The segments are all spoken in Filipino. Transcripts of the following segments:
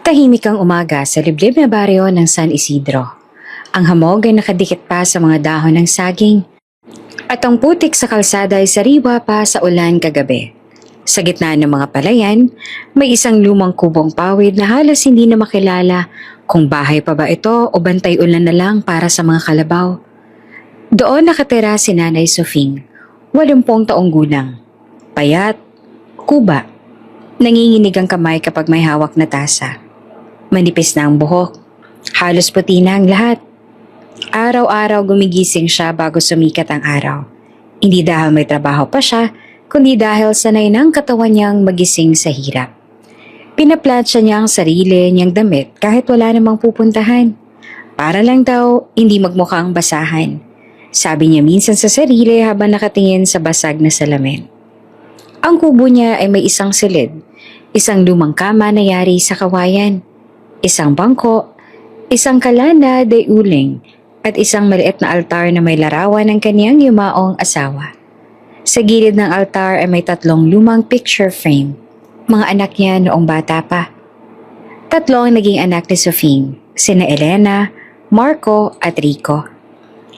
Tahimik ang umaga sa liblib na baryo ng San Isidro. Ang hamog ay nakadikit pa sa mga dahon ng saging at ang putik sa kalsada ay sariwa pa sa ulan kagabi. Sa gitna ng mga palayan, may isang lumang kubong pawid na halos hindi na makilala kung bahay pa ba ito o bantay ulan na lang para sa mga kalabaw. Doon nakatira si Nanay Sofing, 80 taong gulang. Payat, kuba, nanginginig ang kamay kapag may hawak na tasa. Manipis na ang buhok, halos puti na ang lahat. Araw-araw gumigising siya bago sumikat ang araw. Hindi dahil may trabaho pa siya, kundi dahil sanay ng katawan niyang magising sa hirap. Pinaplansya niya ang sarili niyang damit kahit wala namang pupuntahan. Para lang daw hindi magmukhang basahan. Sabi niya minsan sa sarili habang nakatingin sa basag na salamin. Ang kubo niya ay may isang silid, isang lumang kama na yari sa kawayan, isang bangko, isang kalana de uling, at isang maliit na altar na may larawan ng kaniyang yumaong asawa. Sa gilid ng altar ay may 3 lumang picture frame, mga anak niya noong bata pa. 3 ang naging anak ni Sofing, sina Elena, Marco at Rico.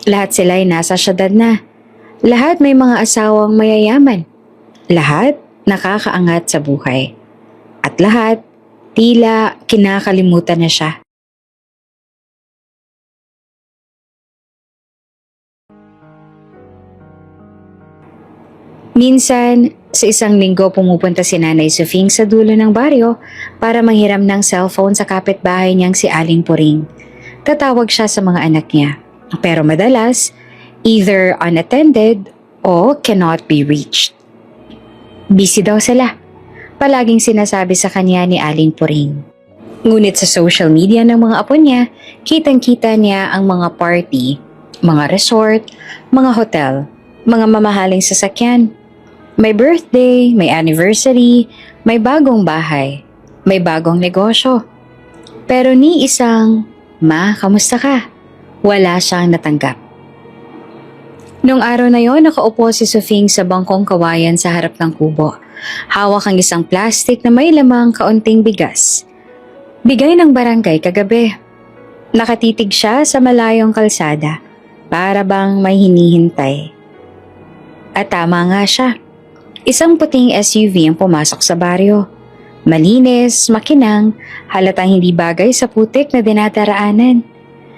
Lahat sila ay nasa syudad na. Lahat may mga asawang mayayaman. Lahat nakakaangat sa buhay. At lahat tila kinakalimutan na siya. Minsan, sa isang linggo pumupunta si Nanay Sofing sa dulo ng baryo para manghiram ng cellphone sa kapitbahay niyang si Aling Puring. Tatawag siya sa mga anak niya. Pero madalas, either unattended o cannot be reached. Busy daw sila. Palaging sinasabi sa kanya ni Aling Puring. Ngunit sa social media ng mga apo niya, kitang-kita niya ang mga party, mga resort, mga hotel, mga mamahaling sasakyan. May birthday, may anniversary, may bagong bahay, may bagong negosyo. Pero ni isang, "Ma, kamusta ka?" Wala siyang natanggap. Nung araw na yon, nakaupo si Sofing sa bangkong kawayan sa harap ng kubo. Hawak ang isang plastic na may lamang kaunting bigas. Bigay ng barangay kagabi. Nakatitig siya sa malayong kalsada, para bang may hinihintay. At tama nga siya. Isang puting SUV ang pumasok sa baryo. Malinis, makinang, halatang hindi bagay sa putik na dinadaraanan.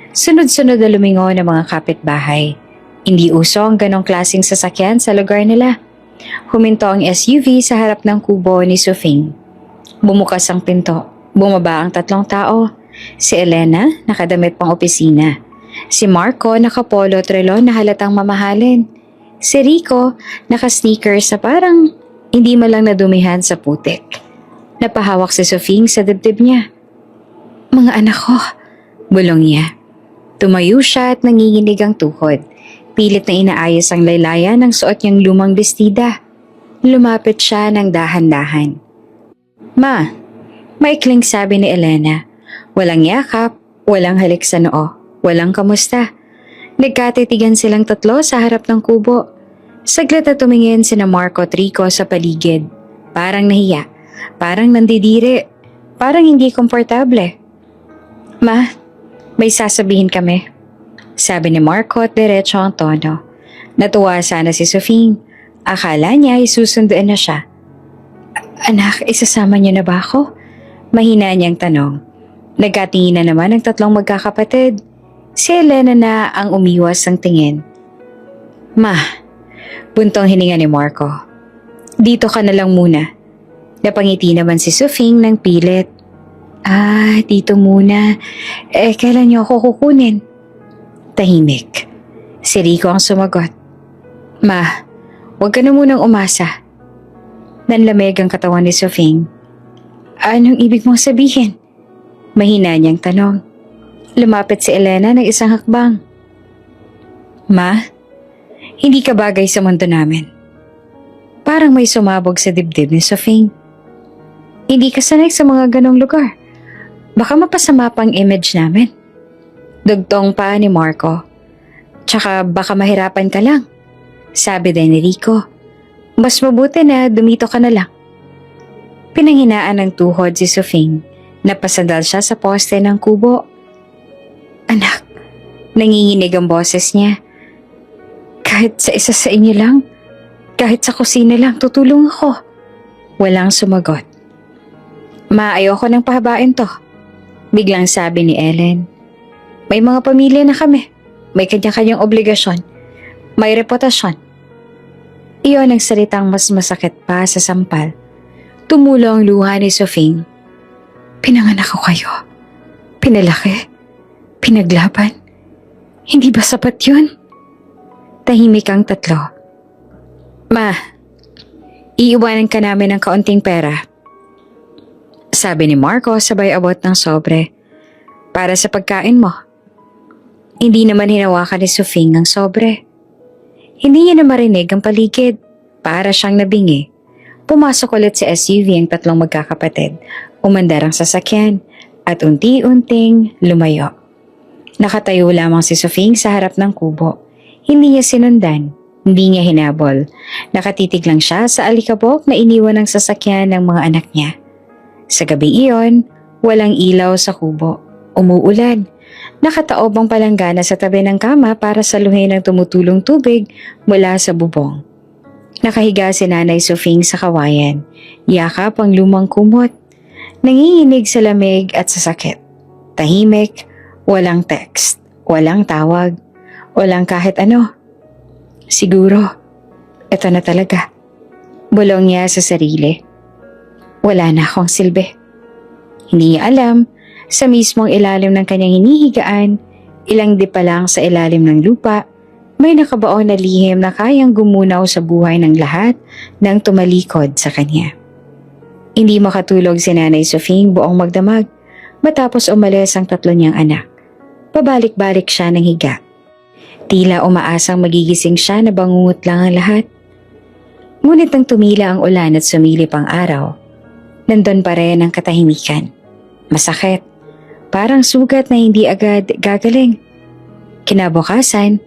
Sunod-sunod na lumingon ang mga kapitbahay. Hindi uso ang ganong klaseng sasakyan sa lugar nila. Huminto ang SUV sa harap ng kubo ni Sofing. Bumukas ang pinto. Bumaba ang 3 tao. Si Elena, nakadamit pang opisina. Si Marco, nakapolo at relo na halatang mamahalin. Si Rico, naka-sneakers na parang hindi man lang nadumihan sa putik. Napahawak si Sofing sa dibdib niya. "Mga anak ko," bulong niya. Tumayo siya at nanginginig ang tuhod. Pilit na inaayos ang laylayan ng suot niyang lumang bestida. Lumapit siya ng dahan-dahan. "Ma," maikling sabi ni Elena. Walang yakap, walang halik sa noo, walang kamusta. Nagkatitigan silang 3 sa harap ng kubo. Saglit na tumingin sina Marco at Rico sa paligid. Parang nahiya, parang nandidiri, parang hindi komportable. "Ma, may sasabihin kami," sabi ni Marco at diretso ang tono. Natuwa sana si Sofing. Akala niya ay susunduin na siya. "Anak, isasama niyo na ba ako?" Mahina niyang tanong. Nagkatingin na naman ang 3 magkakapatid. Si Elena na ang umiwas ng tingin. "Ma," buntong hininga ni Marco. "Dito ka na lang muna." Napangiti naman si Sofing ng pilit. "Ah, dito muna. Kailan niyo ako kukunin?" Tahimik. Si Rico ang sumagot. "Ma, huwag ka na munang umasa." Nanlamig ang katawan ni Sofing. "Anong ibig mong sabihin?" Mahina niyang tanong. Lumapit si Elena ng isang hakbang. "Ma, hindi ka bagay sa mundo namin." Parang may sumabog sa dibdib ni Sofing. "Hindi ka sanay sa mga ganong lugar. Baka mapasama pang image namin." Dugtong pa ni Marco. "Tsaka baka mahirapan ka lang," sabi din ni Rico. "Mas mabuti na dumito ka na lang." Pinanghinaan ng tuhod si Sofing. Napasandal siya sa poste ng kubo. Anak, nanginginig ang boses niya. Kahit sa isa sa inyo lang, kahit sa kusina lang, tutulong ako. Walang sumagot. Ma, ayoko nang pahabain to. Biglang sabi ni Ellen. May mga pamilya na kami. May kanya-kanyang obligasyon. May reputasyon. Iyon ang salitang mas masakit pa sa sampal. Tumulo ang luha ni Sofing. Pinanganak ko kayo. Pinalaki. Pinaglaban. Hindi ba sapat yun? Tahimik ang tatlo. Ma, iiwanan ka namin ng kaunting pera. Sabi ni Marco sabay abot ng sobre. Para sa pagkain mo. Hindi naman hinawakan ni Sofing ang sobre. Hindi niya na marinig ang paligid. Para siyang nabingi. Pumasok ulit sa SUV ang tatlong magkakapatid. Umandar ang sasakyan at unti-unting lumayo. Nakatayo lamang si Sofing sa harap ng kubo. Hindi niya sinundan. Hindi niya hinabol. Nakatitig lang siya sa alikabok na iniwan ng sasakyan ng mga anak niya. Sa gabi iyon, walang ilaw sa kubo. Umuulan. Nakataob ang palanggana sa tabi ng kama para saluhin ang tumutulong tubig mula sa bubong. Nakahiga si Nanay Sofing sa kawayan. Yakap ang lumang kumot. Nanginginig sa lamig at sa sakit. Tahimik, walang text, walang tawag, walang kahit ano. Siguro, ito na talaga. Bulong niya sa sarili. Wala na akong silbi. Hindi niya alam, sa mismong ilalim ng kanyang hinihigaan, ilang di pa lang sa ilalim ng lupa, may nakabaon na lihim na kayang gumunaw sa buhay ng lahat nang tumalikod sa kanya. Hindi makatulog si Nanay Sofing buong magdamag matapos umalis ang tatlo niyang anak. Pabalik-balik siya ng higa. Tila umaasang magigising siya na bangungot lang ang lahat. Ngunit nang tumila ang ulan at sumilip ang araw, nandun pa rin ang katahimikan. Masakit, parang sugat na hindi agad gagaling. Kinabukasan,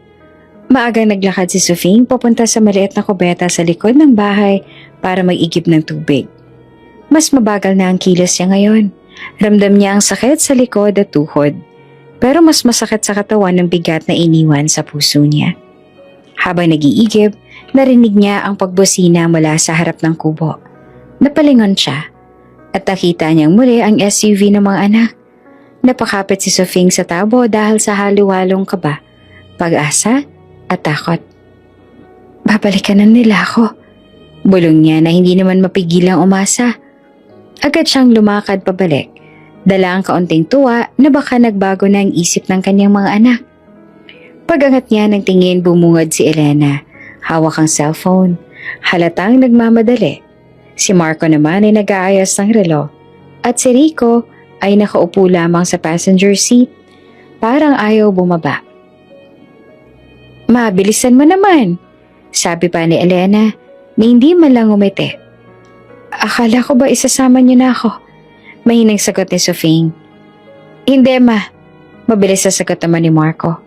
maagang naglakad si Sofing papunta sa maliit na kubeta sa likod ng bahay para mag-igib ng tubig. Mas mabagal na ang kilos niya ngayon. Ramdam niya ang sakit sa likod at tuhod. Pero mas masakit sa katawan ng bigat na iniwan sa puso niya. Habang nag-iigib, narinig niya ang pagbusina mula sa harap ng kubo. Napalingon siya at nakita niyang muli ang SUV ng mga anak. Napakapit si Sofing sa tabo dahil sa halo-halong kaba, pag-asa at takot. Babalikan na nila ako. Bulong niya na hindi naman mapigilang umasa. Agad siyang lumakad pabalik. Dala ang kaunting tuwa na baka nagbago na ang isip ng kanyang mga anak. Pag-angat niya ng tingin, bumungad si Elena. Hawak ang cellphone. Halatang nagmamadali. Si Marco naman ay nag-aayos ng relo. At si Rico ay nakaupo lamang sa passenger seat. Parang ayaw bumaba. Mabilisan mo naman, sabi pa ni Elena na hindi man lang umiti. Akala ko ba isasama niyo na ako? Mahinang sagot ni Sofing. Hindi ma, mabilis sa sagot naman ni Marco.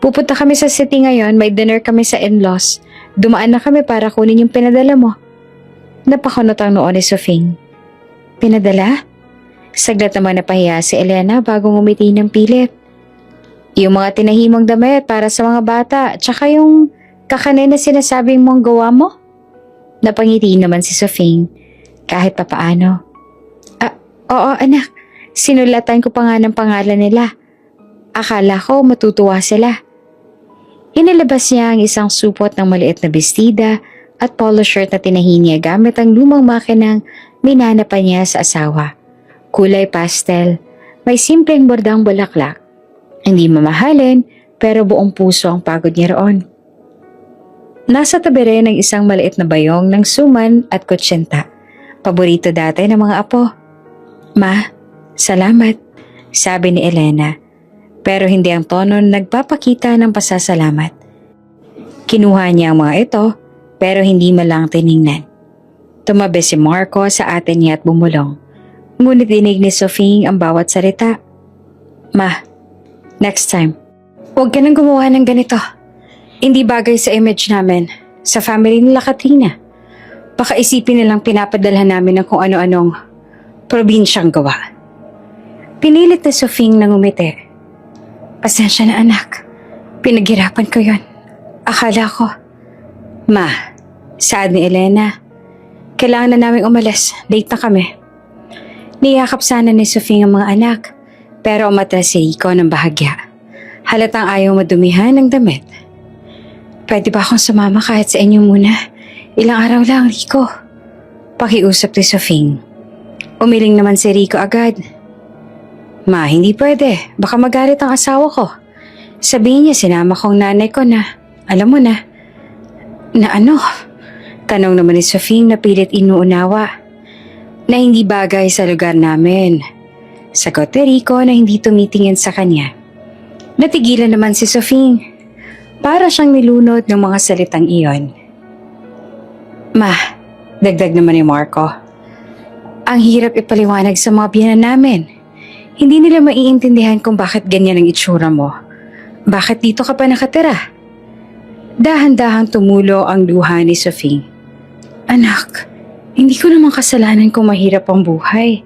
Pupunta kami sa city ngayon, may dinner kami sa in-laws. Dumaan na kami para kunin yung pinadala mo. Napakunot ang noo ni Sofing. Pinadala? Saglit naman napahiya si Elena bago ngumiti ng pilit. Yung mga tinahimong damit para sa mga bata, tsaka yung kakanin na sinasabing mong gawa mo? Napangiti naman si Sofing. Kahit papaano. Oo anak, sinulatan ko pa nga ng pangalan nila. Akala ko matutuwa sila. Inilabas niya ang isang supot ng maliit na bestida at polo shirt na tinahi niya gamit ang lumang makinang minana pa niya sa asawa. Kulay pastel, may simpleng bordang bulaklak. Hindi mamahalin pero buong puso ang pagod niya roon. Nasa tabi rin ang isang maliit na bayong ng suman at kutsinta. Paborito dati ng mga apo. Ma, salamat, sabi ni Elena. Pero hindi ang tono na nagpapakita ng pasasalamat. Kinuha niya ang mga ito pero hindi malang tiningnan. Tumabi si Marco sa atin niya at bumulong. Ngunit dinig ni Sofing ang bawat salita. Ma, next time, huwag ka nang gumawa ng ganito. Hindi bagay sa image namin, sa family nila Katrina. Baka isipin nilang pinapadalhan namin ng kung ano-anong probinsyang gawa. Pinilit na Sofing na ngumiti. Pasensya na anak. Pinaghirapan ko yon. Akala ko. Ma, saad ni Elena. Kailangan na naming umalis. Late na kami. Niyakap sana ni Sofing ang mga anak. Pero umatras si Rico ng bahagya. Halatang ayaw madumihan ng damit. Pwede ba akong sumama kahit sa inyo muna? Ilang araw lang, Rico. Pakiusap ni Sofing. Umiling naman si Rico agad. Ma, hindi pwede. Baka magalit ang asawa ko. Sabihin niya sinama kong nanay ko na, alam mo na. Na ano? Tanong naman ni Sofing na pilit inuunawa. Na hindi bagay sa lugar namin. Sagot ni Rico na hindi tumitingin sa kanya. Natigilan naman si Sofing. Para siyang nilunod ng mga salitang iyon. Ma, dagdag naman ni Marco. Ang hirap ipaliwanag sa mga biyanan namin. Hindi nila maiintindihan kung bakit ganyan ang itsura mo. Bakit dito ka pa nakatira? Dahan-dahang tumulo ang luha ni Sofing. Anak, hindi ko naman kasalanan kung mahirap ang buhay.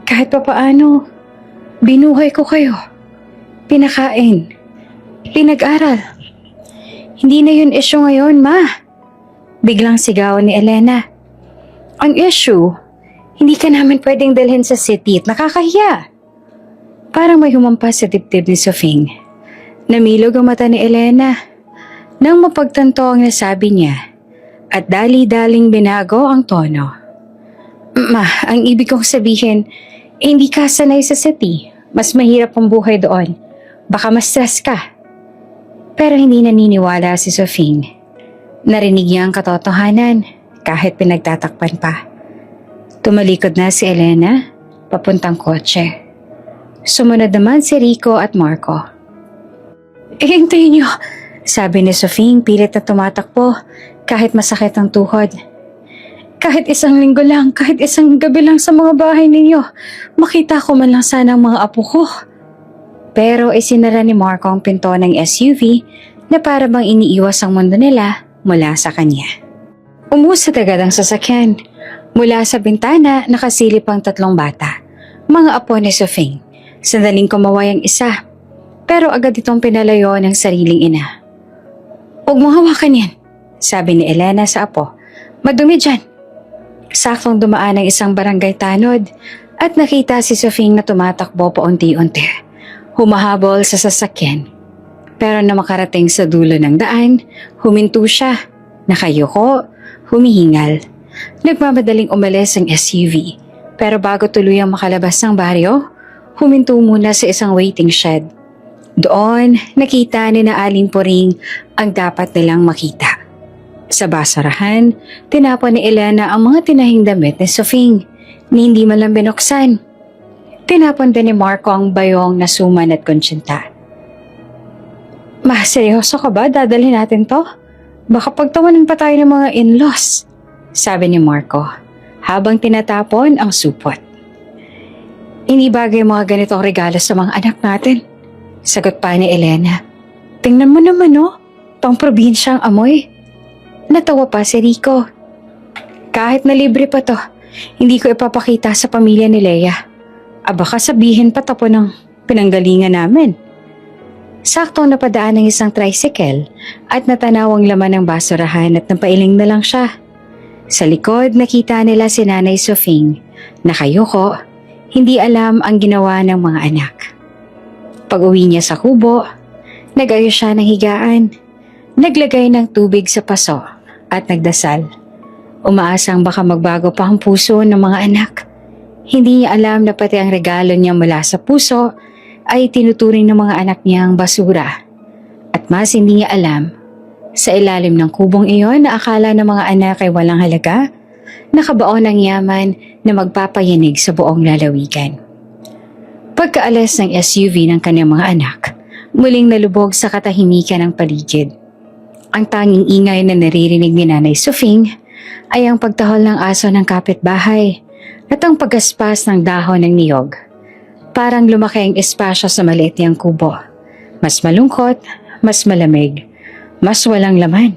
Kahit pa paano, binuhay ko kayo. Pinakain. Pinag-aral. Hindi na yun issue ngayon, ma. Biglang sigawan ni Elena. Ang issue, hindi ka namin pwedeng dalhin sa city at nakakahiya. Parang may humampas sa dibdib ni Sofing. Namilog ang mata ni Elena nang mapagtanto ang nasabi niya at dali-daling binago ang tono. Ma, ang ibig kong sabihin, hindi ka sanay sa city. Mas mahirap ang buhay doon. Baka mas stress ka. Pero hindi naniniwala si Sofing. Narinig niya ang katotohanan kahit pinagtatakpan pa. Tumalikod na si Elena papuntang kotse. Sumunod naman si Rico at Marco. Hintayin niyo, sabi ni Sofing pilit na tumatakbo kahit masakit ang tuhod. Kahit isang linggo lang, kahit isang gabi lang sa mga bahay ninyo, makita ko man lang sana ang mga apo ko. Pero isinara ni Marco ang pinto ng SUV na para bang iniiwas ang mundo nila mula sa kanya. Umusad agad ang sasakyan. Mula sa bintana, nakasilip ang 3 bata. Mga apo ni Sofing. Sandaling kumaway ang isa. Pero agad itong pinalayo ng sariling ina. Huwag mong hawakan yan, sabi ni Elena sa apo. Madumi dyan. Saktong dumaan ang isang barangay tanod at nakita si Sofing na tumatakbo paunti-unti. Humahabol sa sasakyan. Pero na makarating sa dulo ng daan, huminto siya. Nakayuko, humihingal. Nagmamadaling umalis ang SUV. Pero bago tuluyang makalabas ng baryo, huminto muna sa isang waiting shed. Doon, nakita ni na Aling Puring ang dapat nilang makita. Sa basurahan, tinapon ni Elena ang mga tinahing damit ni Sofing ni hindi man lang binuksan. Tinapon din ni Marco ang bayong na suman at konsinta. Ma, seryoso ka ba? Dadalhin natin to? Baka pagtawanan pa tayo ng mga in-laws, sabi ni Marco habang tinatapon ang supot. Hindi bagay mga ganitong regalo sa mga anak natin, sagot pa ni Elena. Tingnan mo naman pang probinsyang amoy. Natawa pa si Rico. Kahit na libre pa to, hindi ko ipapakita sa pamilya ni Leia. Baka sabihin pa tapo ng pinanggalingan namin. Saktong napadaan ng isang tricycle at natanaw ang laman ng basurahan at napailing na lang siya. Sa likod nakita nila si Nanay Sofing. Nakayuko, hindi alam ang ginawa ng mga anak. Pag-uwi niya sa kubo, nag-ayos siya ng higaan. Naglagay ng tubig sa paso at nagdasal. Umaasang baka magbago pa ang puso ng mga anak. Hindi niya alam na pati ang regalo niya mula sa puso ay tinuturing ng mga anak niyang basura. At mas hindi niya alam, sa ilalim ng kubong iyon na akala ng mga anak ay walang halaga, nakabaon ang yaman na magpapayanig sa buong lalawigan. Pagkaalis ng SUV ng kanyang mga anak, muling nalubog sa katahimikan ng paligid. Ang tanging ingay na naririnig ni Nanay Sofing ay ang pagtahol ng aso ng kapitbahay at ang paggaspas ng dahon ng niyog. Parang lumaki ang espasyo sa maliit niyang kubo. Mas malungkot, mas malamig, mas walang laman.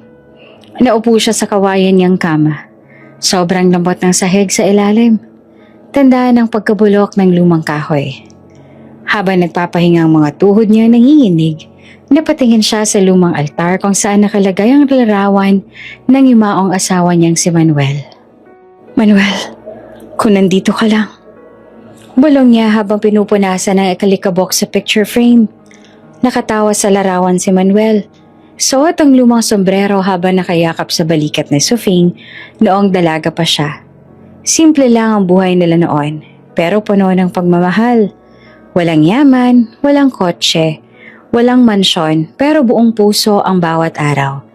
Naupo siya sa kawayan niyang kama. Sobrang lambot ng sahig sa ilalim. Tandaan ang pagkabulok ng lumang kahoy. Habang nagpapahinga ang mga tuhod niya nanginginig, napatingin siya sa lumang altar kung saan nakalagay ang larawan ng yumaong asawa niyang si Manuel. Manuel, kung nandito ka lang. Bulong niya habang pinupunasan ng ikalikabok sa picture frame. Nakatawa sa larawan si Manuel. Suot ang lumang sombrero habang nakayakap sa balikat ni Sofing noong dalaga pa siya. Simple lang ang buhay nila noon, pero puno ng pagmamahal. Walang yaman, walang kotse, walang mansyon, pero buong puso ang bawat araw.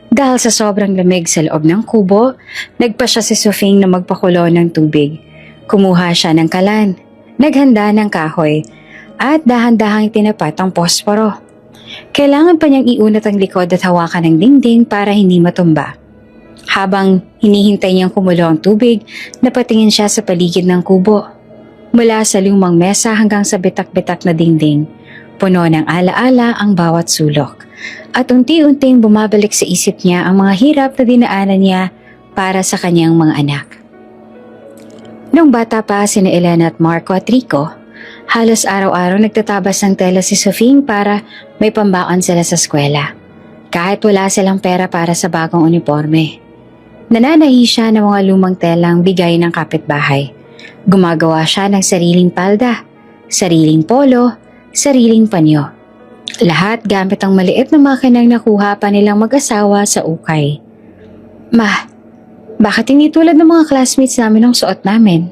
Dahil sa sobrang lamig sa loob ng kubo, nagpa siya si Sofing na magpakulo ng tubig. Kumuha siya ng kalan, naghanda ng kahoy, at dahan-dahang tinapat ang posporo. Kailangan pa niyang iunat ang likod at hawakan ng dingding para hindi matumba. Habang hinihintay niyang kumulo ang tubig, napatingin siya sa paligid ng kubo. Mula sa lumang mesa hanggang sa bitak-bitak na dingding, puno ng alaala ang bawat sulok. At unti-unting bumabalik sa isip niya ang mga hirap na dinaanan niya para sa kanyang mga anak. Nung bata pa sina Elena at Marco at Rico, halos araw-araw nagtatabas ng tela si Sofing para may pambaon sila sa eskwela. Kahit wala silang pera para sa bagong uniforme. Nananahi siya ng mga lumang telang bigay ng kapitbahay. Gumagawa siya ng sariling palda, sariling polo, sariling panyo. Lahat gamit ang maliit na makinang nakuha pa nilang mag-asawa sa ukay. Ma, bakit hindi tulad ng mga classmates namin ang suot namin?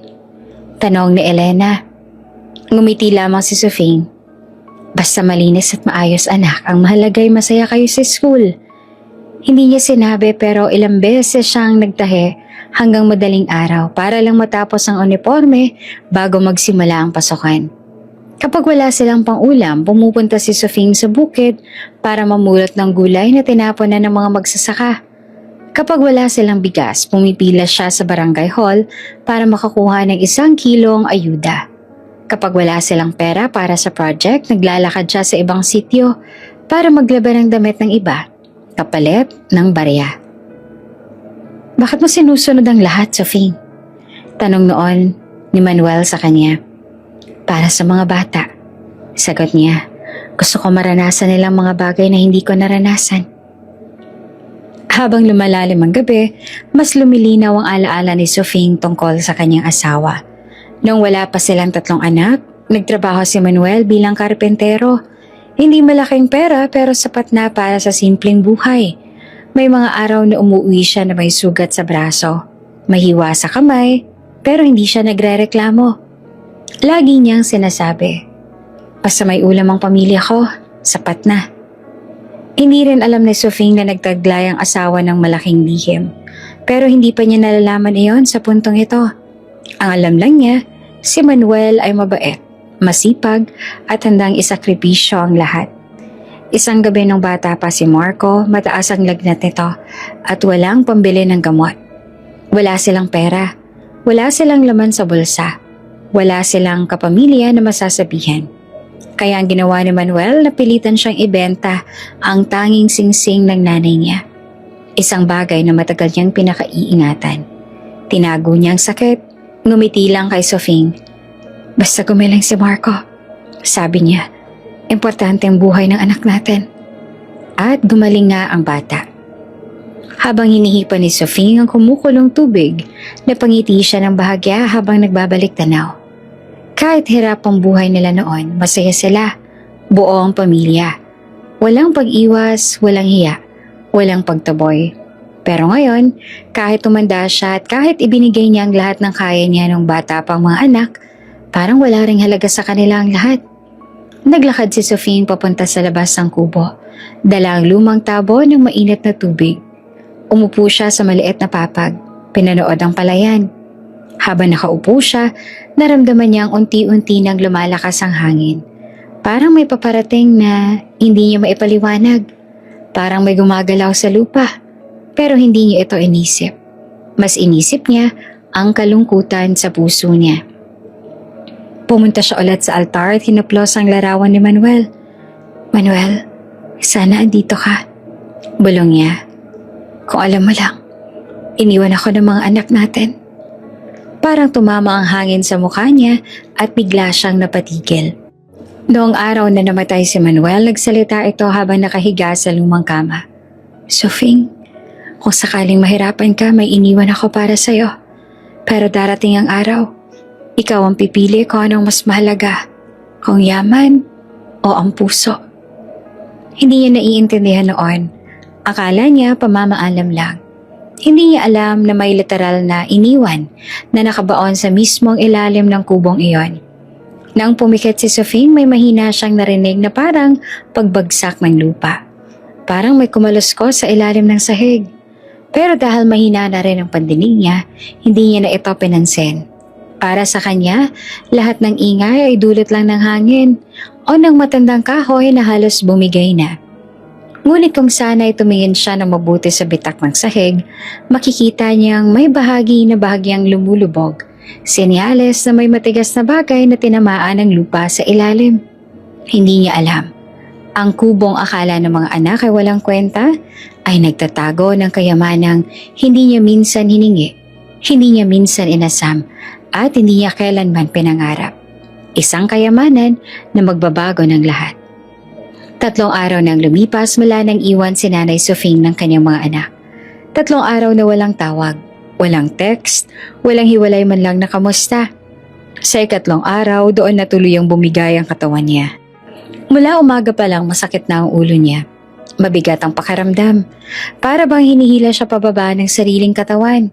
Tanong ni Elena. Ngumiti lamang si Sofing. Basta malinis at maayos anak, ang mahalagay masaya kayo sa school. Hindi niya sinabi pero ilang beses siyang nagtahi hanggang madaling araw para lang matapos ang uniforme bago magsimula ang pasukan. Kapag wala silang pang-ulam, pumupunta si Sofing sa bukid para mamulot ng gulay na tinapon na ng mga magsasaka. Kapag wala silang bigas, pumipila siya sa barangay hall para makakuha ng 1 kilong ayuda. Kapag wala silang pera para sa project, naglalakad siya sa ibang sityo para maglaban ng damit ng iba, kapalit ng barya. Bakit mo sinusunod ang lahat, Sofing? Tanong noon ni Manuel sa kanya. Para sa mga bata. Sagot niya, gusto ko maranasan nilang mga bagay na hindi ko naranasan. Habang lumalalim ang gabi, mas lumilinaw ang alaala ni Sofing tungkol sa kanyang asawa. Nung wala pa silang 3 anak, nagtrabaho si Manuel bilang karpentero. Hindi malaking pera pero sapat na para sa simpleng buhay. May mga araw na umuwi siya na may sugat sa braso. Mahiwa sa kamay, pero hindi siya nagrereklamo. Lagi niyang sinasabi, basta may ulam ang pamilya ko, sapat na. Hindi rin alam ni Sofing na nagtaglay ang asawa ng malaking lihim. Pero hindi pa niya nalalaman iyon sa puntong ito. Ang alam lang niya, si Manuel ay mabait, masipag at handang isakripisyo ang lahat. Isang gabi nung bata pa si Marco, mataas ang lagnat nito at walang pambili ng gamot. Wala silang pera, wala silang laman sa bulsa, wala silang kapamilya na masasabihan. Kaya ang ginawa ni Manuel, napilitan siyang ibenta ang tanging singsing ng nanay niya. Isang bagay na matagal niyang pinakaiingatan. Tinago niya ang sakit, ngumiti lang kay Sofing. Basta gumiling si Marco, sabi niya. Importante ang buhay ng anak natin. At gumaling nga ang bata. Habang hinihipan ni Sofing ang kumukulong tubig, napangiti siya ng bahagya habang nagbabalik tanaw. Kahit hirap ang buhay nila noon, masaya sila. Buo ang pamilya. Walang pag-iwas, walang hiya, walang pagtaboy. Pero ngayon, kahit tumanda siya at kahit ibinigay niya ang lahat ng kaya niya nung bata pang mga anak, parang wala ring halaga sa kanila ang lahat. Naglakad si Sofing papunta sa labas ng kubo. Dala ang lumang tabo ng mainit na tubig. Umupo siya sa maliit na papag. Pinanood ang palayan. Habang nakaupo siya, naramdaman niya ang unti-unti nang lumalakas ang hangin. Parang may paparating na hindi niya maipaliwanag. Parang may gumagalaw sa lupa. Pero hindi niya ito inisip. Mas inisip niya ang kalungkutan sa puso niya. Pumunta siya ulit sa altar at hinaplos ang larawan ni Manuel. Manuel, sana andito ka. Bulong niya. Kung alam mo lang, iniwan ako ng mga anak natin. Parang tumama ang hangin sa mukha niya at bigla siyang napatigil. Noong araw na namatay si Manuel, nagsalita ito habang nakahiga sa lumang kama. Sofing, kung sakaling mahirapan ka, may iniwan ako para sa'yo. Pero darating ang araw, ikaw ang pipili kung anong mas mahalaga, kung yaman o ang puso. Hindi niya naiintindihan noon. Akala niya pamamaalam lang. Hindi niya alam na may literal na iniwan na nakabaon sa mismong ilalim ng kubong iyon. Nang pumikit si Sofing, may mahina siyang narinig na parang pagbagsak ng lupa. Parang may kumaluskos sa ilalim ng sahig. Pero dahil mahina na rin ang pandinig niya, hindi niya na ito pinansin. Para sa kanya, lahat ng ingay ay dulot lang ng hangin o ng matandang kahoy na halos bumigay na. Ngunit kung sana'y tumingin siya ng mabuti sa bitak ng sahig, makikita niyang may bahagi na bahagyang lumulubog. Senyales na may matigas na bagay na tinamaan ng lupa sa ilalim. Hindi niya alam. Ang kubong akala ng mga anak ay walang kwenta ay nagtatago ng kayamanang hindi niya minsan hiningi, hindi niya minsan inasam at hindi niya kailanman pinangarap. Isang kayamanan na magbabago ng lahat. 3 araw nang lumipas mula nang iwan si Nanay Sofing ng kanyang mga anak. 3 araw na walang tawag. Walang text, walang hiwalay man lang na kamusta. Sa 3 araw, doon na tuluyang bumigay ang katawan niya. Mula umaga pa lang masakit na ang ulo niya. Mabigat ang pakaramdam. Para bang hinihila siya pababa ng sariling katawan.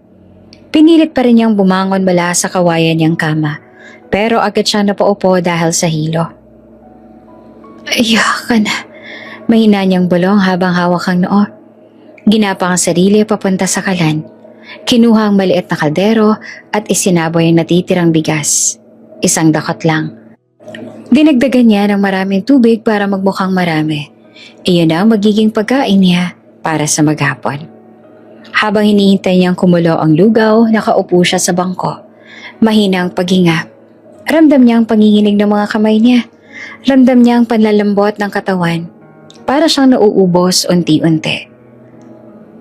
Pinilit pa rin niyang bumangon mula sa kawayan niyang kama. Pero agad siya napaupo dahil sa hilo. Iyak ka na. Mahina niyang bulong habang hawak ang noo. Ginapang ang sarili papunta sa kalan. Kinuha ang maliit na kaldero at isinaboy ang natitirang bigas. Isang dakot lang. Dinagdagan niya ng maraming tubig para magmukhang marami. Iyon ang magiging pagkain niya para sa maghapon. Habang hinihintay niyang kumulo ang lugaw, nakaupo siya sa bangko. Mahina ang paghinga. Ramdam niya ang panginginig ng mga kamay niya. Ramdam niya ang panlalambot ng katawan. Para siyang nauubos unti-unti.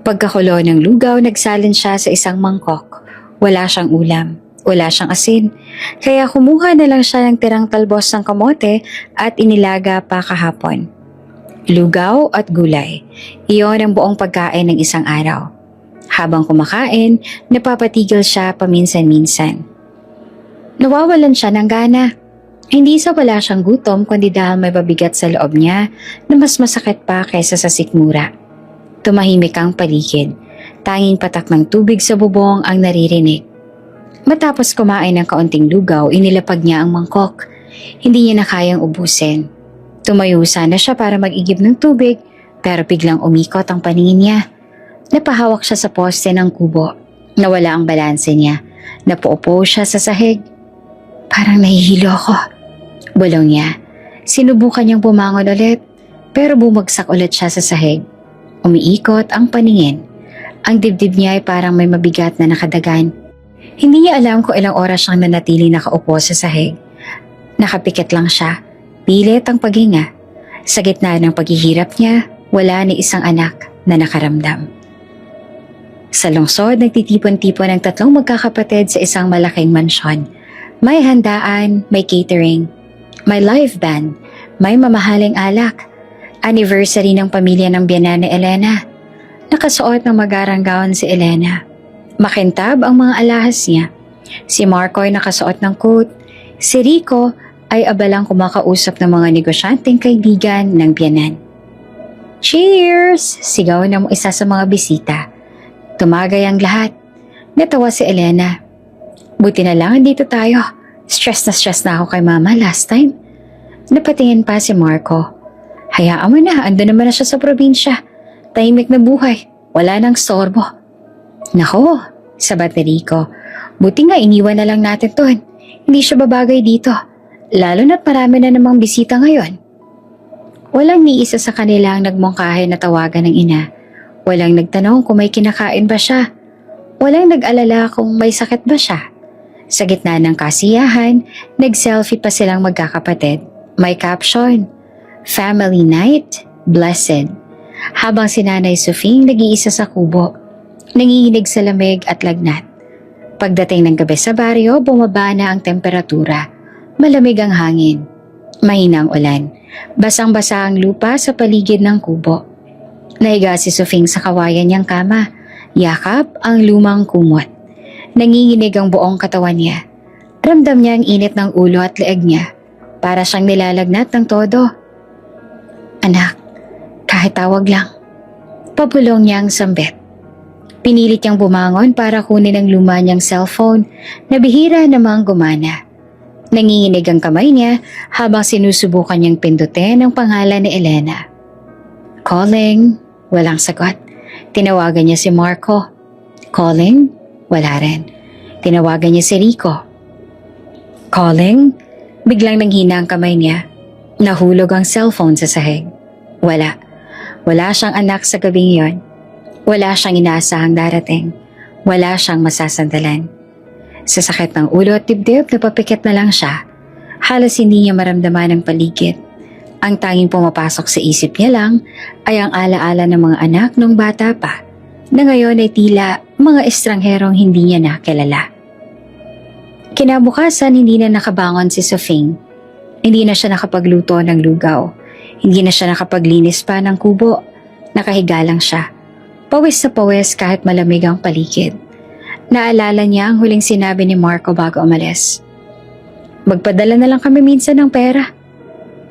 Pagkakulo ng lugaw, nagsalin siya sa isang mangkok. Wala siyang ulam, wala siyang asin. Kaya kumuha na lang siya ng tirang talbos ng kamote at inilaga pa kahapon. Lugaw at gulay. Iyon ang buong pagkain ng isang araw. Habang kumakain, napapatigil siya paminsan-minsan. Nawawalan siya ng gana. Hindi sa wala siyang gutom kundi dahil may babigat sa loob niya na mas masakit pa kaysa sa sikmura. Tumahimik ang paligid. Tanging patak ng tubig sa bubong ang naririnig. Matapos kumain ng kaunting lugaw, inilapag niya ang mangkok. Hindi niya na kayang ubusin. Tumayo sana siya para mag-igib ng tubig, pero biglang umikot ang paningin niya. Napahawak siya sa poste ng kubo. Nawala ang balanse niya. Napaupo siya sa sahig. Parang nahihilo ako. Bulong niya. Sinubukan niyang bumangon ulit, pero bumagsak ulit siya sa sahig. Umiikot ang paningin. Ang dibdib niya ay parang may mabigat na nakadagan. Hindi niya alam kung ilang oras siyang nanatili nakaupo sa sahig. Nakapikit lang siya. Pilit ang paghinga. Sa gitna ng paghihirap niya, wala ni isang anak na nakaramdam. Sa lungsod, nagtitipon-tipon ang 3 magkakapatid sa isang malaking mansyon. May handaan, may catering, may live band, may mamahaling alak. Anniversary ng pamilya ng biyenan ni Elena. Nakasuot ng magarang gown si Elena. Makintab ang mga alahas niya. Si Marco ay nakasuot ng coat. Si Rico ay abalang kumakausap ng mga negosyanteng kaibigan ng biyenan. Cheers! Sigaw ng isa sa mga bisita. Tumagay ang lahat. Natawa si Elena. Buti na lang dito tayo. Stress na ako kay mama last time. Napatingin pa si Marco. Hayaan mo na, ando naman na siya sa probinsya. Tahimik na buhay, wala nang sorbo. Nako, sabat ni Rico. Buti nga iniwan na lang natin to. Hindi siya babagay dito. Lalo na't marami na namang bisita ngayon. Walang ni isa sa kanila ang nagmungkahi na tawagan ng ina. Walang nagtanong kung may kinakain ba siya. Walang nag-alala kung may sakit ba siya. Sa gitna ng kasiyahan, nag-selfie pa silang magkakapatid. May caption, Family Night, Blessed. Habang si Nanay Sofing nag-iisa sa kubo, nanginginig sa lamig at lagnat. Pagdating ng gabi sa baryo, bumaba na ang temperatura. Malamig ang hangin. Mahinang ulan. Basang-basa ang lupa sa paligid ng kubo. Nahiga si Sofing sa kawayan niyang kama. Yakap ang lumang kumot. Nanginginig ang buong katawan niya. Ramdam niya ang init ng ulo at leeg niya. Para siyang nilalagnat ng todo. Anak, kahit tawag lang. Pabulong niya ang sambit. Pinilit niyang bumangon para kunin ang luma niyang cellphone na bihira namang gumana. Nanginginig ang kamay niya habang sinusubukan niyang pindutin ang pangalan ni Elena. Calling, walang sagot. Tinawagan niya si Marco. Calling, wala rin. Tinawagan niya si Rico. Calling, biglang nanghina ang kamay niya. Nahulog ang cellphone sa sahig. Wala. Wala siyang anak sa gabing yon. Wala siyang inaasahang darating. Wala siyang masasandalan. Sa sakit ng ulo at dibdib, napapikit na lang siya. Halos hindi niya maramdaman ang paligid. Ang tanging pumapasok sa isip niya lang ay ang alaala ng mga anak nung bata pa, na ngayon ay tila mga estrangherong hindi niya nakilala. Kinabukasan, hindi na nakabangon si Sofing. Hindi na siya nakapagluto ng lugaw. Hindi na siya nakapaglinis pa ng kubo. Nakahiga lang siya. Pawis na pawis kahit malamig ang paligid. Naalala niya ang huling sinabi ni Marco bago umalis. Magpadala na lang kami minsan ng pera.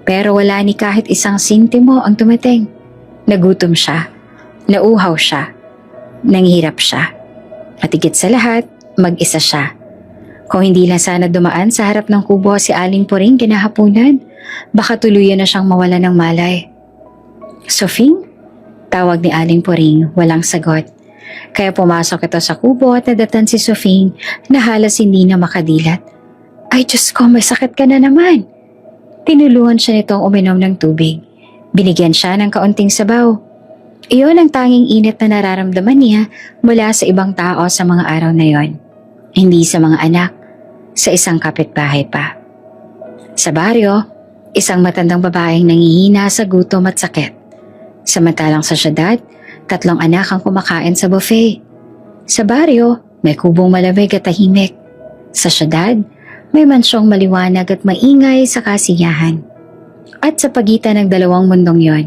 Pero wala ni kahit isang sintimo ang tumating. Nagutom siya. Nauhaw siya. Nanghirap siya. At higit sa lahat, mag-isa siya. Kung hindi lang sana dumaan sa harap ng kubo si Aling Puring kinahapunan, baka tuluyan na siyang mawala ng malay. Sofing? Tawag ni Aling Puring, walang sagot. Kaya pumasok ito sa kubo at nadatan si Sofing na halos hindi na makadilat. Ay Diyos ko, may sakit ka na naman. Tinulungan siya nitong uminom ng tubig. Binigyan siya ng kaunting sabaw. Iyon ang tanging init na nararamdaman niya mula sa ibang tao sa mga araw na yon. Hindi sa mga anak, sa isang kapitbahay pa. Sa baryo, isang matandang babaeng nangihina sa gutom at sakit. Samantalang sa syudad, 3 anak ang kumakain sa buffet. Sa baryo, may kubong malamig at tahimik. Sa syudad, may mansyong maliwanag at maingay sa kasiyahan. At sa pagitan ng dalawang mundong yon,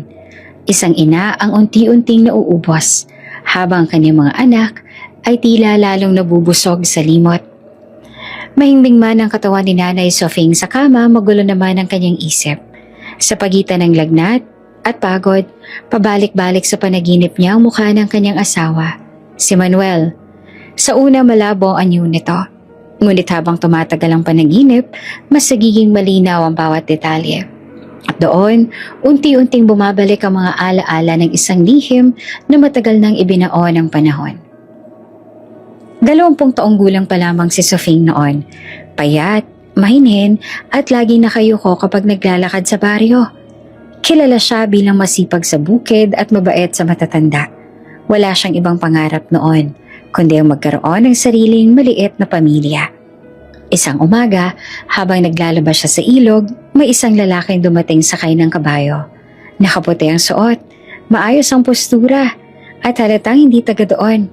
isang ina ang unti-unting nauubos, habang kanyang mga anak ay tila lalong nabubusog sa limot. Mahimbing man ang katawan ni Nanay Sofing sa kama, magulo naman ang kanyang isip. Sa pagitan ng lagnat at pagod, pabalik-balik sa panaginip niya ang mukha ng kanyang asawa, si Manuel. Sa una malabo ang anyo nito. Ngunit habang tumatagal ang panaginip, mas nagiging malinaw ang bawat detalye. At doon, unti-unting bumabalik ang mga alaala ng isang lihim na matagal nang ibinao ng panahon. 20 taong gulang pa lamang si Sofing noon. Payat, mahinin at laging nakayuko kapag naglalakad sa baryo. Kilala siya bilang masipag sa bukid at mabait sa matatanda. Wala siyang ibang pangarap noon, kundi ang magkaroon ng sariling maliit na pamilya. Isang umaga, habang naglalabas siya sa ilog, may isang lalaking dumating sakay ng kabayo. Nakaputi ang suot, maayos ang postura, at halatang hindi taga doon.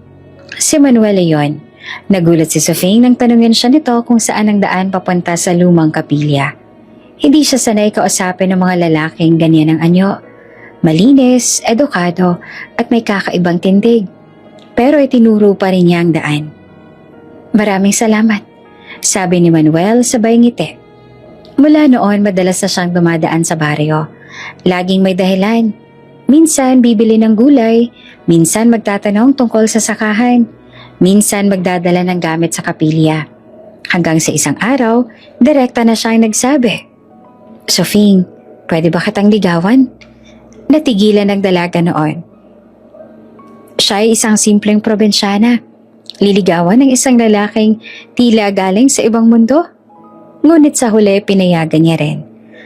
Si Manuel yon. Nagulat si Sofing nang tanungin siya nito kung saan ang daan papunta sa lumang kapilya. Hindi siya sanay kausapin ng mga lalaking ganyan ang anyo. Malinis, edukado, at may kakaibang tindig. Pero itinuro pa rin niya ang daan. Maraming salamat, sabi ni Manuel sabay ngiti. Mula noon madalas na siyang dumadaan sa baryo. Laging may dahilan. Minsan bibili ng gulay, minsan magtatanong tungkol sa sakahan, minsan magdadala ng gamit sa kapilya. Hanggang sa isang araw, direkta na siyang nagsabi, Sofing, pwede ba kitang ligawan? Natigilan ng dalaga noon. Siya ay isang simpleng probinsyana. Liligawan ng isang lalaking tila galing sa ibang mundo. Ngunit sa huli pinayagan niya rin.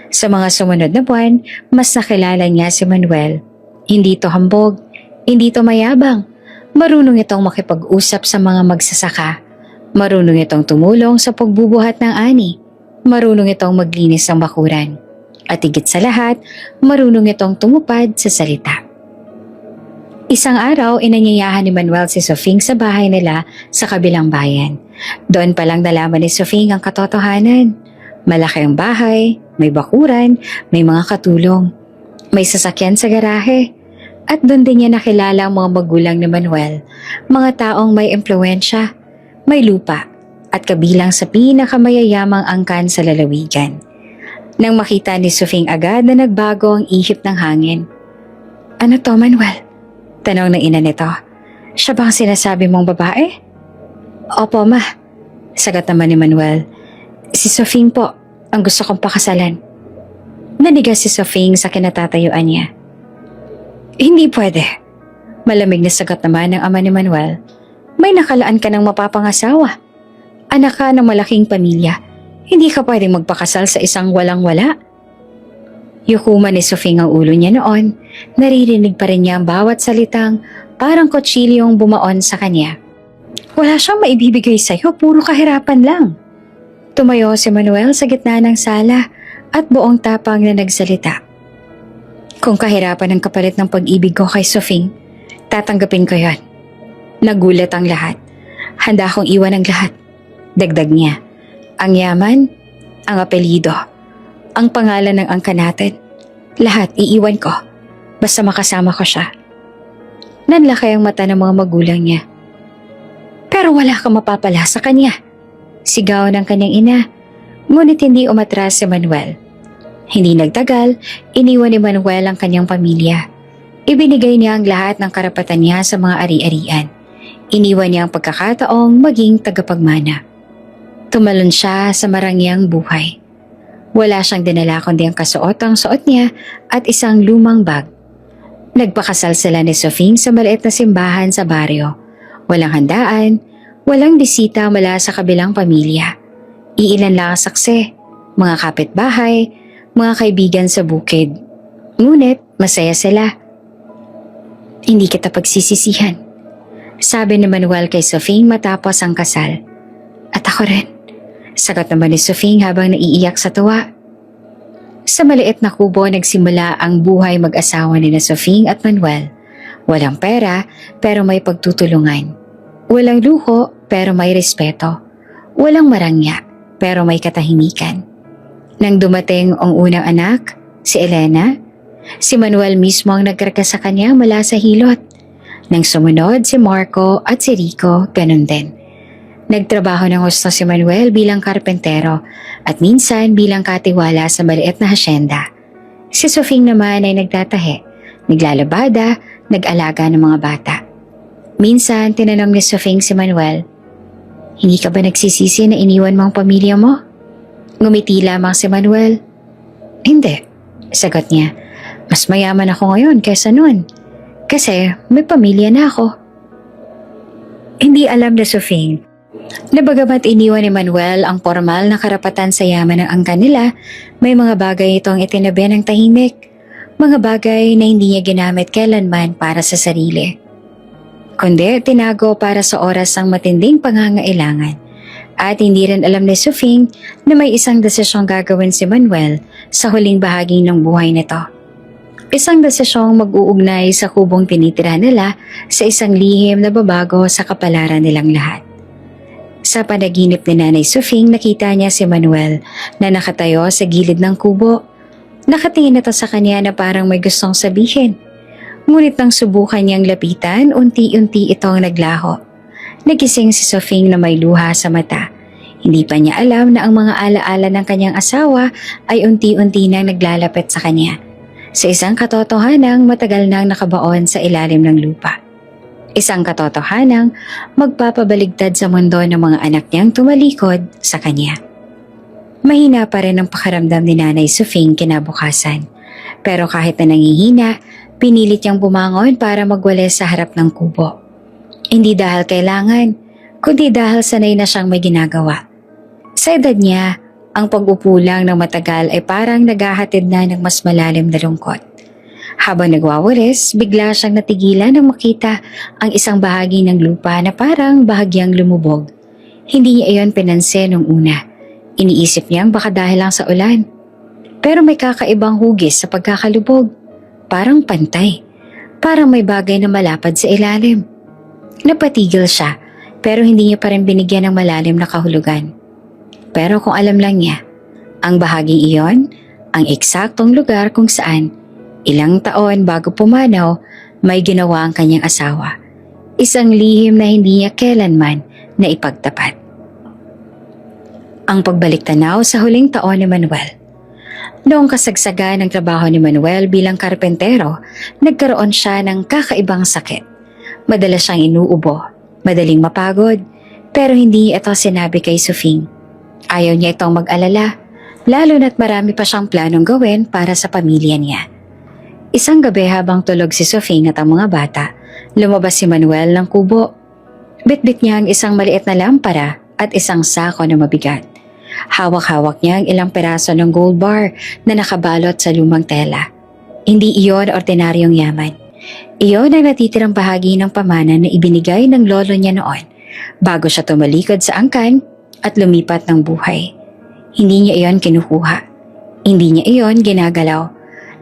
Sa mga sumunod na buwan, mas nakilala niya si Manuel. Hindi ito hambog, hindi ito mayabang. Marunong itong makipag-usap sa mga magsasaka. Marunong itong tumulong sa pagbubuhat ng ani. Marunong itong maglinis ng bakuran. At higit sa lahat, marunong itong tumupad sa salita. Isang araw, inanyayahan ni Manuel si Sofing sa bahay nila sa kabilang bayan. Doon palang nalaman ni Sofing ang katotohanan. Malaki ang bahay, may bakuran, may mga katulong, may sasakyan sa garahe. At doon din niya nakilala ang mga magulang ni Manuel, mga taong may impluensya, may lupa, at kabilang sa pinakamayayamang angkan sa lalawigan. Nang makita ni Sofing agad na nagbago ang ihip ng hangin. "Ano to, Manuel?" tanong ng ina nito. "Siya ba ang sinasabi mong babae?" "Opo, ma," sagot naman ni Manuel. "Si Sofing po, ang gusto kong pakasalan." Nanigas si Sofing sa kinatatayuan niya. "Hindi pwede," malamig na sagot naman ng ama ni Manuel. "May nakalaan ka ng mapapangasawa. Anak ka ng malaking pamilya. Hindi ka pwedeng magpakasal sa isang walang-wala." Yukuman ni Sofing ang ulo niya noon. Naririnig pa rin niya ang bawat salitang parang kutsilyong bumaon sa kanya. "Wala siyang maibibigay sa'yo, puro kahirapan lang." Tumayo si Manuel sa gitna ng sala at buong tapang na nagsalita. "Kung kahirapan ang kapalit ng pag-ibig ko kay Sofing, tatanggapin ko yon." Nagulat ang lahat. "Handa akong iwan ang lahat." Dagdag niya. "Ang yaman, ang apelyido, ang pangalan ng angka natin. Lahat iiwan ko, basta makasama ko siya." Nanlaki ang mata ng mga magulang niya. "Pero wala kang mapapala sa kanya," sigaw ng kanyang ina. Ngunit hindi umatras si Manuel. Hindi nagtagal, iniwan ni Manuel ang kanyang pamilya. Ibinigay niya ang lahat ng karapatan niya sa mga ari-arian. Iniwan niya ang pagkakataong maging tagapagmana. Tumalon siya sa marangyang buhay. Wala siyang dinala kundi ang kasuotang-suot niya at isang lumang bag. Nagpakasal sila ni Sofing sa maliit na simbahan sa baryo. Walang handaan, walang bisita mula sa kabilang pamilya. Iilan lang ang saksi, mga kapitbahay, mga kaibigan sa bukid. Ngunit masaya sila. "Hindi kita pagsisisihan," sabi ni Manuel kay Sofing matapos ang kasal. "At ako rin," sagot naman ni Sofing habang naiiyak sa tuwa. Sa maliit na kubo nagsimula ang buhay mag-asawa ni Sofing at Manuel. Walang pera pero may pagtutulungan. Walang luho pero may respeto. Walang marangya pero may katahimikan. Nang dumating ang unang anak, si Elena, si Manuel mismo ang nagkarga sa kanya mula sa hilot. Nang sumunod si Marco at si Rico, ganun din. Nagtrabaho ng husto si Manuel bilang karpentero at minsan bilang katiwala sa maliit na hasyenda. Si Sofing naman ay nagtatahe, naglalabada, nag-alaga ng mga bata. Minsan tinanong ni Sofing si Manuel, "Hindi ka ba nagsisisi na iniwan mo ang pamilya mo?" Ngumiti lamang si Manuel. "Hindi," sagot niya. "Mas mayaman ako ngayon kaysa noon. Kasi may pamilya na ako." Hindi alam na Sofing na bagamat iniwan ni Manuel ang formal na karapatan sa yaman ng angkan nila, may mga bagay itong itinabi ng tahimik. Mga bagay na hindi niya ginamit kailanman para sa sarili, kundi tinago para sa oras ng matinding pangangailangan. At hindi rin alam ni Sofing na may isang desisyong gagawin si Manuel sa huling bahagi ng buhay nito. Isang desisyong mag-uugnay sa kubong tinitira nila sa isang lihim na babago sa kapalaran nilang lahat. Sa panaginip ni Nanay Sofing, nakita niya si Manuel na nakatayo sa gilid ng kubo. Nakatingin ito sa kanya na parang may gustong sabihin. Ngunit nang subukan niyang lapitan, unti-unti itong naglaho. Nagising si Sofing na may luha sa mata. Hindi pa niya alam na ang mga alaala ng kanyang asawa ay unti-unti nang naglalapit sa kanya. Sa isang katotohanang matagal nang nakabaon sa ilalim ng lupa. Isang katotohanang magpapabaligtad sa mundo ng mga anak niyang tumalikod sa kanya. Mahina pa rin ang pakiramdam ni Nanay Sofing kinabukasan. Pero kahit na nangihina, pinilit niyang bumangon para magwalis sa harap ng kubo. Hindi dahil kailangan, kundi dahil sanay na siyang may ginagawa. Sa edad niya, ang pag-upo lang ng matagal ay parang naghahatid na ng mas malalim na lungkot. Habang nagwawalis, bigla siyang natigilan nang makita ang isang bahagi ng lupa na parang bahagyang lumubog. Hindi niya iyon pinansin nung una. Iniisip niyang baka dahil lang sa ulan. Pero may kakaibang hugis sa pagkakalubog. Parang pantay. Parang may bagay na malapad sa ilalim. Napatigil siya, pero hindi niya pa rin binigyan ng malalim na kahulugan. Pero kung alam lang niya, ang bahaging iyon ang eksaktong lugar kung saan ilang taon bago pumanaw may ginawa ang kanyang asawa. Isang lihim na hindi niya kailanman na ipagtapat. Ang pagbalik tanaw sa huling taon ni Manuel. Noong kasagsagan ng trabaho ni Manuel bilang karpentero, nagkaroon siya ng kakaibang sakit. Madalas siyang inuubo, madaling mapagod, pero hindi ito sinabi kay Sofing. Ayaw niya itong mag-alala, lalo na't marami pa siyang planong gawin para sa pamilya niya. Isang gabi habang tulog si Sofing at ang mga bata, lumabas si Manuel ng kubo. Bitbit niya ang isang maliit na lampara at isang sako na mabigat. Hawak-hawak niya ang ilang peraso ng gold bar na nakabalot sa lumang tela. Hindi iyon ordinaryong yaman. Iyon ang natitirang bahagi ng pamana na ibinigay ng lolo niya noon bago siya tumalikod sa angkan at lumipat ng buhay. Hindi niya iyon kinukuha. Hindi niya iyon ginagalaw.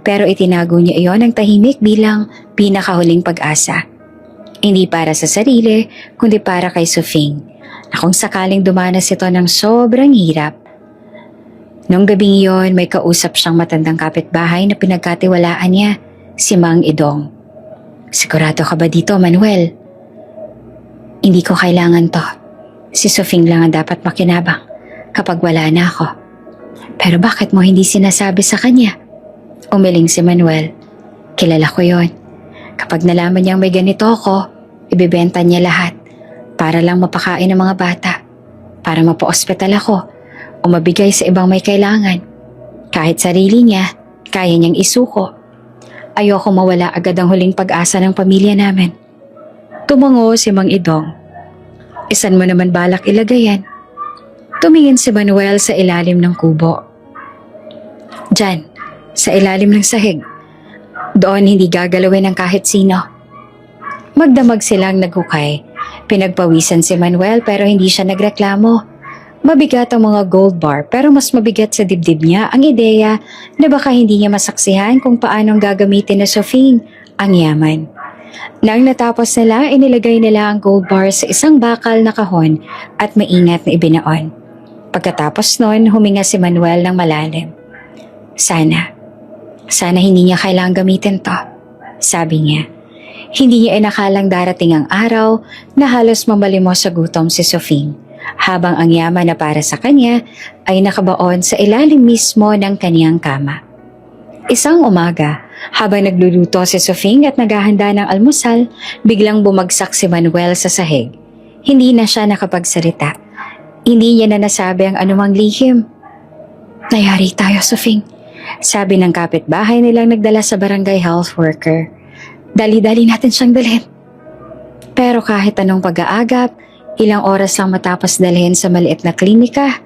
Pero itinago niya iyon ng tahimik bilang pinakahuling pag-asa. Hindi para sa sarili, kundi para kay Sofing, na kung sakaling dumanas ito ng sobrang hirap. Nung gabing iyon, may kausap siyang matandang kapitbahay na pinagkatiwalaan niya, si Mang Idong. Sigurado ka ba dito, Manuel? Hindi ko kailangan to. Si Sofing lang ang dapat makinabang kapag wala na ako. Pero bakit mo hindi sinasabi sa kanya? Umiling si Manuel. Kilala ko yon. Kapag nalaman niyang may ganito ako, ibibenta niya lahat para lang mapakain ng mga bata, para mapa-ospital ako o mabigay sa ibang may kailangan. Kahit sarili niya, kaya niyang isuko. Ayoko mawala agad ang huling pag-asa ng pamilya namin. Tumango si Mang Idong. Isan mo naman balak ilagay yan? Tumingin si Manuel sa ilalim ng kubo. Diyan, sa ilalim ng sahig. Doon hindi gagalawin ng kahit sino. Magdamag silang naghukay. Pinagpawisan si Manuel pero hindi siya nagreklamo. Mabigat ang mga gold bar pero mas mabigat sa dibdib niya ang ideya na baka hindi niya masaksihan kung paanong gagamitin na Sofing ang yaman. Nang natapos nila, inilagay nila ang gold bar sa isang bakal na kahon at maingat na ibinaon. Pagkatapos nun, huminga si Manuel ng malalim. Sana hindi niya kailangang gamitin to, sabi niya. Hindi niya inakalang darating ang araw na halos mamalimos sa gutom si Sofing, habang ang yaman na para sa kanya ay nakabaon sa ilalim mismo ng kaniyang kama. Isang umaga, habang nagluluto si Sofing at naghahanda ng almusal, biglang bumagsak si Manuel sa sahig. Hindi na siya nakapagsalita. Hindi niya na nasabi ang anumang lihim. Nayari tayo, Sofing, sabi ng kapitbahay nilang nagdala sa barangay health worker. Dali-dali natin siyang dalhin. Pero kahit anong pag-aagap, ilang oras lang matapos dalhin sa maliit na klinika,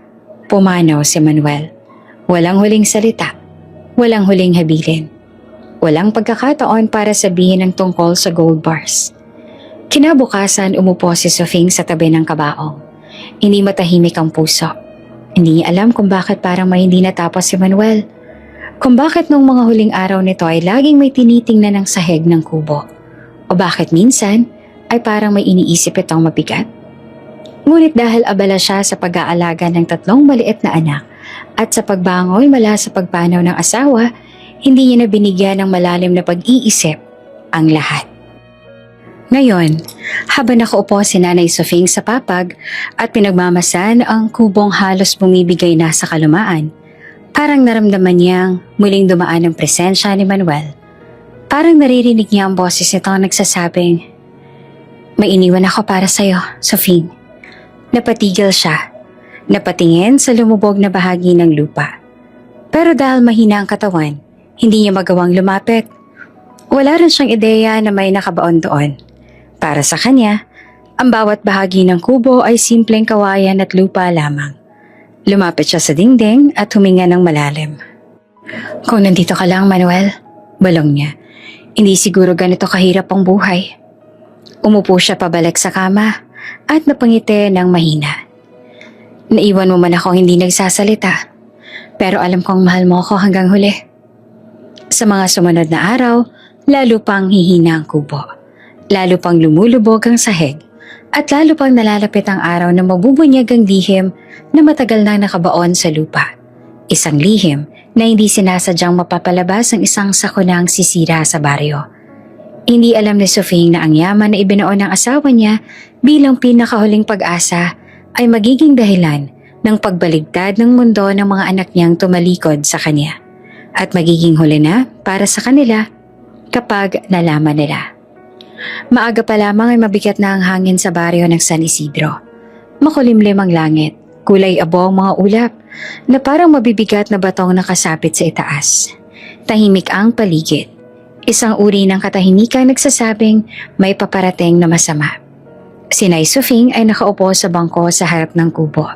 pumanaw si Manuel. Walang huling salita, walang huling habilin. Walang pagkakataon para sabihin ang tungkol sa gold bars. Kinabukasan umupo si Sofing sa tabi ng kabaong. Hindi matahimik ang puso. Hindi niya alam kung bakit parang may hindi natapos si Manuel. Kung bakit nung mga huling araw nito ay laging may tinitingnan ng sahig ng kubo. O bakit minsan ay parang may iniisip itong mabigat. Ngunit dahil abala siya sa pag-aalaga ng 3 maliit na anak at sa pagbangon mula sa pagpanaw ng asawa, hindi niya na binigyan ng malalim na pag-iisip ang lahat. Ngayon, habang nakaupo si Nanay Sofing sa papag at pinagmamasan ang kubong halos bumibigay na sa kalumaan, parang naramdaman niyang muling dumaan ang presensya ni Manuel. Parang naririnig niya ang boses nito nagsasabing, "May iniwan ako para sa'yo, Sofing." Napatigil siya, napatingin sa lumubog na bahagi ng lupa. Pero dahil mahina ang katawan, hindi niya magawang lumapit. Wala rin siyang ideya na may nakabaon doon. Para sa kanya, ang bawat bahagi ng kubo ay simpleng kawayan at lupa lamang. Lumapit siya sa dingding at huminga ng malalim. "Kung nandito ka lang, Manuel," balong niya, "hindi siguro ganito kahirap ang buhay." Umupo siya pabalik sa kama at napangiti ng mahina. "Naiwan mo man ako hindi nagsasalita, pero alam kong mahal mo ako hanggang huli." Sa mga sumunod na araw, lalo pang hihina ang kubo. Lalo pang lumulubog ang sahig. At lalo pang nalalapit ang araw na mabubunyag ang lihim na matagal nang nakabaon sa lupa. Isang lihim na hindi sinasadyang mapapalabas ang isang sakunang sisira sa baryo. Hindi alam ni Sofing na ang yaman na ibinuo ng asawa niya bilang pinakahuling pag-asa ay magiging dahilan ng pagbaligtad ng mundo ng mga anak niyang tumalikod sa kanya at magiging huli na para sa kanila kapag nalaman nila. Maaga pa lamang ay mabigat na ang hangin sa baryo ng San Isidro. Makulimlim ang langit, kulay abo ang mga ulap na parang mabibigat na batong nakasapit sa itaas. Tahimik ang paligid. Isang uri ng katahimikan nagsasabing may paparating na masama. Si Nay Sofing ay nakaupo sa bangko sa harap ng kubo.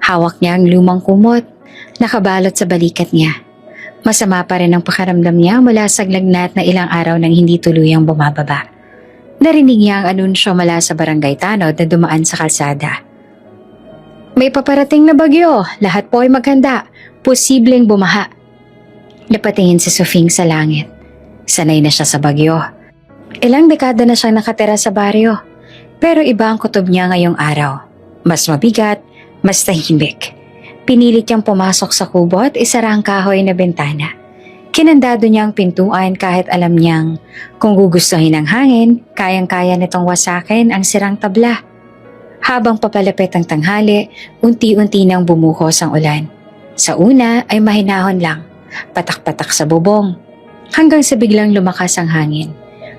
Hawak niya ang lumang kumot, nakabalot sa balikat niya. Masama pa rin ang pakiramdam niya mula sa lagnat na ilang araw nang hindi tuluyang bumababa. Narinig niya ang anunsyo mula sa barangay tanod na dumaan sa kalsada. May paparating na bagyo, lahat po ay maghanda, posibleng bumaha. Napatingin si Sofing sa langit. Sanay na siya sa bagyo. Ilang dekada na siyang nakatira sa baryo, pero iba ang kutob niya ngayong araw. Mas mabigat, mas tahimik. Pinilit niyang pumasok sa kubo at isara ang kahoy na bintana. Kinandado niya ang pintuan kahit alam niyang kung gugustuhin ng hangin, kayang-kaya nitong wasakin ang sirang tabla. Habang papalapit ang tanghali, unti-unti nang bumuhos ang ulan. Sa una ay mahinahon lang, patak-patak sa bubong, hanggang sa biglang lumakas ang hangin.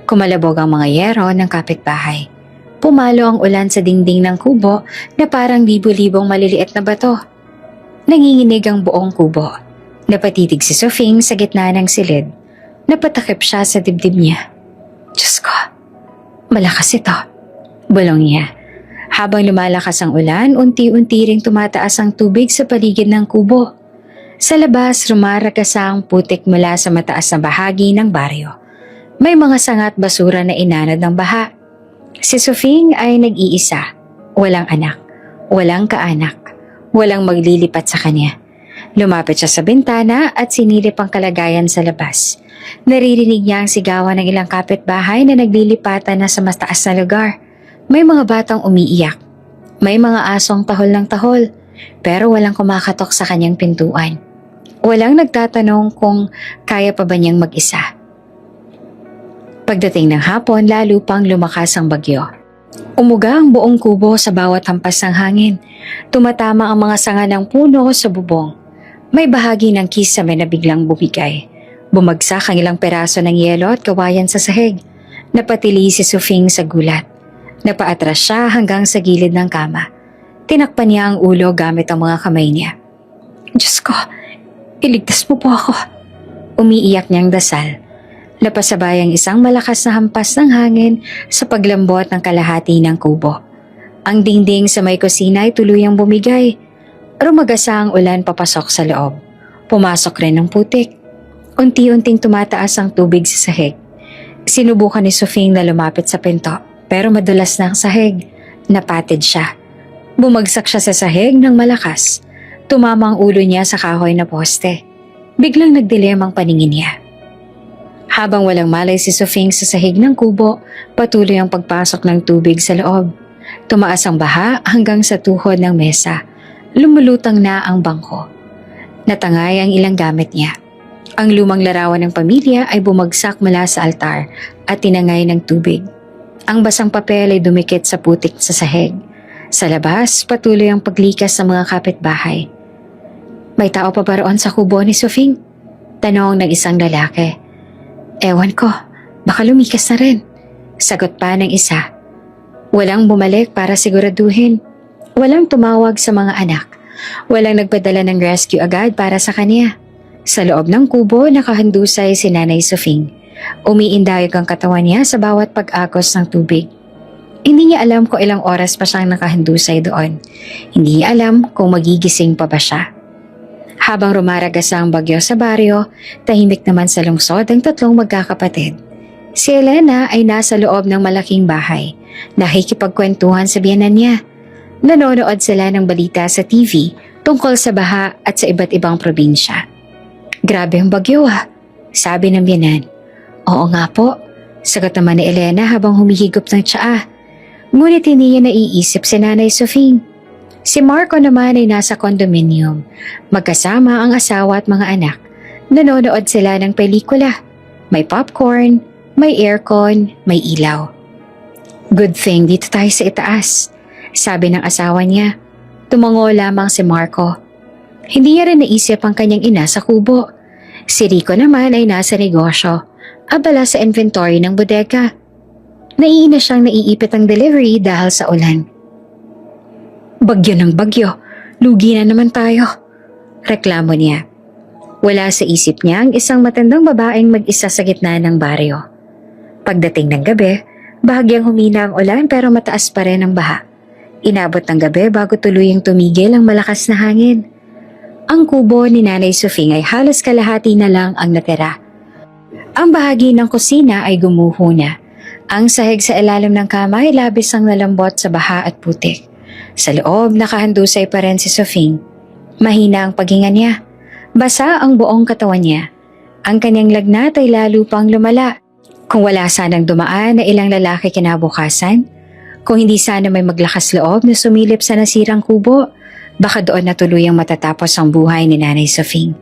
Kumalabog ang mga yero ng kapitbahay. Pumalo ang ulan sa dingding ng kubo na parang libo-libong maliliit na bato. Nanginginig ang buong kubo. Napatitig si Sofing sa gitna ng silid. Napatakip siya sa dibdib niya. Diyos ko, malakas ito. Bulong niya. Habang lumalakas ang ulan, unti-unti ring tumataas ang tubig sa paligid ng kubo. Sa labas, rumaragasa ang putik mula sa mataas na bahagi ng baryo. May mga sangat basura na inanod ng baha. Si Sofing ay nag-iisa. Walang anak, walang kaanak, walang maglilipat sa kanya. Lumapit siya sa bintana at sinilip ang kalagayan sa labas. Naririnig niya ang sigawan ng ilang kapitbahay na naglilipatan na sa mataas na lugar. May mga batang umiiyak. May mga asong tahol ng tahol, pero walang kumakatok sa kanyang pintuan. Walang nagtatanong kung kaya pa ba niyang mag-isa. Pagdating ng hapon, lalo pang lumakas ang bagyo. Umuga ang buong kubo sa bawat hampas ng hangin. Tumatama ang mga sanga ng puno sa bubong. May bahagi ng kisame na biglang bumigay. Bumagsak ang ilang peraso ng yelo at kawayan sa sahig. Napatili si Sofing sa gulat. Napaatras siya hanggang sa gilid ng kama. Tinakpan niya ang ulo gamit ang mga kamay niya. Diyos ko, iligtas mo po ako. Umiiyak niyang dasal. Napasabay ang isang malakas na hampas ng hangin sa paglambot ng kalahati ng kubo. Ang dingding sa may kusina ay tuluyang bumigay. Rumagasa ang ulan papasok sa loob. Pumasok rin ang putik. Unti-unting tumataas ang tubig sa sahig. Sinubukan ni Sofing na lumapit sa pinto. Pero madulas na ang sahig. Napatid siya. Bumagsak siya sa sahig ng malakas. Tumama ang ulo niya sa kahoy na poste. Biglang nagdilim ang paningin niya. Habang walang malay si Sofing sa sahig ng kubo, patuloy ang pagpasok ng tubig sa loob. Tumaas ang baha hanggang sa tuhod ng mesa. Lumulutang na ang bangko. Natangay ang ilang gamit niya. Ang lumang larawan ng pamilya ay bumagsak mula sa altar at tinangay ng tubig. Ang basang papel ay dumikit sa putik sa sahig. Sa labas, patuloy ang paglikas sa mga kapitbahay. May tao pa ba roon sa kubo ni Sofing? Tanong ng isang lalaki. Ewan ko, baka lumikas na rin. Sagot pa ng isa. Walang bumalik para siguraduhin. Walang tumawag sa mga anak. Walang nagpadala ng rescue agad para sa kanya. Sa loob ng kubo, nakahandusay si Nanay Sofing. Umiindayog ang katawan niya sa bawat pag-agos ng tubig. Hindi niya alam kung ilang oras pa siyang nakahandusay doon. Hindi niya alam kung magigising pa ba siya. Habang rumaragasa ang bagyo sa baryo, tahimik naman sa lungsod ang tatlong magkakapatid. Si Elena ay nasa loob ng malaking bahay. Nakikipagkwentuhan sa biyenan niya. Nanonood sila ng balita sa TV tungkol sa baha at sa iba't ibang probinsya. Grabe ang bagyo sabi ng biyenan. Oo nga po, sagot naman ni Elena habang humihigop ng tsaa. Ngunit hindi niya naiisip si Nanay Sofing. Si Marco naman ay nasa condominium. Magkasama ang asawa at mga anak. Nanonood sila ng pelikula. May popcorn, may aircon, may ilaw. Good thing dito tayo sa itaas, sabi ng asawa niya. Tumango lamang si Marco. Hindi niya rin naisip ang kanyang ina sa kubo. Si Rico naman ay nasa negosyo, abala sa inventory ng bodega. Naiina siyang naiipit ang delivery dahil sa ulan. Bagyo ng bagyo, lugi na naman tayo, reklamo niya. Wala sa isip niya ang isang matandang babaeng mag-isa sa gitna ng baryo. Pagdating ng gabi, bahagyang humina ang ulan pero mataas pa rin ang baha. Inabot ng gabi bago tuluyang tumigil ang malakas na hangin. Ang kubo ni Nanay Sofing ay halos kalahati na lang ang natira. Ang bahagi ng kusina ay gumuho na. Ang sahig sa ilalim ng kama ay labis ang nalambot sa baha at putik. Sa loob, nakahandusay pa rin si Sofing. Mahina ang paghinga niya. Basa ang buong katawan niya. Ang kanyang lagnat ay lalo pang lumala. Kung wala sanang dumaan na ilang lalaki kinabukasan, kung hindi sana may maglakas loob na sumilip sa nasirang kubo, baka doon na tuluyang matatapos ang buhay ni Nanay Sofing.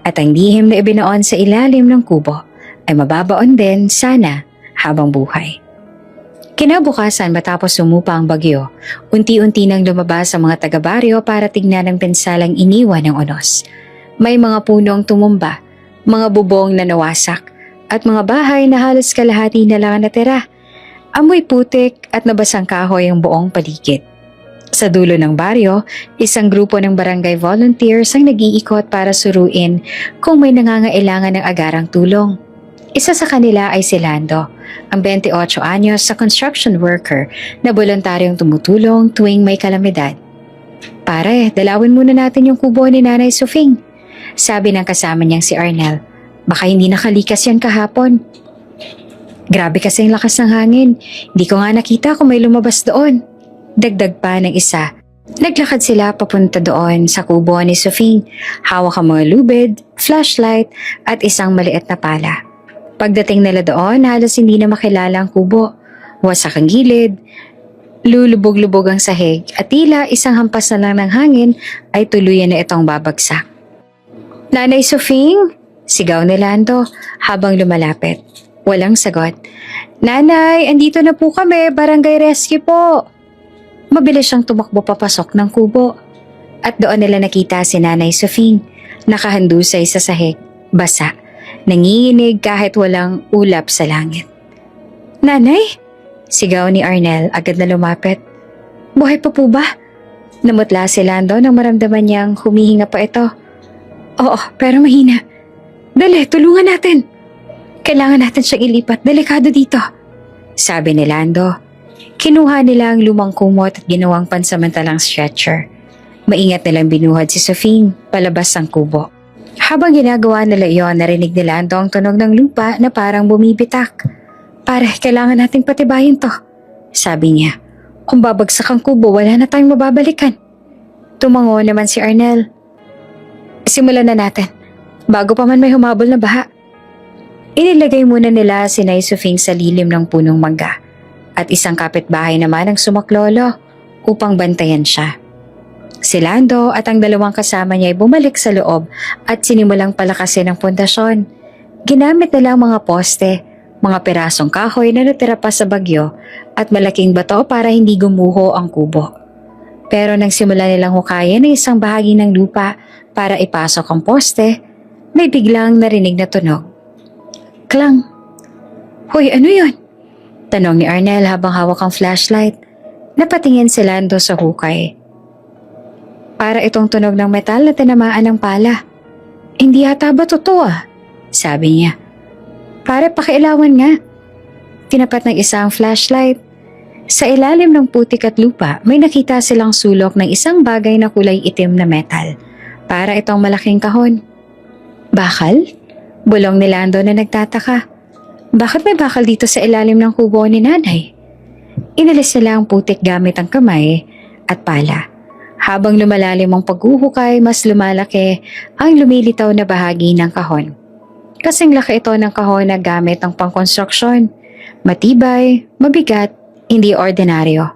At ang lihim na ibinoon sa ilalim ng kubo ay mababaon din sana habang buhay. Kinabukasan matapos sumupa ang bagyo, unti-unti nang lumabas ang mga taga-baryo para tignan ang pensalang iniwan ng unos. May mga punong tumumba, mga bubong na nawasak, at mga bahay na halos kalahati na lang natira. Amoy putik at nabasang kahoy ang buong paligid. Sa dulo ng baryo, isang grupo ng barangay volunteers ang nag-iikot para suruin kung may nangangailangan ng agarang tulong. Isa sa kanila ay si Lando, ang 28 anyos sa construction worker na voluntaryong tumutulong tuwing may kalamidad. Pare, dalawin muna natin yung kubo ni Nanay Sofing, sabi ng kasama niyang si Arnel. Baka hindi nakalikas yan kahapon. Grabe kasi ang lakas ng hangin. Hindi ko nga nakita kung may lumabas doon. Dagdag pa ng isa. Naglakad sila papunta doon sa kubo ni Sofing. Hawak ang mga lubid, flashlight at isang maliit na pala. Pagdating nila doon, halos hindi na makilala ang kubo. Wasak ang gilid, lulubog-lubog ang sahig at tila isang hampas na lang ng hangin ay tuluyan na itong babagsak. Nanay Sofing? Sigaw ni Lando habang lumalapit. Walang sagot. Nanay, andito na po kami, barangay rescue po. Mabilis siyang tumakbo papasok ng kubo. At doon nila nakita si Nanay Sofing, nakahandusay sa sahig, basa, nanginginig kahit walang ulap sa langit. Nanay? Sigaw ni Arnel agad na lumapit. Buhay pa po ba? Namutla si Lando nang maramdaman niyang humihinga pa ito. Oo, pero mahina. Dali, tulungan natin. Kailangan natin siyang ilipat, delikado dito, sabi ni Lando. Kinuha nila ang lumang kumot at ginawang pansamantalang stretcher. Maingat nilang binuhad si Sofing palabas ang kubo. Habang ginagawa nila iyon, narinig ni Lando ang tunog ng lupa na parang bumibitak. Pare, kailangan nating patibayin to, sabi niya. Kung babagsak ang kubo, wala na tayong mababalikan. Tumango naman si Arnel. Simulan na natin. Bago pa man may humabol na baha. Inilagay muna nila si Nay Sofing sa lilim ng punong mangga at isang kapitbahay naman ang sumaklolo upang bantayan siya. Si Lando at ang dalawang kasama niya ay bumalik sa loob at sinimulang palakasin ang pundasyon. Ginamit nila ang mga poste, mga pirasong kahoy na natira pa sa bagyo at malaking bato para hindi gumuho ang kubo. Pero nang simula nilang hukayin ang isang bahagi ng lupa para ipasok ang poste, may biglang narinig na tunog. Klang. Hoy, ano yun? Tanong ni Arnel habang hawak ang flashlight. Napatingin si Lando sa hukay. Para itong tunog ng metal na tinamaan ng pala. Hindi yata ba totoo sabi niya. Pare, pakialawan nga. Tinapat ng isang flashlight. Sa ilalim ng putik at lupa, may nakita silang sulok ng isang bagay na kulay itim na metal. Para itong malaking kahon. Bakal? Bulong ni Lando na nagtataka. Bakit may bakal dito sa ilalim ng kubo ni Nanay? Inalis nila ang putik gamit ang kamay at pala. Habang lumalalim ang paghuhukay, mas lumalaki ang lumilitaw na bahagi ng kahon. Kasing laki ito ng kahon na gamit ang pangkonstruksyon. Matibay, mabigat, hindi ordinaryo.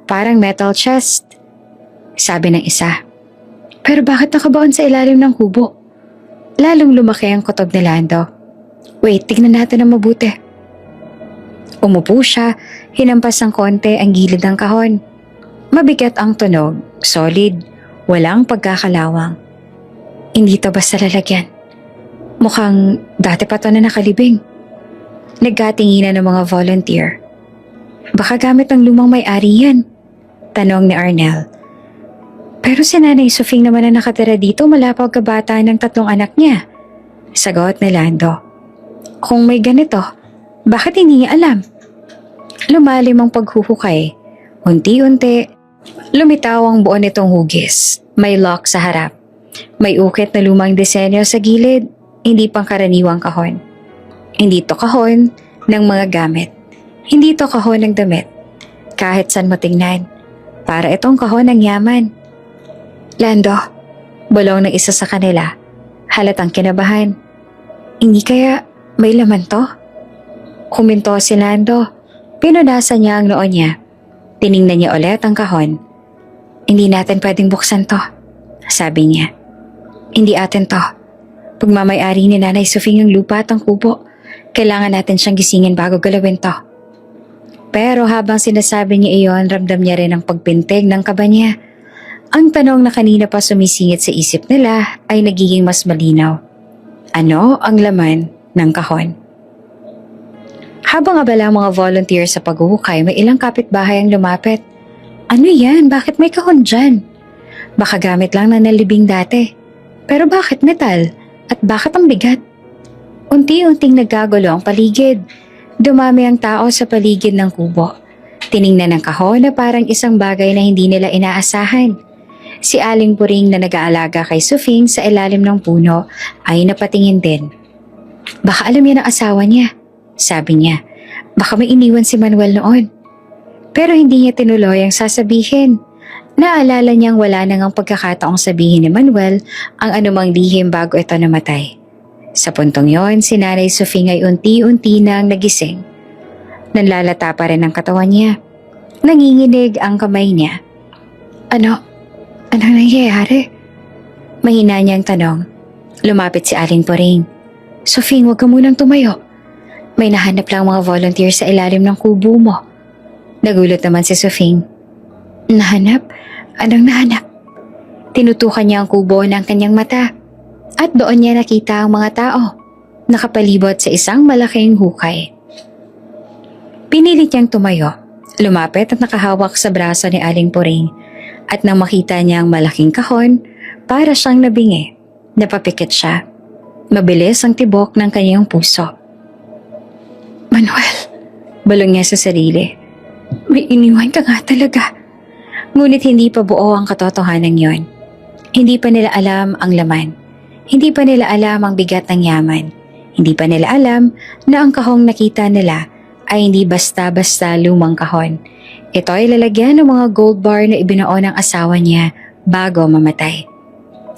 Parang metal chest, sabi ng isa. Pero bakit nakabaon sa ilalim ng kubo? lalong lumaki ang kutob ni Lando. Wait, tignan natin ang mabuti. Umupo siya, hinampas ng konti ang gilid ng kahon. Mabigat ang tunog, solid, walang pagkakalawang. Hindi to basta lalagyan. Mukhang dati pa to na nakalibing. Nagkatinginan ng mga volunteer. Baka gamit ng lumang may-ari yan, tanong ni Arnel. Pero si Nanay Sofing naman na nakatira dito mula pagkabata ng 3 anak niya. Sagot ni Lando. Kung may ganito, bakit hindi niya alam? Lumalim ang paghuhukay. Unti-unti, lumitaw ang buo nitong hugis. May lock sa harap. May ukit na lumang disenyo sa gilid, hindi pangkaraniwang kahon. Hindi to kahon ng mga gamit. Hindi to kahon ng damit. Kahit saan mo tingnan, para itong kahon ng yaman. Lando, bulong ng isa sa kanila. Halatang kinabahan. Hindi kaya may laman to? Huminto si Lando. Pinunasan niya ang noo niya. Tiningnan niya ulit ang kahon. Hindi natin pwedeng buksan to, sabi niya. Hindi atin to. Pagmamayari ni Nanay Sofing ang lupa at ang kubo. Kailangan natin siyang gisingin bago galawin to. Pero habang sinasabi niya iyon, ramdam niya rin ang pagpintig ng kaba niya. Ang tanong na kanina pa sumisingit sa isip nila ay nagiging mas malinaw. Ano ang laman ng kahon? Habang abala ang mga volunteer sa paghuhukay, may ilang kapitbahay ang lumapit. Ano yan? Bakit may kahon dyan? Baka gamit lang na nalibing dati. Pero bakit metal? At bakit ang bigat? Unti-unting nagkagulo ang paligid. Dumami ang tao sa paligid ng kubo. Tiningnan ang kahon na parang isang bagay na hindi nila inaasahan. Si Aling Puring na nag-aalaga kay Sofing sa ilalim ng puno ay napatingin din. Baka alam niya ng asawa niya, sabi niya. Baka may iniwan si Manuel noon. Pero hindi niya tinuloy ang sasabihin. Naalala niyang wala nang ang pagkakataong sabihin ni Manuel ang anumang lihim bago ito namatay. Sa puntong yon, si Nanay Sofing ay unti-unti nang nagising. Nanlalata pa rin ang katawan niya. Nanginginig ang kamay niya. Ano nangyayari? Mahina niyang tanong. Lumapit si Aling Puring. Sofing, huwag ka munang tumayo. May nahanap lang mga volunteer sa ilalim ng kubo mo. Nagulat naman si Sofing. Nahanap? Anong nahanap? Tinutukan niya ang kubo ng kanyang mata. At doon niya nakita ang mga tao. Nakapalibot sa isang malaking hukay. Pinilit niyang tumayo. Lumapit at nakahawak sa braso ni Aling Puring. At nang makita niya ang malaking kahon, para siyang nabingi. Napapikit siya. Mabilis ang tibok ng kanyang puso. Manuel, balong niya sa sarili. May iniwan ka nga talaga. Ngunit hindi pa buo ang katotohanan yon. Hindi pa nila alam ang laman. Hindi pa nila alam ang bigat ng yaman. Hindi pa nila alam na ang kahong nakita nila ay hindi basta-basta lumang kahon. Ito ay lalagyan ng mga gold bar na ibinuo ng asawa niya bago mamatay.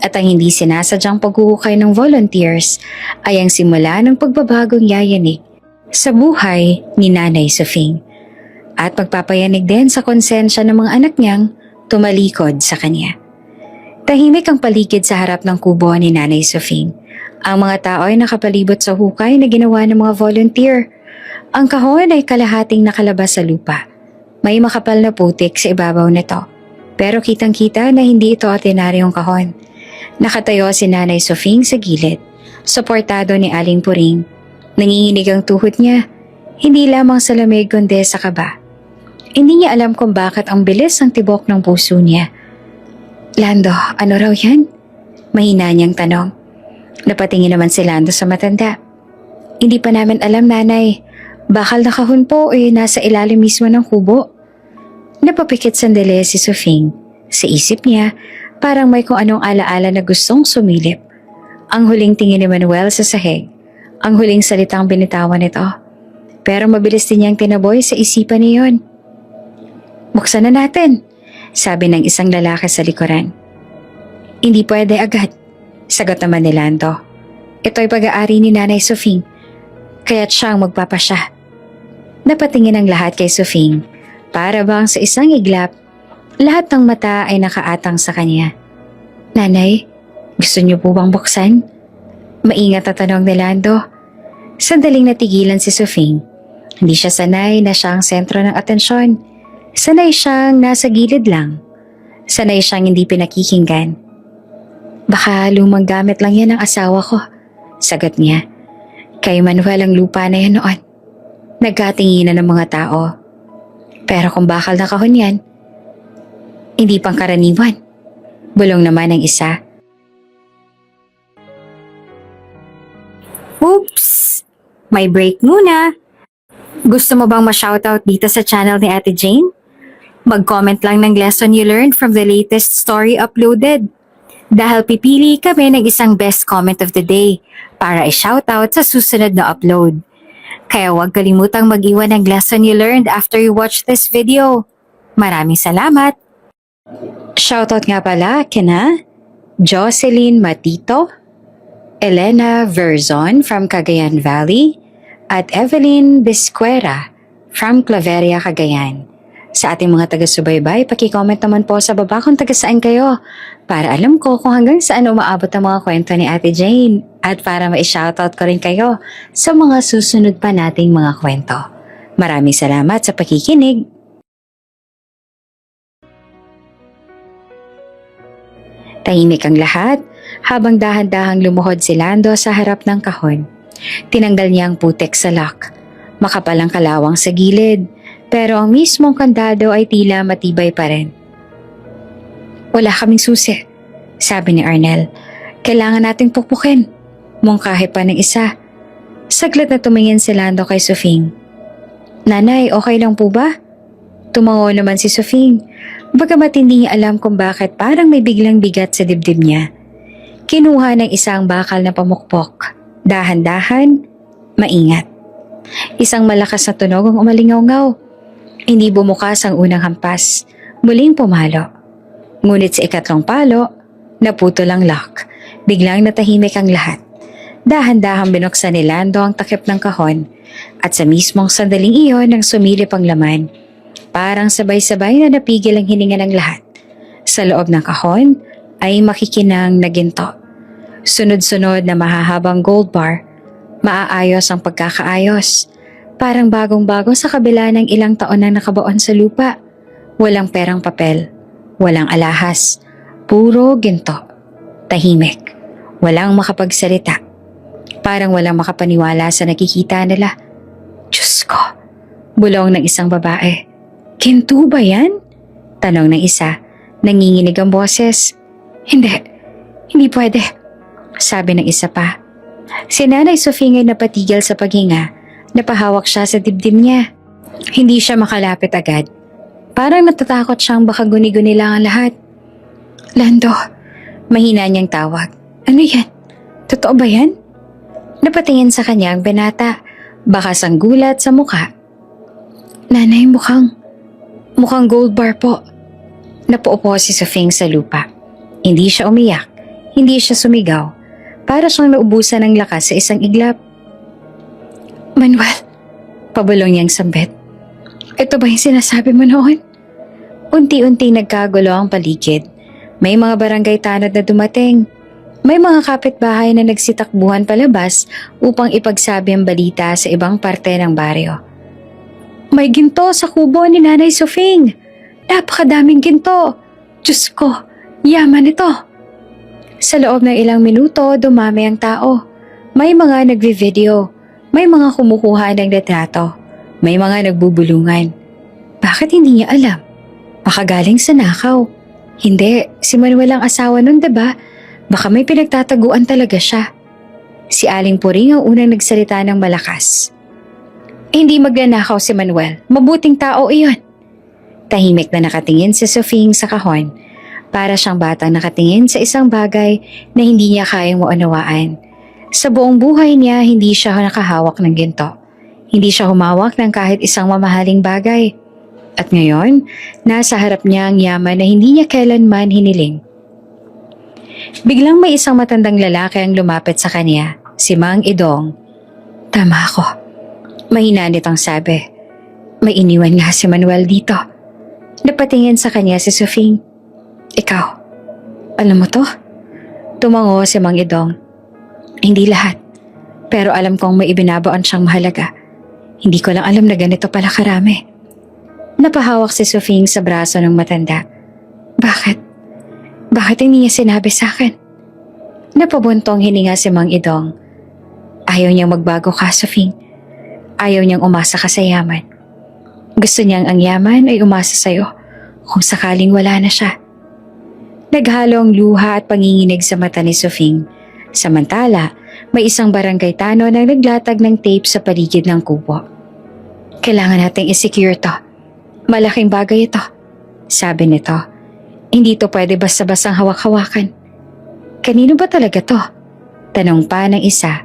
At ang hindi sinasadyang paghuhukay ng volunteers ay ang simula ng pagbabagong yayanig sa buhay ni Nanay Sofing. At magpapayanig din sa konsensya ng mga anak niyang tumalikod sa kanya. Tahimik ang paligid sa harap ng kubo ni Nanay Sofing. Ang mga tao ay nakapalibot sa hukay na ginawa ng mga volunteer. Ang kahon ay kalahating nakalabas sa lupa. May makapal na putik sa ibabaw nito. Pero kitang-kita na hindi ito ordinaryong kahon. Nakatayo si Nanay Sofing sa gilid. Suportado ni Aling Puring. Nanginginig ang tuhod niya. Hindi lamang sa lamig kundi sa kaba. Hindi niya alam kung bakit ang bilis ang tibok ng puso niya. Lando, ano raw yan? Mahina niyang tanong. Napatingin naman si Lando sa matanda. Hindi pa namin alam, Nanay. Bakal na kahon po nasa ilalim mismo ng kubo. Napapikit sandali si Sofing. Sa isip niya, parang may kung anong alaala na gustong sumilip. Ang huling tingin ni Manuel sa sahig. Ang huling salitang binitawan nito. Pero mabilis din niyang tinaboy sa isipan niyon. Buksan na natin, sabi ng isang lalaki sa likuran. Hindi pwede agad, sagot naman ni Lando. Ito'y pag-aari ni Nanay Sofing, kaya't siyang magpapasya. Napatingin ang lahat kay Sofing. Para bang sa isang iglap, lahat ng mata ay nakaatang sa kanya. Nanay, gusto niyo po bang buksan? Maingat na tanong ni Lando. Sandaling natigilan si Sofing. Hindi siya sanay na siya ang sentro ng atensyon. Sanay siyang nasa gilid lang. Sanay siyang hindi pinakikinggan. Baka lumang gamit lang yan ng asawa ko, sagot niya. Kay Manuel ang lupa na yan noon. Nagkatinginan ng mga tao. Pero kung bakal na kahon yan, hindi pang karaniwan. Bulong naman ang isa. Oops! May break muna. Gusto mo bang ma-shoutout dito sa channel ni Ate Jane? Mag-comment lang ng lesson you learned from the latest story uploaded. Dahil pipili kami ng isang best comment of the day para i-shoutout sa susunod na upload. Kaya huwag kalimutang mag-iwan ng lesson you learned after you watch this video. Maraming salamat! Shoutout nga pala kina Jocelyn Matito, Elena Verzon from Cagayan Valley, at Evelyn Bisquera from Claveria, Cagayan. Sa ating mga taga-subaybay, paki-comment naman po sa baba kung taga-saan kayo para alam ko kung hanggang saan umaabot ang mga kwento ni Ate Jane at para ma-shoutout ko rin kayo sa mga susunod pa nating mga kwento. Maraming salamat sa pakikinig. Tahimik ang lahat habang dahan-dahang lumuhod si Lando sa harap ng kahon. Tinanggal niya ang putek sa lock. Makapal ang kalawang sa gilid, pero ang mismong kandado ay tila matibay pa rin. Wala kaming susi, sabi ni Arnel. Kailangan nating pukpukin. Mungkahi pa ng isa. Saglit na tumingin si Lando kay Sofing. Nanay, okay lang po ba? Tumango naman si Sofing. Bagamat hindi niya alam kung bakit parang may biglang bigat sa dibdib niya. Kinuha ng isang bakal na pamukpok. Dahan-dahan, maingat. Isang malakas na tunog ang umalingaw-ngaw. Hindi bumukas ang unang hampas. Muling pumalo. Ngunit sa ikatlong palo, naputol ang lock. Biglang natahimik ang lahat. Dahan-dahang binuksan ni Lando ang takip ng kahon at sa mismong sandaling iyon ang sumilip ang laman. Parang sabay-sabay na napigil ang hininga ng lahat. Sa loob ng kahon ay makikinang na ginto. Sunod-sunod na mahahabang gold bar, maaayos ang pagkakaayos. Parang bagong-bago sa kabila ng ilang taon na nakabaon sa lupa. Walang perang papel, walang alahas, puro ginto. Tahimik, walang makapagsalita. Parang walang makapaniwala sa nakikita nila. Diyos ko, bulong ng isang babae. Ginto ba yan? Tanong ng isa, nanginginig ang boses. Hindi pwede. Sabi ng isa pa. Si Nanay Sofing ay napatigil sa paghinga. Napahawak siya sa dibdib niya. Hindi siya makalapit agad. Parang natatakot siyang baka guni-guni lang ang lahat. Lando, mahina niyang tawag. Ano yan? Totoo ba yan? Napatingin sa kanya ang binata. Bakas ang gulat sa mukha. Nanay, mukhang gold bar po. Napaupo si Sofing sa lupa. Hindi siya umiyak. Hindi siya sumigaw. Para siyang naubusan ng lakas sa isang iglap. Manuel, pabulong niyang sambit. Ito ba yung sinasabi mo noon? Unti-unti nagkagulo ang paligid. May mga barangay tanod na dumating. May mga kapitbahay na nagsitakbuhan palabas upang ipagsabi ang balita sa ibang parte ng baryo. May ginto sa kubo ni Nanay Sofing. Napakadaming ginto. Diyos ko, yaman ito. Sa loob ng ilang minuto, dumami ang tao. May mga nagvi-video. May mga kumukuha ng retrato. May mga nagbubulungan. Bakit hindi niya alam? Baka galing sa nakaw. Hindi, si Manuel ang asawa nun, diba? Baka may pinagtataguan talaga siya. Si Aling Puring ang unang nagsalita ng malakas. Hindi magnanakaw si Manuel. Mabuting tao iyon. Tahimik na nakatingin si Sofing sa kahon. Para siyang batang nakatingin sa isang bagay na hindi niya kayang maunawaan. Sa buong buhay niya, hindi siya nakahawak ng ginto. Hindi siya humawak ng kahit isang mamahaling bagay. At ngayon, nasa harap niya ang yaman na hindi niya kailanman hiniling. Biglang may isang matandang lalaki ang lumapit sa kanya, si Mang Idong. Tama ako. Mahina nitong sabi. May iniwan nga si Manuel dito. Napatingin sa kanya si Sofing. Ikaw, alam mo to? Tumango si Mang Idong. Hindi lahat. Pero alam kong may ibinabaon siyang mahalaga. Hindi ko lang alam na ganito pala karami. Napahawak si Sofing sa braso ng matanda. Bakit? Bakit hindi niya sinabi sa akin? Napabuntong hininga si Mang Idong. Ayaw niyang magbago ka, Sofing. Ayaw niyang umasa ka sa yaman. Gusto niyang ang yaman ay umasa sa'yo kung sakaling wala na siya. Naghalong luha at panginginig sa mata ni Sofing. Samantala, may isang barangay tanod na naglatag ng tape sa paligid ng kubo. Kailangan nating i-secure to. Malaking bagay ito, sabi nito. Hindi to pwede basta-bastang hawak-hawakan. Kanino ba talaga to? Tanong pa ng isa.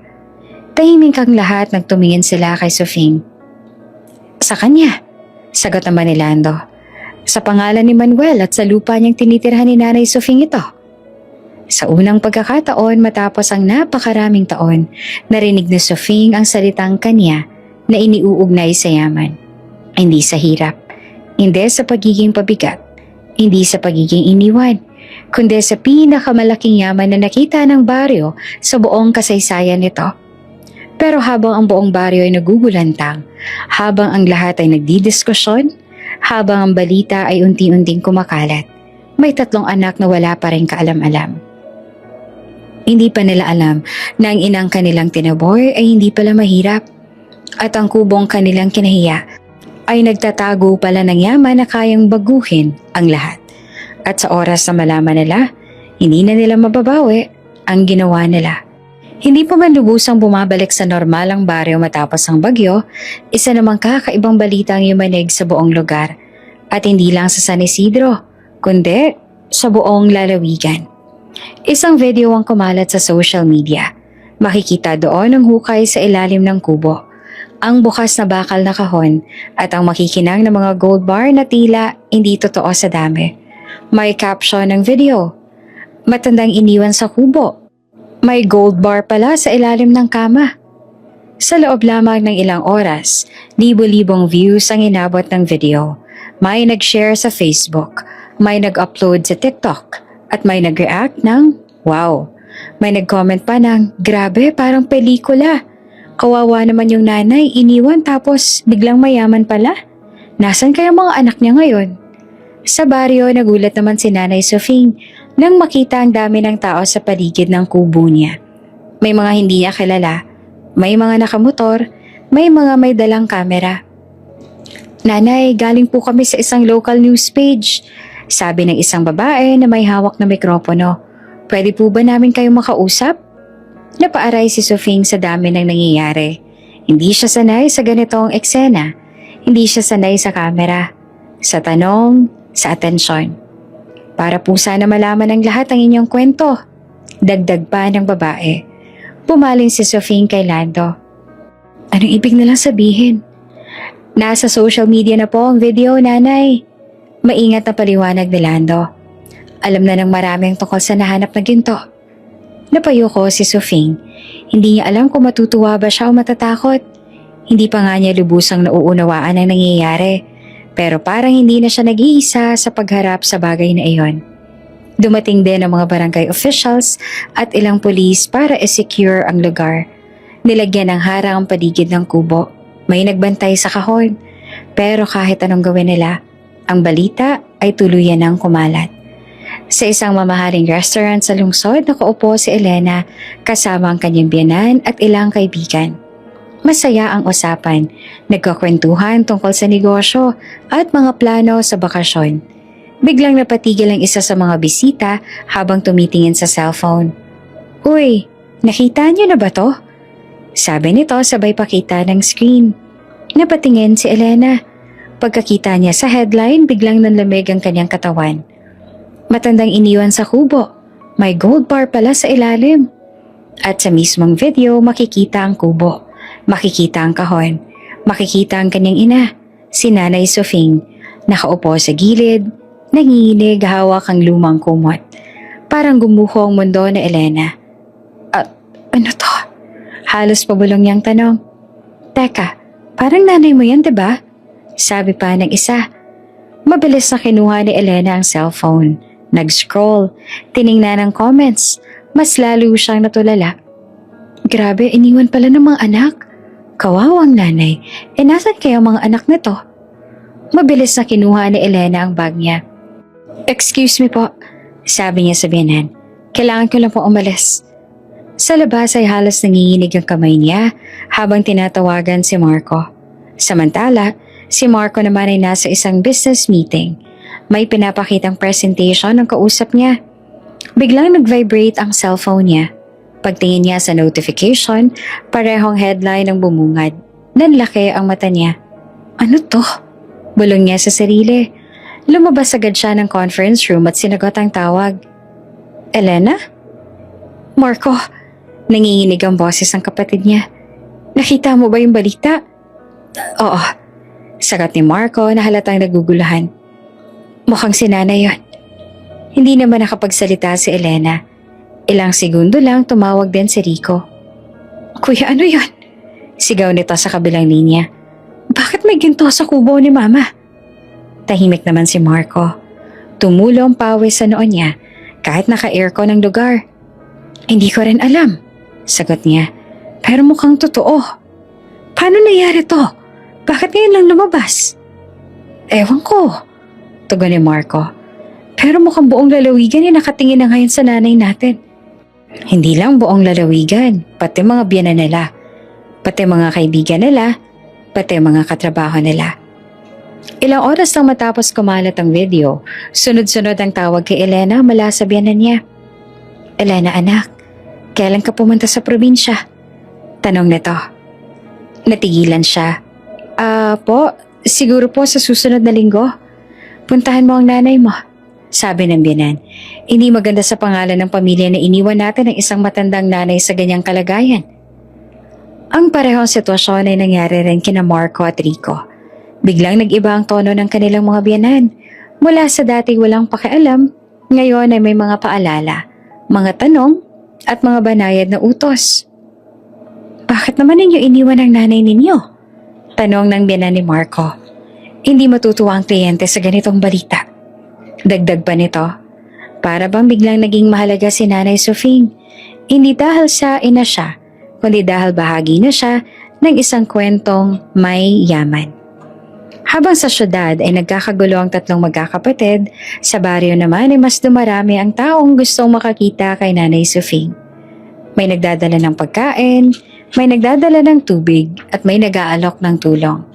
Tahimik ang lahat nang tumingin sila kay Sofing. Sa kanya, sagot naman ni Lando. Sa pangalan ni Manuel at sa lupa niyang tinitirhan ni Nanay Sofing ito. Sa unang pagkakataon matapos ang napakaraming taon, narinig ni Sofing ang salitang kanya na iniuugnay sa yaman. Hindi sa hirap, hindi sa pagiging pabigat, hindi sa pagiging iniwan, kundi sa pinakamalaking yaman na nakita ng baryo sa buong kasaysayan nito. Pero habang ang buong baryo ay nagugulantang, habang ang lahat ay nagdidiskusyon, habang ang balita ay unti-unting kumakalat, may 3 anak na wala pa rin kaalam-alam. Hindi pa nila alam na ang inang kanilang tinaboy ay hindi pala mahirap at ang kubong kanilang kinahiya ay nagtatago pala ng yaman na kayang baguhin ang lahat. At sa oras na malaman nila, hindi na nila mababawi ang ginawa nila. Hindi pa man lubusang bumabalik sa normal ang baryo matapos ang bagyo, isa namang kakaibang balita ang yumanig sa buong lugar. At hindi lang sa San Isidro, kundi sa buong lalawigan. Isang video ang kumalat sa social media. Makikita doon ang hukay sa ilalim ng kubo, ang bukas na bakal na kahon at ang makikinang na mga gold bar na tila hindi totoo sa dami. May caption ng video, matandang iniwan sa kubo. May gold bar pala sa ilalim ng kama. Sa loob lamang ng ilang oras, libo-libong views ang inabot ng video. May nag-share sa Facebook, may nag-upload sa TikTok, at may nag-react ng wow. May nag-comment pa ng grabe parang pelikula. Kawawa naman yung nanay, iniwan tapos biglang mayaman pala. Nasaan kaya mga anak niya ngayon? Sa baryo, nagulat naman si Nanay Sofing nang makita ang dami ng tao sa paligid ng kubo niya. May mga hindi niya kilala, may mga nakamotor, may mga may dalang kamera. Nanay, galing po kami sa isang local news page. Sabi ng isang babae na may hawak na mikropono. Pwede po ba namin kayong makausap? Napaaray si Sofing sa dami ng nangyayari. Hindi siya sanay sa ganitong eksena. Hindi siya sanay sa kamera, sa tanong, sa atensyon. Para po sana malaman ng lahat ang inyong kwento. Dagdag pa ng babae. Pumaling si Sofing kay Lando. Anong ibig nilang sabihin? Nasa social media na po ang video, nanay. Maingat na paliwanag ni Lando. Alam na ng maraming tungkol sa nahanap na ginto. Napayo ko si Sofing. Hindi niya alam kung matutuwa ba siya o matatakot. Hindi pa nga niya lubusang nauunawaan ang nangyayari. Pero parang hindi na siya nag-iisa sa pagharap sa bagay na iyon. Dumating din ang mga barangay officials at ilang pulis para i-secure ang lugar. Nilagyan ng harang ang paligid ng kubo. May nagbantay sa kahon. Pero kahit anong gawin nila, ang balita ay tuluyan ng kumalat. Sa isang mamahaling restaurant sa lungsod, nakaupo si Elena kasama ang kanyang biyanan at ilang kaibigan. Masaya ang usapan, nagkakwentuhan tungkol sa negosyo at mga plano sa bakasyon. Biglang napatigil ang isa sa mga bisita habang tumitingin sa cellphone. Uy, nakita niyo na ba to? Sabi nito sabay pakita ng screen. Napatingin si Elena. Pagkakita niya sa headline, biglang nanlamig ang kanyang katawan. Matandang iniwan sa kubo. May gold bar pala sa ilalim. At sa mismong video, makikita ang kubo. Makikita ang kahon. Makikita ang kanyang ina, si Nanay Sofing, nakaupo sa gilid, nanginginig hawak ang lumang kumot. Parang gumuho ang mundo na Elena. Ano to? Halos pabulong niyang tanong. Teka, parang nanay mo yan, diba? Sabi pa ng isa. Mabilis na kinuha ni Elena ang cellphone. Nag-scroll, tiningnan ang comments. Mas lalo siyang natulala. Grabe, iniwan pala ng mga anak. Kawawang nanay. Nasan kaya ang mga anak nito? Mabilis na kinuha ni Elena ang bag niya. Excuse me po, sabi niya sa biyanan. Kailangan ko lang po umalis. Sa labas ay halos nanginginig ang kamay niya habang tinatawagan si Marco. Samantala, si Marco naman ay nasa isang business meeting. May pinapakitang presentation ang kausap niya. Biglang nag-vibrate ang cellphone niya. Pagtingin niya sa notification, parehong headline ang bumungad. Nanlaki ang mata niya. Ano to? Bulong niya sa sarili. Lumabas agad siya ng conference room at sinagot ang tawag. Elena? Marco, nanginginig ang boses ng kapatid niya. Nakita mo ba yung balita? Oo, sagot ni Marco na halatang naguguluhan. Mukhang si nanay yun. Hindi naman nakapagsalita si Elena. Ilang segundo lang tumawag din si Rico. Kuya, ano yun? Sigaw nito sa kabilang linya. Bakit may ginto sa kubo ni Mama? Tahimik naman si Marco. Tumulong pawis sa noon niya kahit naka-aircon ang lugar. Hindi ko rin alam, sagot niya. Pero mukhang totoo. Paano nangyari to? Bakit ngayon lang lumabas? Ewan ko, tugon ni Marco. Pero mukhang buong lalawigan ay nakatingin na ngayon sa nanay natin. Hindi lang buong lalawigan, pati mga biyanan nila, pati mga kaibigan nila, pati mga katrabaho nila. Ilang oras lang matapos kumalat ang video, sunod-sunod ang tawag kay Elena mula sa biyanan niya. Elena anak, kailan ka pumunta sa probinsya? Tanong nito. Natigilan siya. Po, siguro po sa susunod na linggo. Puntahan mo ang nanay mo. Sabi ng biyanan, hindi maganda sa pangalan ng pamilya na iniwan natin ang isang matandang nanay sa ganyang kalagayan. Ang parehong sitwasyon ay nangyari rin kina Marco at Rico. Biglang nag-iba ang tono ng kanilang mga biyanan. Mula sa dati walang pakialam, ngayon ay may mga paalala, mga tanong at mga banayad na utos. Bakit naman ninyo iniwan ang nanay ninyo? Tanong ng biyanan ni Marco. Hindi matutuwa ang kliyente sa ganitong balita. Dagdag pa nito, para bang biglang naging mahalaga si Nanay Sofing. Hindi dahil sa ina siya, kundi dahil bahagi na siya ng isang kwentong may yaman. Habang sa syudad ay nagkakagulo ang tatlong magkakapatid, sa baryo naman ay mas dumarami ang taong gustong makakita kay Nanay Sofing. May nagdadala ng pagkain, may nagdadala ng tubig at may nag-aalok ng tulong.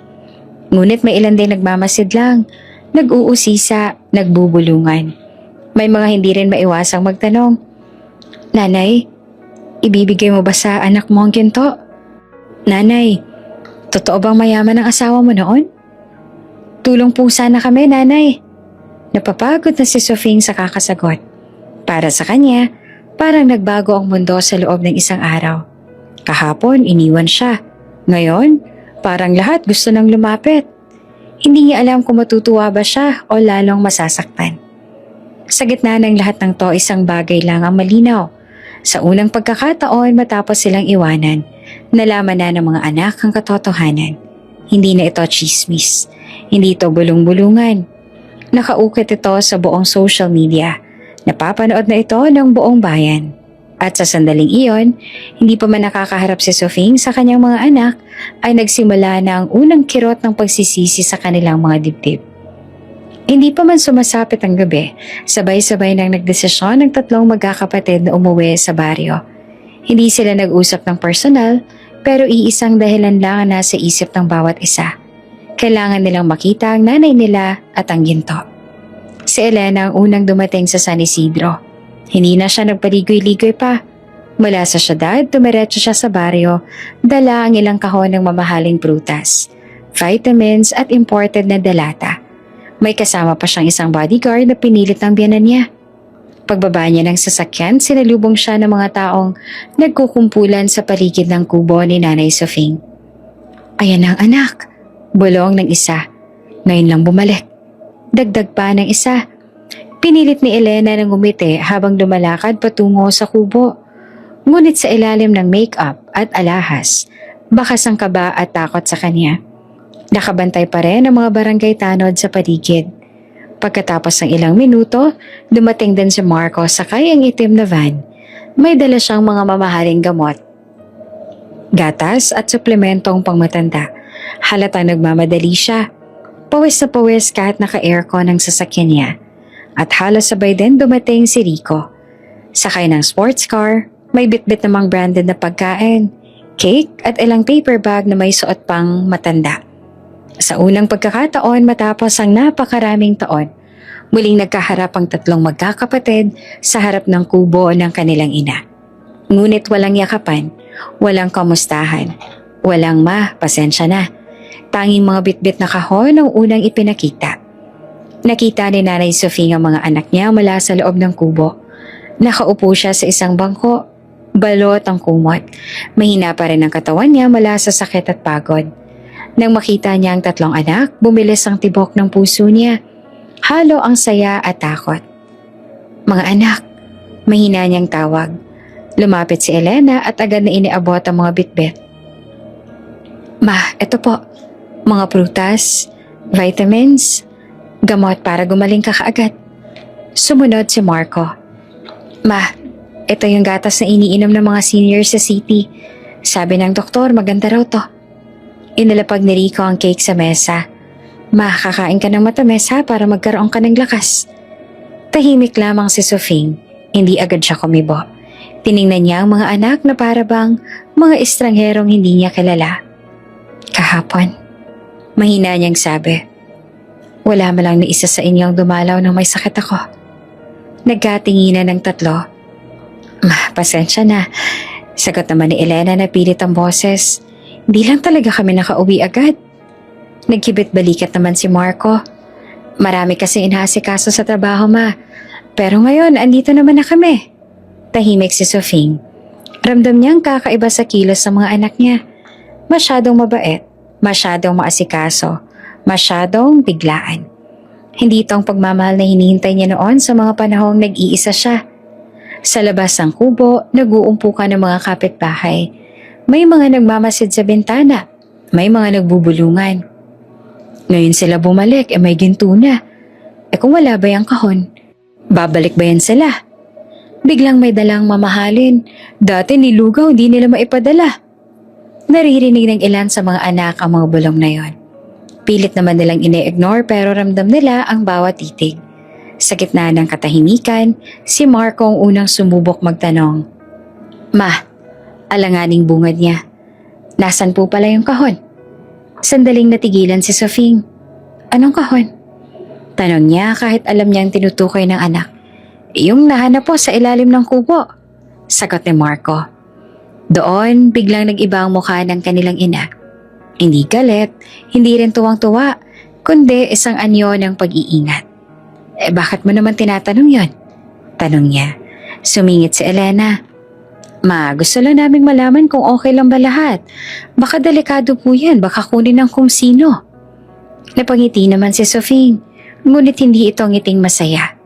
Ngunit may ilan din nagmamasid lang, nag-uusisa, nagbubulungan. May mga hindi rin maiwasang magtanong, Nanay, ibibigay mo ba sa anak mo ang ginto? Nanay, totoo bang mayaman ang asawa mo noon? Tulong po sana kami, Nanay. Napapagod na si Sofing sa kakasagot. Para sa kanya, parang nagbago ang mundo sa loob ng isang araw. Kahapon, iniwan siya. Ngayon, parang lahat gusto nang lumapit. Hindi niya alam kung matutuwa ba siya o lalong masasaktan. Sa gitna ng lahat ng to, isang bagay lang ang malinaw. Sa unang pagkakataon matapos silang iwanan, nalaman na ng mga anak ang katotohanan. Hindi na ito chismis. Hindi ito bulong-bulungan. Nakaukit ito sa buong social media. Napapanood na ito ng buong bayan. At sa sandaling iyon, hindi pa man nakakaharap si Sofing sa kanyang mga anak, ay nagsimula na ang unang kirot ng pagsisisi sa kanilang mga dibdib. Hindi pa man sumasapit ang gabi, sabay-sabay nang nagdesisyon ng tatlong magkakapatid na umuwi sa baryo. Hindi sila nag-usap ng personal, pero iisang dahilan lang ang nasa isip ng bawat isa. Kailangan nilang makita ang nanay nila at ang ginto. Si Elena ang unang dumating sa San Isidro. Hindi na siya nagpaligoy-ligoy pa. Mula sa syudad, dumiretso siya sa baryo, dala ang ilang kahon ng mamahaling prutas, vitamins at imported na delata. May kasama pa siyang isang bodyguard na pinilit ng biyanan niya. Pagbaba niya ng sasakyan, sinalubong siya ng mga taong nagkukumpulan sa paligid ng kubo ni Nanay Sofing. Ayan ang anak, bulong ng isa. Ngayon lang bumalik. Dagdag pa ng isa. Pinilit ni Elena ng ngumiti habang lumalakad patungo sa kubo. Ngunit sa ilalim ng make-up at alahas, bakas ang kaba at takot sa kanya. Nakabantay pa rin ang mga barangay tanod sa paligid. Pagkatapos ng ilang minuto, dumating din si Marco sakay ang itim na van. May dala siyang mga mamahaling gamot. gatas at suplementong pangmatanda. Halatang nagmamadali siya. Pawis na pawis kahit naka-aircon ang sasakyan niya. At halos sabay din dumating si Rico. Sakay ng sports car, may bitbit namang branded na pagkain, cake at ilang paper bag na may suot pang matanda. Sa unang pagkakataon matapos ang napakaraming taon, muling nagkaharap ang tatlong magkakapatid sa harap ng kubo ng kanilang ina. Ngunit walang yakapan, walang kamustahan, walang pasensya na. Tanging mga bitbit na kahon ang unang ipinakita. Nakita ni Nanay Sophie ang mga anak niya mula sa loob ng kubo. Nakaupo siya sa isang bangko, balot ang kumot. Mahina pa rin ang katawan niya mula sa sakit at pagod. Nang makita niya ang tatlong anak, bumilis ang tibok ng puso niya. Halo ang saya at takot. Mga anak, mahina niyang tawag. Lumapit si Elena at agad na iniabot ang mga bitbit. Ma, eto po. Mga prutas, vitamins, gamot para gumaling ka kaagad. Sumunod si Marco. Ma, ito yung gatas na iniinom ng mga seniors sa city. Sabi ng doktor, maganda raw to. Inilapag ni Rico ang cake sa mesa. Ma, kakain ka ng matamis ha para magkaroon ka ng lakas. Tahimik lamang si Sophie. Hindi agad siya kumibo. Tiningnan niya ang mga anak na para bang mga estrangherong hindi niya kilala. Kahapon, mahina niyang sabi. Wala malang na isa sa inyong dumalaw nang may sakit ako. Nagkatinginan ng tatlo. Ma, pasensya na. Sagot naman ni Elena na pilit ang boses. Hindi lang talaga kami nakauwi agad. Nagkibit balikat naman si Marco. Marami kasi inasikaso sa trabaho, ma. Pero ngayon, andito naman na kami. Tahimik si Sophie. Ramdam niyang kakaiba sa kilos sa mga anak niya. Masyadong mabait, masyadong maasikaso, masyadong biglaan. Hindi ito ang pagmamahal na hinihintay niya noon sa mga panahong nag-iisa siya. Sa labas ng kubo, nag-uumpukan ng mga kapitbahay. May mga nagmamasid sa bintana, may mga nagbubulungan. Ngayon sila bumalik, may ginto na. Kung wala ba yung kahon? Babalik ba yan sila? Biglang may dalang mamahalin. Dati nilugaw, di nila maipadala. Naririnig ng ilan sa mga anak ang mga bulong na yon. Pilit naman nilang ine-ignore pero ramdam nila ang bawat titig. Sa gitna ng katahimikan, si Marco ang unang sumubok magtanong. Ma, alanganing bungad niya. Nasaan po pala yung kahon? Sandaling natigilan si Sophie. Anong kahon? Tanong niya kahit alam niyang tinutukoy ng anak. Yung nahanap po sa ilalim ng kubo. Sagot ni Marco. Doon, biglang nag-iba ang mukha ng kanilang ina. Hindi galit, hindi rin tuwang-tuwa, kundi isang anyo ng pag-iingat. Bakit mo naman tinatanong yon? Tanong niya. Sumingit si Elena. Ma, gusto lang naming malaman kung okay lang ba lahat. Baka delikado po yan, baka kunin ng kung sino. Napangiti naman si Sophie, ngunit hindi ito ngiting masaya.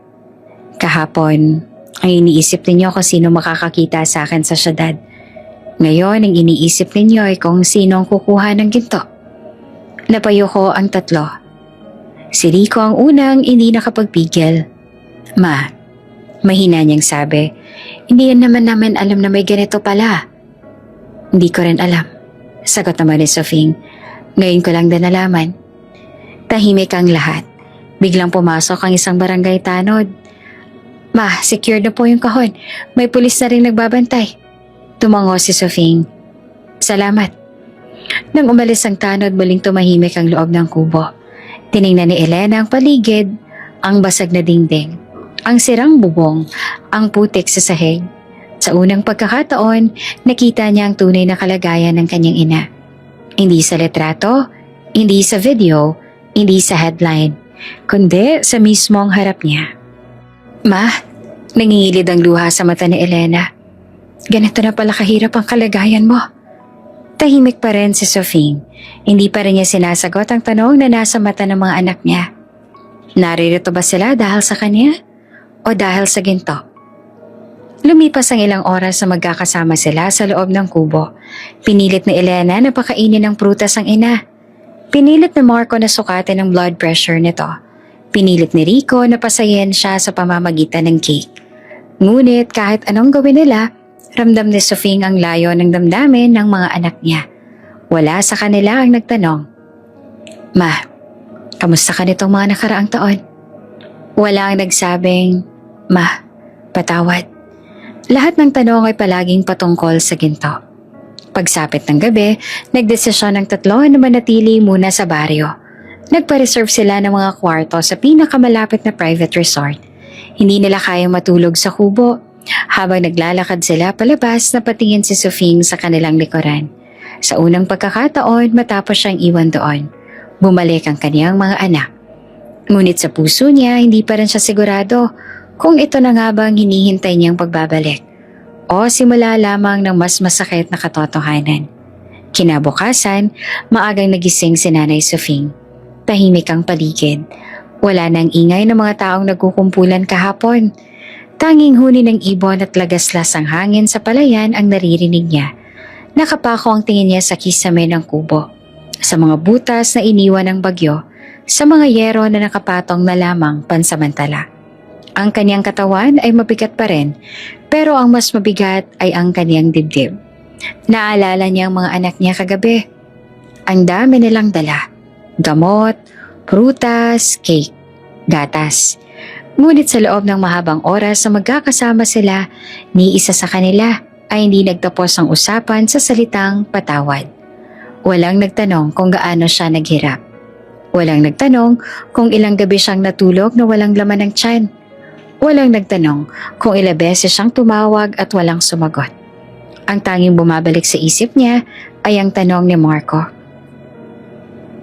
Kahapon, ang iniisip ninyo kung sino makakakita sa akin sa syudad. Ngayon, ang iniisip ninyo ay kung sino ang kukuha ng ginto. Napayo ko ang tatlo. Si Rico ang unang hindi nakapagpigil. Ma, mahina niyang sabi, hindi naman namin alam na may ganito pala. Hindi ko rin alam. Sagot naman ni Sophie. Ngayon ko lang din nalaman. Tahimik ang lahat. Biglang pumasok ang isang barangay tanod. Ma, secured na po yung kahon. May pulis na rin nagbabantay. Tumango si Sophie. Salamat. Nang umalis ang tanod, muling tumahimik ang loob ng kubo. Tiningnan ni Elena ang paligid, ang basag na dingding, ang sirang bubong, ang putik sa sahig. Sa unang pagkakataon, nakita niya ang tunay na kalagayan ng kanyang ina. Hindi sa litrato, hindi sa video, hindi sa headline, kundi sa mismong harap niya. Ma, nangingilid ang luha sa mata ni Elena. Ganito na pala kahirap ang kalagayan mo. Tahimik pa rin si Sophie. Hindi pa rin niya sinasagot ang tanong na nasa mata ng mga anak niya. Naririto ba sila dahil sa kanya? O dahil sa ginto? Lumipas ang ilang oras na magkakasama sila sa loob ng kubo. Pinilit ni Elena na pakainin ng prutas ang ina. Pinilit ni Marco na sukatin ang blood pressure nito. Pinilit ni Rico na pasayin siya sa pamamagitan ng cake. Ngunit kahit anong gawin nila, Ramdam ni Sofing ang layo ng damdamin ng mga anak niya. Wala sa kanila ang nagtanong, "Ma, kamusta ka nitong mga nakaraang taon?" Wala ang nagsabing, "Ma, patawad." Lahat ng tanong ay palaging patungkol sa ginto. Pagsapit ng gabi, nagdesisyon ng tatlo na manatili muna sa baryo. Nagpa-reserve sila ng mga kwarto sa pinakamalapit na private resort. Hindi nila kayang matulog sa kubo. Habang naglalakad sila palabas, napatingin si Sofing sa kanilang likuran. Sa unang pagkakataon, matapos siyang iwan doon, bumalik ang kaniyang mga anak. Ngunit sa puso niya, hindi pa rin siya sigurado kung ito na nga bang hinihintay niyang pagbabalik o simula lamang ng mas masakit na katotohanan. Kinabukasan, maagang nagising si Nanay Sofing. Tahimik ang paligid. Wala nang ingay ng mga taong nagkukumpulan kahapon. Tanging huni ng ibon at lagaslas ang hangin sa palayan ang naririnig niya. Nakapako ang tingin niya sa kisame ng kubo, sa mga butas na iniwan ng bagyo, sa mga yero na nakapatong na lamang pansamantala. Ang kanyang katawan ay mabigat pa rin, pero ang mas mabigat ay ang kanyang dibdib. Naalala niya ang mga anak niya kagabi. Ang dami nilang dala. Gamot, prutas, cake, gatas. Ngunit sa loob ng mahabang oras na magkakasama sila, ni isa sa kanila ay hindi nagtapos ang usapan sa salitang patawad. Walang nagtanong kung gaano siya naghirap. Walang nagtanong kung ilang gabi siyang natulog na walang laman ng tiyan. Walang nagtanong kung ilang beses siyang tumawag at walang sumagot. Ang tanging bumabalik sa isip niya ay ang tanong ni Marco.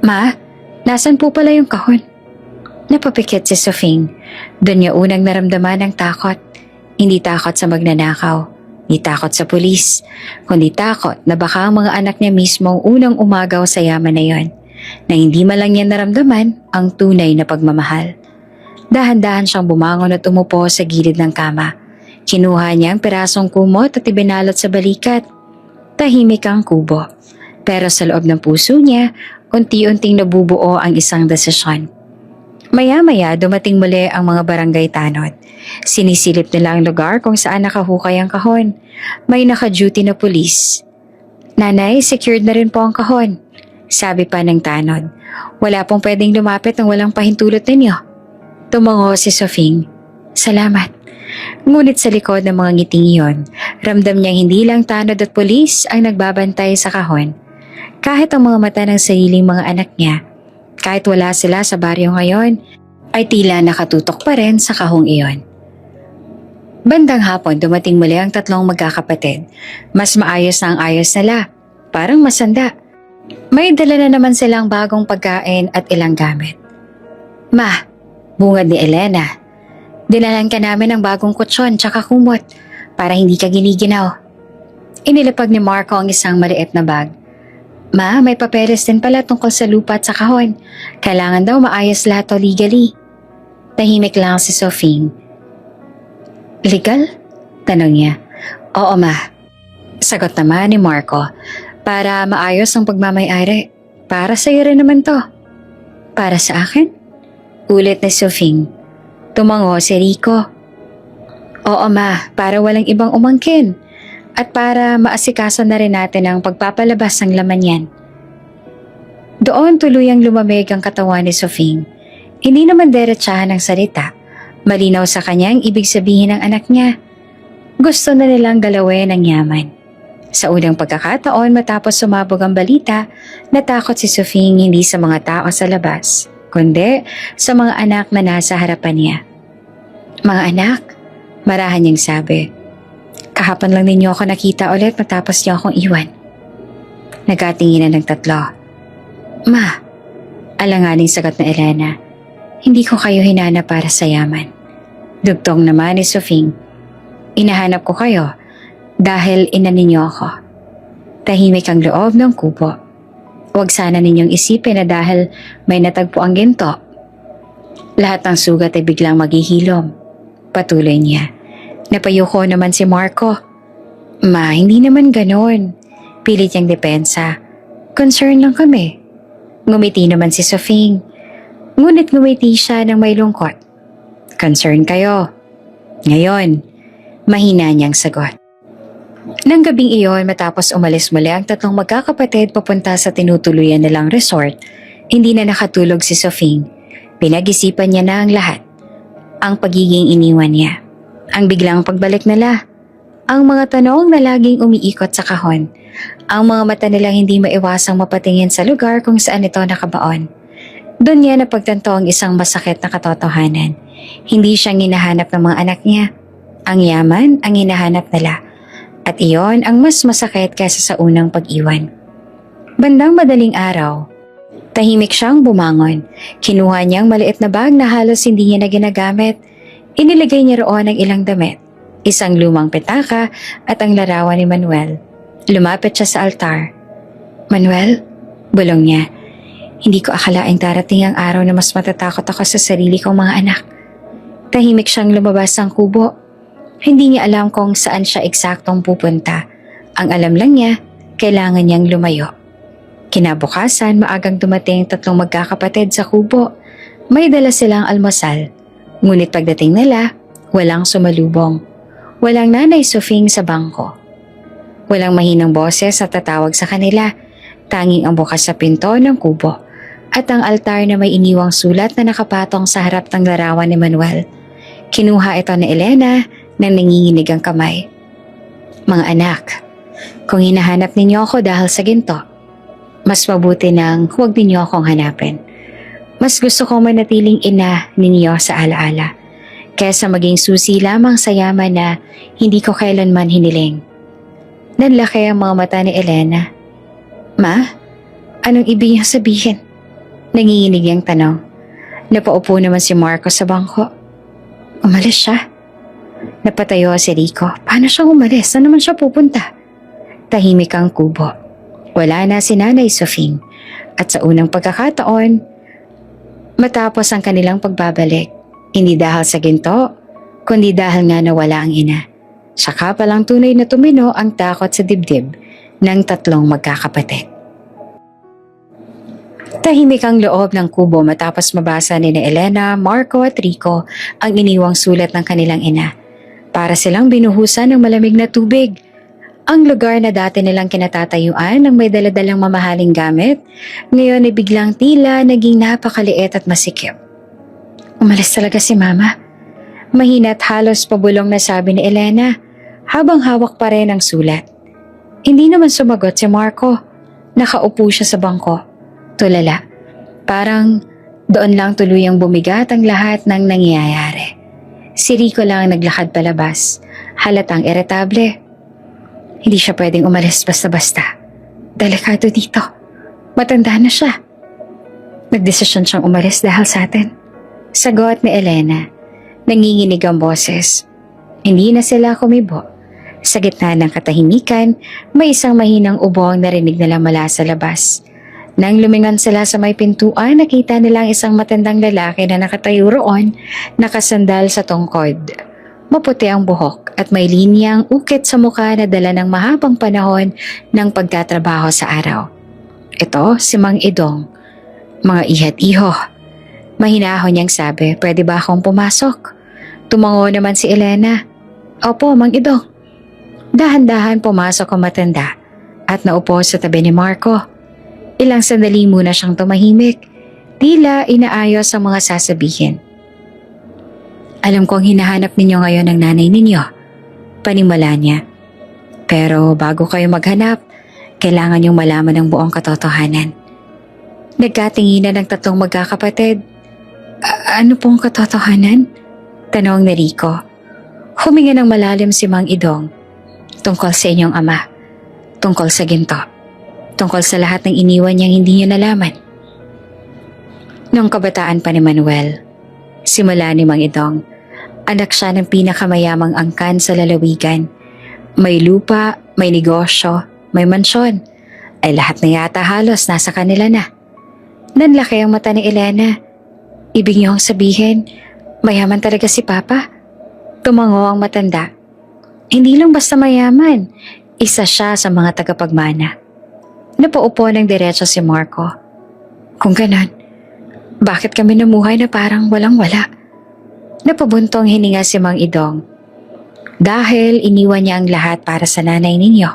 "Ma, nasan po pala yung kahon?" Napapikit si Sofing. Doon niya unang naramdaman ang takot. Hindi takot sa magnanakaw, hindi takot sa pulis, kundi takot na baka ang mga anak niya mismo ang unang umagaw sa yaman na yon, na hindi man lang niya naramdaman ang tunay na pagmamahal. Dahan-dahan siyang bumangon at umupo sa gilid ng kama. Kinuha niya ang pirasong kumot at ibinalot sa balikat. Tahimik ang kubo. Pero sa loob ng puso niya, unti-unting nabubuo ang isang desisyon. Maya-maya dumating muli ang mga barangay tanod. Sinisilip nila ang lugar kung saan nakahukay ang kahon. May naka-duty na pulis. "Nanay, secured na rin po ang kahon," sabi pa ng tanod. "Wala pong pwedeng lumapit ng walang pahintulot ninyo." Tumango si Sofing. "Salamat." Ngunit sa likod ng mga ngiting iyon, ramdam niyang hindi lang tanod at pulis ang nagbabantay sa kahon. Kahit ang mga mata ng sariling mga anak niya, kahit wala sila sa baryo ngayon, ay tila nakatutok pa rin sa kahong iyon. Bandang hapon dumating muli ang tatlong magkakapatid. Mas maayos na ang ayos nila, parang masanda. May dala na naman silang bagong pagkain at ilang gamit. "Ma," bungad ni Elena, "dinalan ka namin ng bagong kutsyon tsaka kumot para hindi ka giniginaw." Inilapag ni Marco ang isang maliit na bag. "Ma, may papeles din pala tungkol sa lupa at sa kahon. Kailangan daw maayos lahat o legally." Tahimik lang si Sofing. "Legal?" tanong niya. "Oo, ma." Sagot naman ni Marco. "Para maayos ang pagmamay-ari. Para sa'yo rin naman to." "Para sa akin?" ulit ni Sofing. Tumango si Rico. "Oo, ma, para walang ibang umangkin. At para maasikaso na rin natin ang pagpapalabas ng laman yan." Doon tuluyang lumamig ang katawan ni Sofing. Hindi naman derechahan ang salita. Malinaw sa kanyang ibig sabihin ng anak niya. Gusto na nilang galawin ang yaman. Sa unang pagkakataon matapos sumabog ang balita, natakot si Sofing hindi sa mga tao sa labas, kundi sa mga anak na nasa harapan niya. "Mga anak," marahan niyang sabi. "Kahapon lang ninyo ako nakita ulit matapos niyo akong iwan." Nagkatinginan ng tatlo. "Ma," alanganing sagot na Elena, "hindi ko kayo hinanap para sa yaman." Dugtong naman ni Sofing. "Inahanap ko kayo dahil ina ninyo ako." Tahimik ang loob ng kubo. Huwag sana ninyong isipin na dahil may natagpo ang ginto, lahat ng sugat ay biglang maghihilom. Patuloy niya. Napayuko naman si Marco. "Ma, hindi naman ganon." Pilit niyang depensa. "Concern lang kami." Ngumiti naman si Sofing. Ngunit ngumiti siya ng may lungkot. "Concern kayo." Ngayon, mahina niyang sagot. Nang gabing iyon matapos umalis muli ang tatlong magkakapatid papunta sa tinutuluyan nilang resort, hindi na nakatulog si Sofing. Pinag-isipan niya na ang lahat. Ang pagiging iniwan niya. Ang biglang pagbalik nila. Ang mga tanong na laging umiikot sa kahon. Ang mga mata nilang hindi maiwasang mapatingin sa lugar kung saan ito nakabaon. Doon niya napagtanto ang isang masakit na katotohanan. Hindi siyang hinahanap ng mga anak niya. Ang yaman ang hinahanap nila. At iyon ang mas masakit kaysa sa unang pag-iwan. Bandang madaling araw, tahimik siyang bumangon. Kinuha niyang maliit na bag na halos hindi niya na ginagamit. Inilagay niya roon ang ilang damit, isang lumang petaka at ang larawan ni Manuel. Lumapit siya sa altar. "Manuel?" bulong niya. "Hindi ko akalaing darating ang araw na mas matatakot ako sa sarili kong mga anak." Tahimik siyang lumabas ng kubo. Hindi niya alam kung saan siya eksaktong pupunta. Ang alam lang niya, kailangan niyang lumayo. Kinabukasan, maagang dumating tatlong magkakapatid sa kubo. May dala silang almusal. Ngunit pagdating nila, walang sumalubong. Walang nanay Sofing sa bangko. Walang mahinang boses at tatawag sa kanila. Tanging ang bukas sa pinto ng kubo. At ang altar na may iniwang sulat na nakapatong sa harap ng larawan ni Manuel. Kinuha ito ni Elena nang nanginginig ang kamay. "Mga anak, kung hinahanap ninyo ako dahil sa ginto, mas mabuti nang huwag ninyo akong hanapin. Mas gusto kong manatiling ina ninyo sa alaala, kaysa maging susi lamang sa yaman na hindi ko kailanman hiniling." Nanlaki ang mga mata ni Elena. "Ma, anong ibig niyo sabihin?" Nanginginig ang tanong. Napaupo naman si Marco sa bangko. "Umalis siya." Napatayo si Rico. Paano siya umalis? Saan naman siya pupunta? Tahimik ang kubo. Wala na si Nanay Sofing. At sa unang pagkakataon, matapos ang kanilang pagbabalik, hindi dahil sa ginto, kundi dahil nga nawala ang ina. Saka palang tunay na tumino ang takot sa dibdib ng tatlong magkakapatid. Tahimik ang loob ng kubo matapos mabasa ni Elena, Marco at Rico ang iniwang sulat ng kanilang ina. Para silang binuhusan ng malamig na tubig. Ang lugar na dati nilang kinatatayuan ng may daladalang mamahaling gamit, ngayon ay biglang tila naging napakaliit at masikip. "Umalis talaga si Mama." Mahina at halos pabulong na sabi ni Elena, habang hawak pa rin ang sulat. Hindi naman sumagot si Marco. Nakaupo siya sa bangko. Tulala. Parang doon lang tuluyang bumigat ang lahat ng nangyayari. Si Rico lang ang naglakad palabas. Halatang iritable. Hindi siya pwedeng umalis basta-basta. Delikado dito. Matanda na siya. Nagdesisyon siyang umalis dahil sa atin. Sagot ni Elena. Nanginginig ang boses. Hindi na sila kumibo. Sa gitna ng katahimikan, may isang mahinang ubong narinig nila mula sa labas. Nang lumingon sila sa may pintuan, nakita nilang isang matandang lalaki na nakatayo roon, nakasandal sa tungkod. Maputi ang buhok at may linyang ukit sa mukha na dala ng mahabang panahon ng pagtatrabaho sa araw. Ito si Mang Idong. "Mga ihat iho." Mahinahon niyang sabi, "Pwede ba akong pumasok?" Tumango naman si Elena. "Opo, Mang Idong." Dahan-dahan pumasok ang matanda at naupo sa tabi ni Marco. Ilang sandali muna siyang tumahimik. Tila inaayos ang mga sasabihin. "Alam kong hinahanap ninyo ngayon ang nanay ninyo." Panimula niya. "Pero bago kayo maghanap, kailangan niyong malaman ang buong katotohanan." Nagkatinginan ng tatlong magkakapatid. Ano pong katotohanan?" Tanong ni Rico. Huminga ng malalim si Mang Idong. "Tungkol sa inyong ama. Tungkol sa ginto. Tungkol sa lahat ng iniwan niyang hindi niyo nalaman." Noong kabataan pa ni Manuel, simula ni Mang Idong, anak siya ng pinakamayamang angkan sa lalawigan. May lupa, may negosyo, may mansyon. Ay lahat na yata halos nasa kanila na. Nanlaki ang mata ni Elena. "Ibig niyong sabihin, mayaman talaga si Papa?" Tumango ang matanda. "Hindi lang basta mayaman, isa siya sa mga tagapagmana." Napaupo ng diretso si Marco. "Kung ganon, bakit kami namuhay na parang walang-wala?" Napabuntong hininga si Mang Idong. Dahil iniwan niya ang lahat para sa nanay ninyo.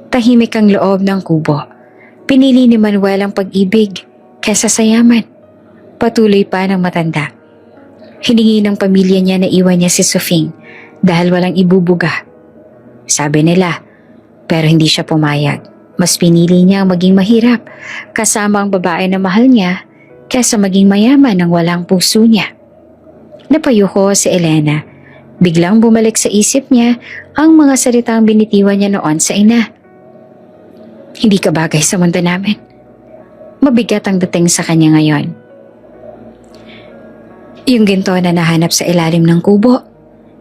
Tahimik ang loob ng kubo. Pinili ni Manuel ang pag-ibig kesa sa yaman. Patuloy pa ng matanda. Hiningi ng pamilya niya na iwan niya si Sofing dahil walang ibubuga. Sabi nila, pero hindi siya pumayag. Mas pinili niya ang maging mahirap kasama ang babae na mahal niya kesa maging mayaman ng walang puso niya. Napayuko si Elena. Biglang bumalik sa isip niya ang mga salitang binitiwan niya noon sa ina. Hindi ka bagay sa mundo namin. Mabigat ang dating sa kanya ngayon. Yung ginto na nahanap sa ilalim ng kubo,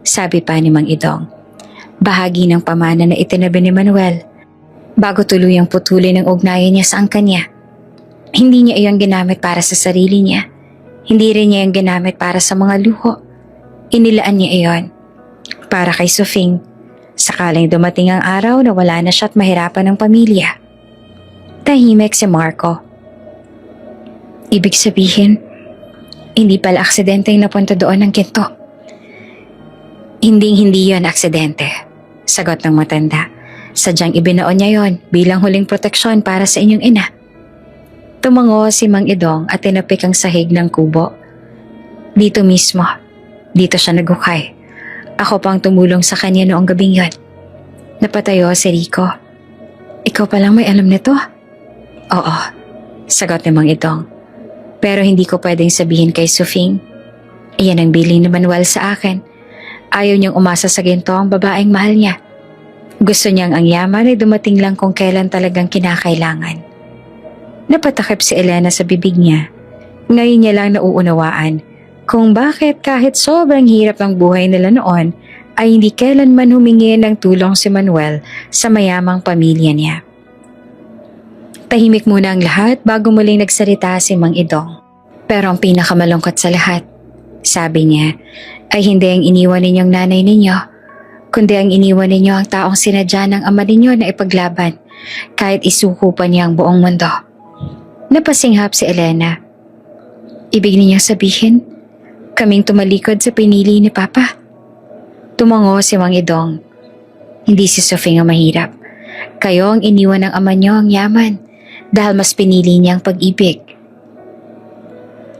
sabi pa ni Mang Idong. Bahagi ng pamana na itinabi ni Manuel bago tuluyang putulin ang ugnayan niya sa angkan niya. Hindi niya iyon ginamit para sa sarili niya. Hindi rin niya iyon ginamit para sa mga luho. Inilaan niya iyon para kay Sofing sakaling dumating ang araw na wala na siya at mahirapan ng pamilya. Tahimik si Marco. Ibig sabihin, hindi pala aksidente yung napunta doon ng ginto. Hindi yun aksidente, sagot ng matanda. Sadyang ibinaon niya yon bilang huling proteksyon para sa inyong ina. Tumango si Mang Idong at tinapik ang sahig ng kubo. Dito mismo, dito siya nagukay. Ako pang tumulong sa kanya noong gabing yon. Napatayo si Rico. Ikaw palang may alam nito? Oo, sagot ni Mang Idong. Pero hindi ko pwedeng sabihin kay Sofing. Iyan ang biling ni Manuel sa akin. Ayaw niyang umasa sa ginto ang babaeng mahal niya. Gusto niyang ang yaman ay dumating lang kung kailan talagang kinakailangan. Napatakip si Elena sa bibig niya. Ngayon niya lang nauunawaan kung bakit kahit sobrang hirap ng buhay nila noon ay hindi kailanman humingi ng tulong si Manuel sa mayamang pamilya niya. Tahimik muna ang lahat bago muling nagsalita si Mang Idong. Pero ang pinakamalungkot sa lahat, sabi niya, ay hindi ang iniwan ninyong nanay ninyo, kundi ang iniwan ninyo ang taong sinadya ng ama ninyo na ipaglaban kahit isuko pa niya ang buong mundo. Napasinghap si Elena. Ibig ninyong sabihin, kaming tumalikod sa pinili ni Papa. Tumango si Mang Idong. Hindi si Sofing ang mahirap. Kayo ang iniwan ng ama niyo ang yaman dahil mas pinili niya ang pag-ibig.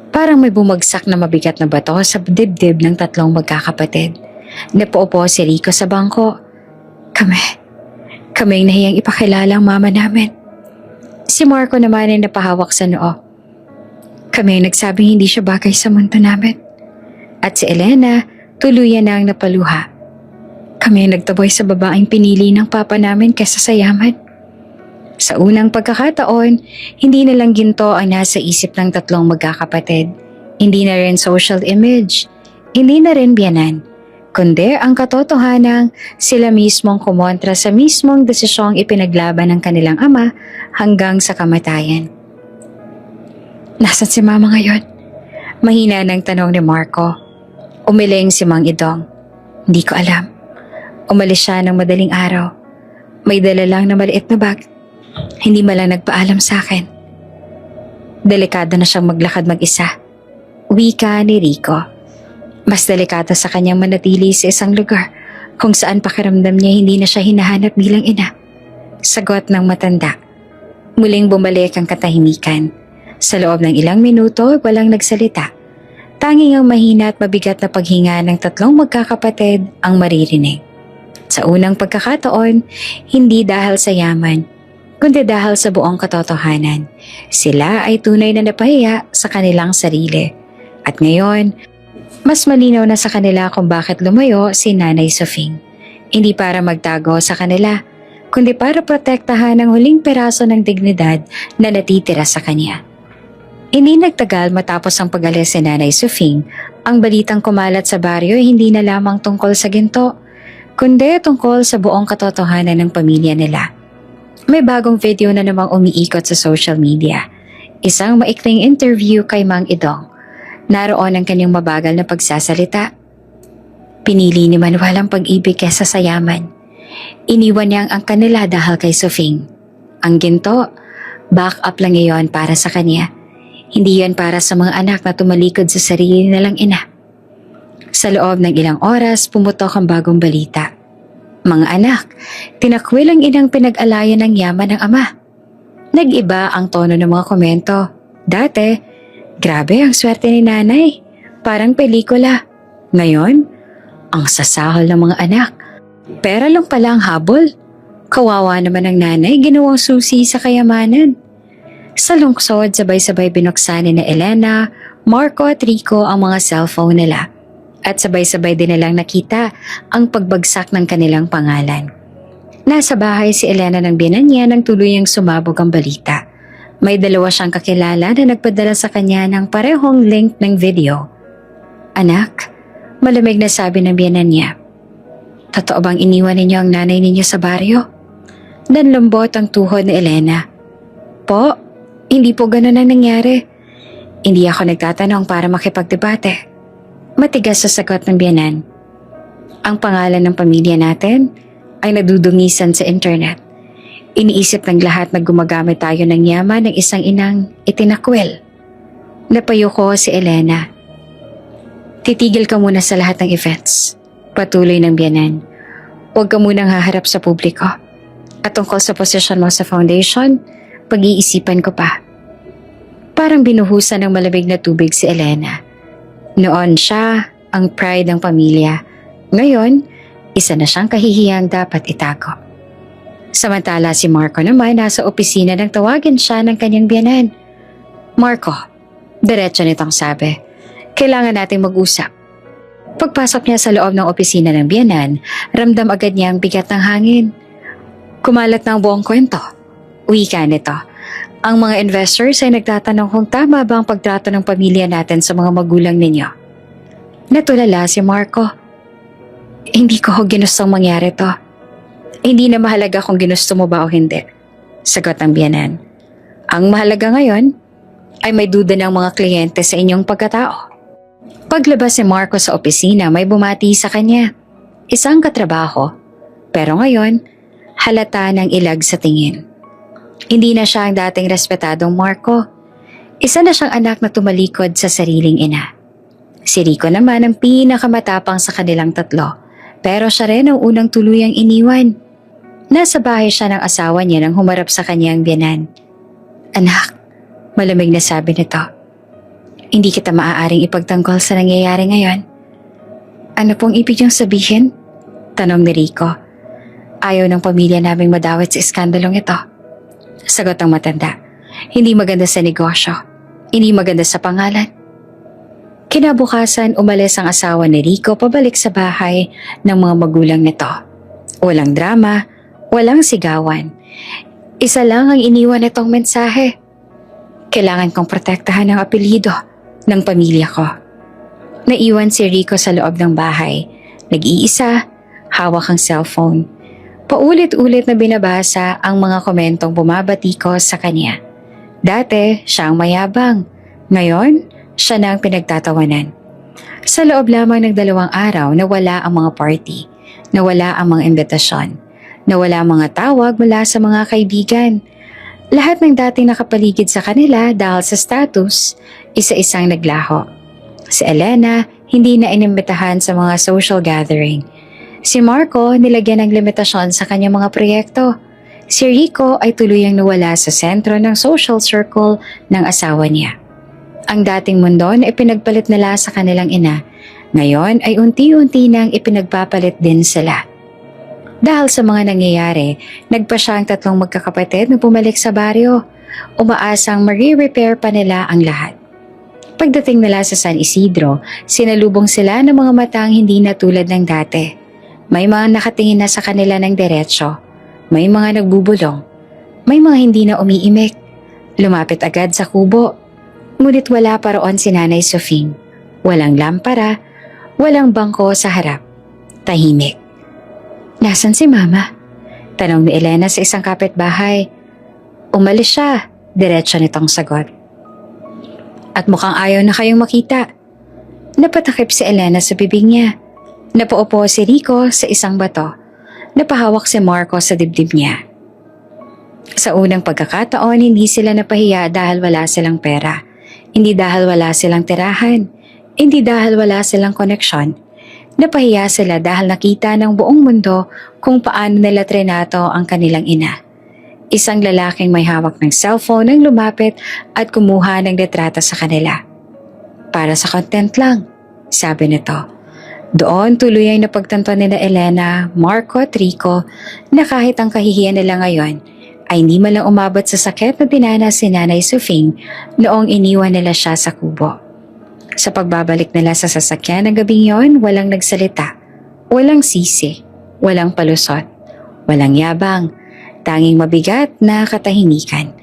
Parang may bumagsak na mabigat na bato sa dibdib ng tatlong magkakapatid. Napaupo si Rico sa bangko. Kami ang nahiyang ipakilala ang mama namin. Si Marco naman ay napahawak sa noo. Kami ang nagsabing hindi siya bagay sa mundo namin. At si Elena, tuluyan na ang napaluha. Kami ang nagtaboy sa babaeng pinili ng papa namin kesa sa yaman. Sa unang pagkakataon, hindi na lang ginto ang nasa isip ng tatlong magkakapatid. Hindi na rin social image. Hindi na rin biyanan. Kundi ang katotohanang sila mismong kumontra sa mismong desisyong ipinaglaban ng kanilang ama hanggang sa kamatayan. Nasaan si mama ngayon? Mahina ng tanong ni Marco. Umiling si Mang Idong. Hindi ko alam. Umalis siya ng madaling araw. May dala lang na maliit na bag. Hindi malang nagpaalam sa akin. Delikado na siyang maglakad mag-isa. Wika ni Rico. Mas delikado sa kanyang manatili sa isang lugar kung saan pakiramdam niya hindi na siya hinahanap bilang ina. Sagot ng matanda. Muling bumalik ang katahimikan. Sa loob ng ilang minuto, walang nagsalita. Tanging ang mahina at mabigat na paghinga ng tatlong magkakapatid ang maririnig. Sa unang pagkakataon, hindi dahil sa yaman, kundi dahil sa buong katotohanan. Sila ay tunay na napahiya sa kanilang sarili. At ngayon, mas malinaw na sa kanila kung bakit lumayo si Nanay Sofing. Hindi para magtago sa kanila, kundi para protektahan ang huling peraso ng dignidad na natitira sa kanya. Hindi nagtagal matapos ang pag-alis si Nanay Sofing, ang balitang kumalat sa baryo ay hindi na lamang tungkol sa ginto, kundi tungkol sa buong katotohanan ng pamilya nila. May bagong video na namang umiikot sa social media. Isang maikling interview kay Mang Idong. Naroon ang kanyang mabagal na pagsasalita. Pinili ni Manuel ang pag-ibig kesa sa yaman. Iniwan niya ang kanila dahil kay Sofing. Ang ginto, back up lang iyon para sa kanya. Hindi yan para sa mga anak na tumalikod sa sarili nilang ina. Sa loob ng ilang oras, pumutok ang bagong balita. Mga anak, tinakwil ang inang pinag-alayan ng yaman ng ama. Nag-iba ang tono ng mga komento. Dati, grabe ang swerte ni nanay. Parang pelikula. Ngayon, ang sasahol ng mga anak. Pera lang pala ang habol. Kawawa naman ang nanay, ginawang susi sa kayamanan. Sa lungsod, sabay-sabay binuksan ni Elena, Marco at Rico ang mga cellphone nila. At sabay-sabay din nilang nakita ang pagbagsak ng kanilang pangalan. Nasa bahay si Elena ng biyenan niya nang tuluyang sumabog ang balita. May dalawa siyang kakilala na nagpadala sa kanya ng parehong link ng video. Anak, malamig na sabi ng biyenan niya. Totoo bang iniwan ninyo ang nanay ninyo sa baryo? Nanlambot ang tuhod ni Elena. Po, hindi po ganun ang nangyari. Hindi ako nagtatanong para makipagdebate. Matigas sa sagot ng biyenan. Ang pangalan ng pamilya natin ay nadudungisan sa internet. Iniisip ng lahat na gumagamit tayo ng yaman ng isang inang itinakwil. Napayuko si Elena. Titigil ka muna sa lahat ng events. Patuloy ng biyenan. Huwag ka munang haharap sa publiko. At tungkol sa posisyon mo sa foundation, pag-iisipan ko pa. Parang binuhusan ng malamig na tubig si Elena. Noon siya ang pride ng pamilya. Ngayon, isa na siyang kahihiyang dapat itago. Samantala si Marco naman nasa opisina nang tawagin siya ng kanyang biyenan. Marco, diretso nitong sabi, kailangan nating mag-usap. Pagpasok niya sa loob ng opisina ng biyenan, ramdam agad niya ang bigat ng hangin. Kumalat na ang buong kwento. Wika nito. Ang mga investors ay nagtatanong kung tama ba ang pagtrato ng pamilya natin sa mga magulang ninyo. Natulala si Marco. Hindi ko ginustong mangyari to. Hindi na mahalaga kung ginusto mo ba o hindi. Sagot ng biyenan. Ang mahalaga ngayon ay may duda ng mga kliyente sa inyong pagkatao. Paglabas si Marco sa opisina, may bumati sa kanya. Isang katrabaho. Pero ngayon, halata ng ilag sa tingin. Hindi na siya ang dating respetadong Marco. Isa na siyang anak na tumalikod sa sariling ina. Si Rico naman ang pinakamatapang sa kanilang tatlo, pero siya rin ang unang tuluyang iniwan. Nasa bahay siya ng asawa niya nang humarap sa kanyang biyenan. Anak, malamig na sabi nito. Hindi kita maaaring ipagtanggol sa nangyayari ngayon. Ano pong ibig niyong sabihin? Tanong ni Rico. Ayaw ng pamilya naming madawit sa iskandalong ito. Sagot ng matanda. Hindi maganda sa negosyo. Hindi maganda sa pangalan. Kinabukasan, umalis ang asawa ni Rico pabalik sa bahay ng mga magulang nito. Walang drama, walang sigawan. Isa lang ang iniwan nitong mensahe. Kailangan kong protektahan ang apelyido ng pamilya ko. Naiwan si Rico sa loob ng bahay. Nag-iisa, hawak ang cellphone. Paulit-ulit na binabasa ang mga komentong bumabatikos sa kanya. Dati, siya ang mayabang. Ngayon, siya na ang pinagtatawanan. Sa loob lamang ng 2 araw, nawala ang mga party. Nawala ang mga imbitasyon. Nawala ang mga tawag mula sa mga kaibigan. Lahat ng dating nakapaligid sa kanila dahil sa status, isa-isang naglaho. Si Elena, hindi na inimbitahan sa mga social gathering. Si Marco, nilagyan ng limitasyon sa kanyang mga proyekto. Si Rico ay tuluyang nawala sa sentro ng social circle ng asawa niya. Ang dating mundo na ipinagpalit nila sa kanilang ina, ngayon ay unti-unti nang ipinagpapalit din sila. Dahil sa mga nangyayari, nagpa siya ang 3 magkakapatid na bumalik sa baryo. Umaasang marirepair pa nila ang lahat. Pagdating nila sa San Isidro, sinalubong sila ng mga matang hindi na tulad ng dati. May mga nakatingin na sa kanila ng diretsyo. May mga nagbubulong. May mga hindi na umiimik. Lumapit agad sa kubo. Ngunit wala pa roon si Nanay Sofing. Walang lampara, walang bangko sa harap. Tahimik. Nasaan si Mama? Tanong ni Elena sa isang kapitbahay. Umalis siya, diretsyo nitong sagot. At mukhang ayaw na kayong makita. Napatakip si Elena sa bibig niya. Napaupo si Rico sa isang bato. Napahawak si Marco sa dibdib niya. Sa unang pagkakataon, hindi sila napahiya dahil wala silang pera. Hindi dahil wala silang tirahan. Hindi dahil wala silang koneksyon, napahiya sila dahil nakita ng buong mundo kung paano nila trinato ang kanilang ina. Isang lalaking may hawak ng cellphone ang lumapit at kumuha ng litrato sa kanila. Para sa content lang, sabi nito. Doon tuloy ay napagtanto nila Elena, Marco at Rico na kahit ang kahihiyan nila ngayon ay hindi malang umabot sa sakit na dinanas si Nanay Sofing noong iniwan nila siya sa kubo. Sa pagbabalik nila sa sasakyan ng gabing yon, walang nagsalita, walang sisi, walang palusot, walang yabang, tanging mabigat na katahimikan.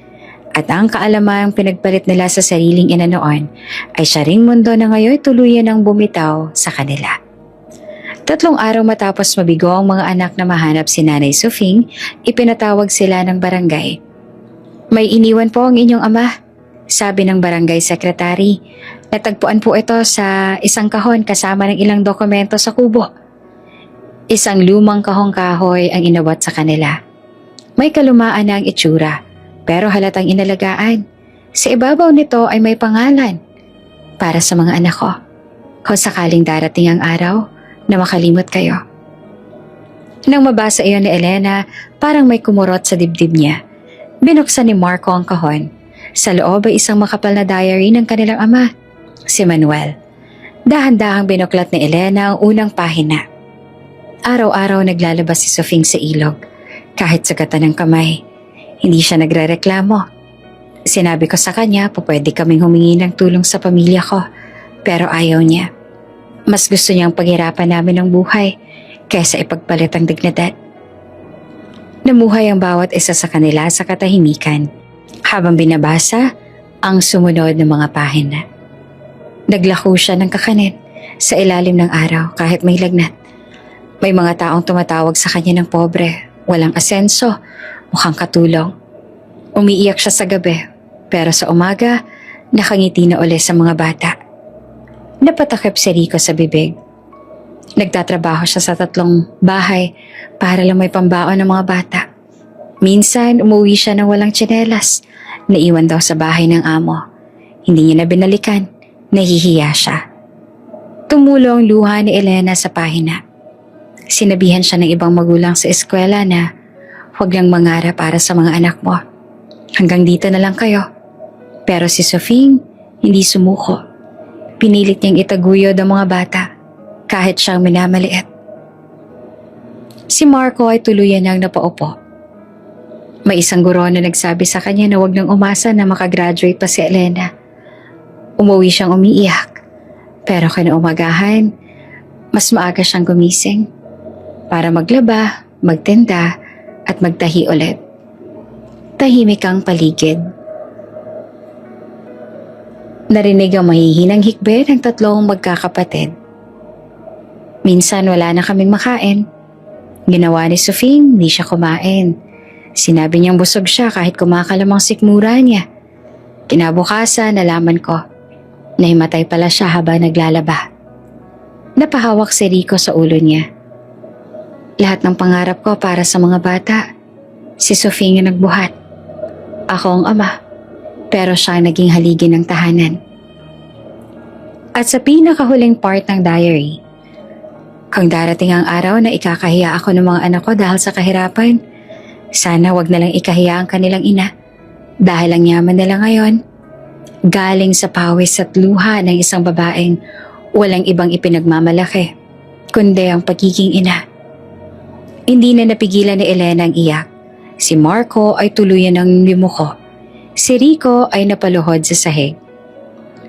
At ang kaalamang pinagpalit nila sa sariling ina noon ay siya ring mundo na ngayon tuluyan ng bumitaw sa kanila. 3 araw matapos mabigo ang mga anak na mahanap si Nanay Sofing, ipinatawag sila ng barangay. May iniwan po ang inyong ama, sabi ng barangay secretary. Natagpuan po ito sa isang kahon kasama ng ilang dokumento sa kubo. Isang lumang kahong kahoy ang inabot sa kanila. May kalumaan na ang itsura, pero halatang inalagaan. Sa ibabaw nito ay may pangalan. Para sa mga anak ko, kung sakaling darating ang araw na makalimot kayo. Nang mabasa iyon ni Elena, parang may kumurot sa dibdib niya. Binuksan ni Marco ang kahon. Sa loob ay isang makapal na diary ng kanilang ama, si Manuel. Dahan-dahang binuklat ni Elena ang unang pahina. Araw-araw naglalabas si Sofing sa ilog. Kahit sugatan ng kamay, hindi siya nagrereklamo. Sinabi ko sa kanya, pwede kaming humingi ng tulong sa pamilya ko, pero ayaw niya. Mas gusto niyang paghirapan namin ng buhay kaysa ipagpalit ang dignidad. Namuhay ang bawat isa sa kanila sa katahimikan habang binabasa ang sumunod na mga pahina. Naglako siya ng kakanin sa ilalim ng araw kahit may lagnat. May mga taong tumatawag sa kanya ng pobre, walang asenso, mukhang katulong. Umiiyak siya sa gabi, pero sa umaga, nakangiti na uli sa mga bata. Napatakip si Rico sa bibig. Nagtatrabaho siya sa 3 bahay para lang may pambaon ng mga bata. Minsan, umuwi siya ng walang tsinelas. Naiwan daw sa bahay ng amo. Hindi niya na binalikan. Nahihiya siya. Tumulo ang luha ni Elena sa pahina. Sinabihan siya ng ibang magulang sa eskwela na huwag lang mangarap para sa mga anak mo. Hanggang dito na lang kayo. Pero si Sofing hindi sumuko. Pinilit niyang itaguyod ang mga bata kahit siyang minamaliit. Si Marco ay tuluyan niyang napaupo. May isang guro na nagsabi sa kanya na huwag nang umasa na makagraduate pa si Elena. Umuwi siyang umiiyak. Pero kinaumagahan, mas maaga siyang gumising para maglaba, magtinda at magtahi ulit. Tahimik ang paligid. Narinig ang mahihinang hikbi ng 3 magkakapatid. Minsan wala na kaming makain. Ginawa ni Sofing, hindi siya kumain. Sinabi niyang busog siya kahit kumakalamang sikmura niya. Kinabukasan, nalaman ko. Nahimatay pala siya habang naglalaba. Napahawak si Rico sa ulo niya. Lahat ng pangarap ko para sa mga bata, si Sofing ang nagbuhat. Ako ang ama. Pero siya naging haligi ng tahanan. At sa pinakahuling part ng diary, kung darating ang araw na ikakahiya ako ng mga anak ko dahil sa kahirapan, sana wag na lang ikahiya ang kanilang ina dahil ang yaman nila ngayon, galing sa pawis at luha ng isang babaeng walang ibang ipinagmamalaki, kundi ang pagiging ina. Hindi na napigilan ni Elena ang iyak. Si Marco ay tuluyan ng limuko. Si Rico ay napaluhod sa sahig.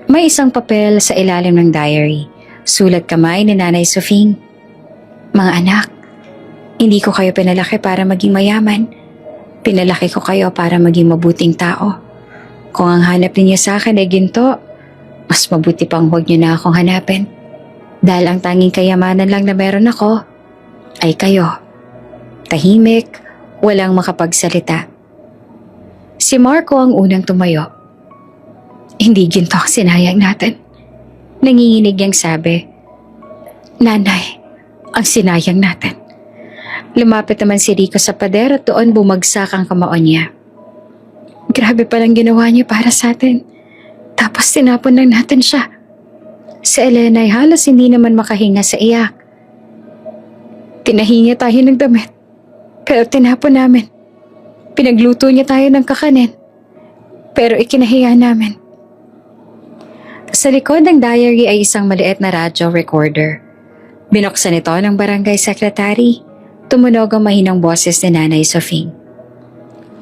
May isang papel sa ilalim ng diary. Sulat kamay ni Nanay Sofing. Mga anak, hindi ko kayo pinalaki para maging mayaman. Pinalaki ko kayo para maging mabuting tao. Kung ang hanap ninyo sa akin ay ginto, mas mabuti pang huwag niyo na akong hanapin. Dahil ang tanging kayamanan lang na meron ako ay kayo. Tahimik, walang makapagsalita. Si Marco ang unang tumayo. Hindi ginto ang sinayang natin. Nanginginig niyang sabi, Nanay, ang sinayang natin. Lumapit naman si Rico sa pader at doon bumagsak ang kamao niya. Grabe palang ginawa niya para sa atin. Tapos tinapon lang natin siya. Si Elena ay halos hindi naman makahinga sa iyak. Tinahingi tayo ng damit, pero tinapon namin. Pinagluto niya tayo ng kakanin, pero ikinahiya namin. Sa likod ng diary ay isang maliit na radyo recorder. Binuksan ito ng barangay secretary. Tumunog ang mahinang boses ni Nanay Sofing.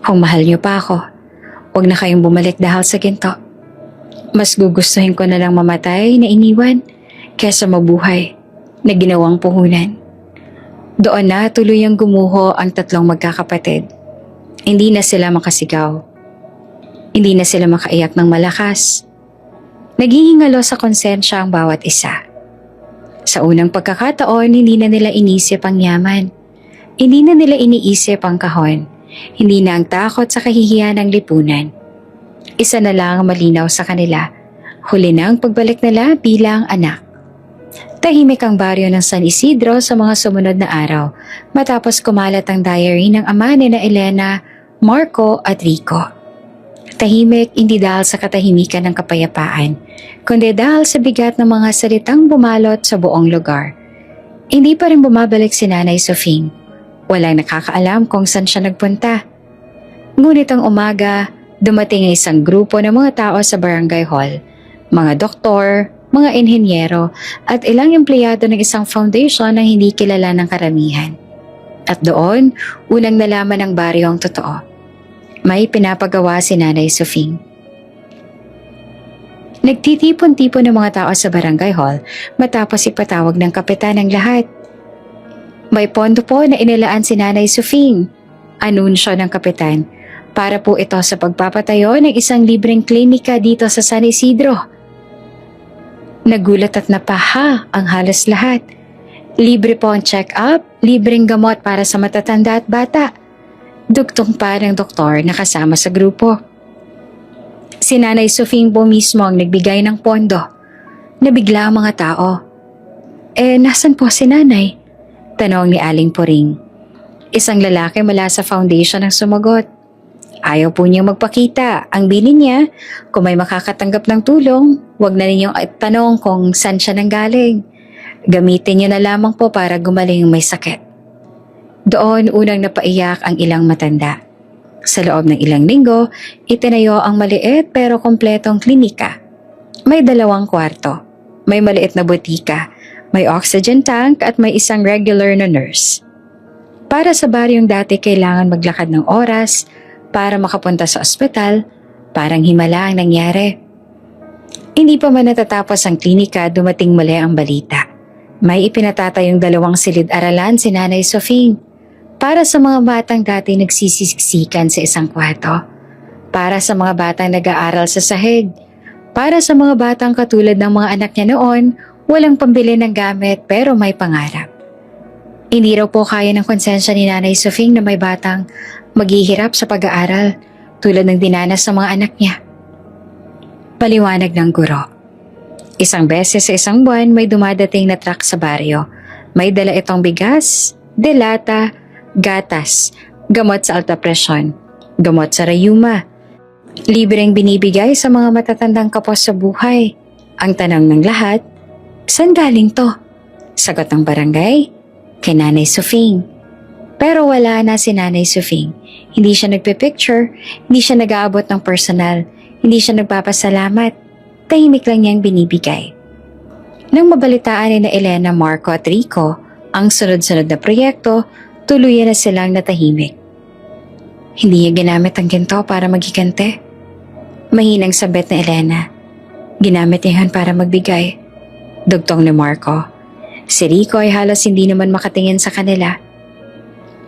Kung mahal niyo pa ako, huwag na kayong bumalik dahil sa ginto. Mas gugustuhin ko na lang mamatay na iniwan kesa mabuhay na ginawang puhunan. Doon na tuluyang gumuho ang tatlong magkakapatid. Hindi na sila makasigaw. Hindi na sila makaiyak ng malakas. Naghihingalo sa konsensya ang bawat isa. Sa unang pagkakataon, hindi na nila inisip ang yaman. Hindi na nila iniisip ang kahon. Hindi na ang takot sa kahihiyan ng lipunan. Isa na lang ang malinaw sa kanila. Huli na ang pagbalik nila bilang anak. Tahimik ang baryo ng San Isidro sa mga sumunod na araw matapos kumalat ang diary ng ama ni na Elena, Marco at Rico. Tahimik hindi dahil sa katahimikan ng kapayapaan, kundi dahil sa bigat ng mga salitang bumalot sa buong lugar. Hindi pa rin bumabalik si Nanay Sofing. Walang nakakaalam kung saan siya nagpunta. Ngunit ang umaga, dumating ang isang grupo ng mga tao sa barangay hall. Mga doktor, mga inhenyero at ilang empleyado ng isang foundation na hindi kilala ng karamihan. At doon, unang nalaman ng baryo ang totoo. May pinapagawa si Nanay Sofing. Nagtitipon-tipon ng mga tao sa barangay hall matapos ipatawag ng kapitan ng lahat. May pondo po na inilaan si Nanay Sofing, anunsyo ng kapitan, para po ito sa pagpapatayo ng isang libreng klinika dito sa San Isidro. Nagulat at napaha ang halos lahat. Libre po ang check-up, libreng gamot para sa matatanda at bata. Dugtong pa ng doktor na kasama sa grupo. Si Nanay Sofing po mismo ang nagbigay ng pondo. Nabigla ang mga tao. Nasan po si Nanay? Tanong ni Aling Puring. Isang lalaki mula sa foundation ang sumagot. Ayaw po niyang magpakita. Ang bilin niya, kung may makakatanggap ng tulong, huwag na ninyong tanong kung saan siya nanggaling. Gamitin niyo na lamang po para gumaling may sakit. Doon unang napaiyak ang ilang matanda. Sa loob ng ilang linggo, itinayo ang maliit pero kompletong klinika. May 2 kwarto, may maliit na butika, may oxygen tank at may isang regular na nurse. Para sa baryong dati kailangan maglakad ng oras para makapunta sa ospital, parang himala ang nangyari. Hindi pa man natatapos ang klinika, dumating muli ang balita. May ipinatatayong 2 silid-aralan si Nanay Sofing. Para sa mga batang dati nagsisiksikan sa isang kwarto. Para sa mga batang nag-aaral sa sahig. Para sa mga batang katulad ng mga anak niya noon, walang pambili ng gamit pero may pangarap. Hindi raw po kaya ng konsensya ni Nanay Sofing na may batang maghihirap sa pag-aaral tulad ng dinanas ng mga anak niya. Paliwanag ng guro. Isang beses sa isang buwan may dumadating na truck sa baryo. May dala itong bigas, delata, gatas, gamot sa alta presyon, gamot sa rayuma. Libreng binibigay sa mga matatandang kapos sa buhay. Ang tanong ng lahat, saan galing to? Sagot ng barangay, kay Nanay Sofing. Pero wala na si Nanay Sofing. Hindi siya nagpipicture, hindi siya nag-aabot ng personal, hindi siya nagpapasalamat. Tahimik lang niyang binibigay. Nang mabalitaan ni na Elena, Marco at Rico ang sunod-sunod na proyekto, tuluyan na silang natahimik. Hindi niya ginamit ang ginto para magigante. Mahinang sabit ni Elena. Ginamit niya para magbigay. Dugtong ni Marco. Si Rico ay halos hindi naman makatingin sa kanila.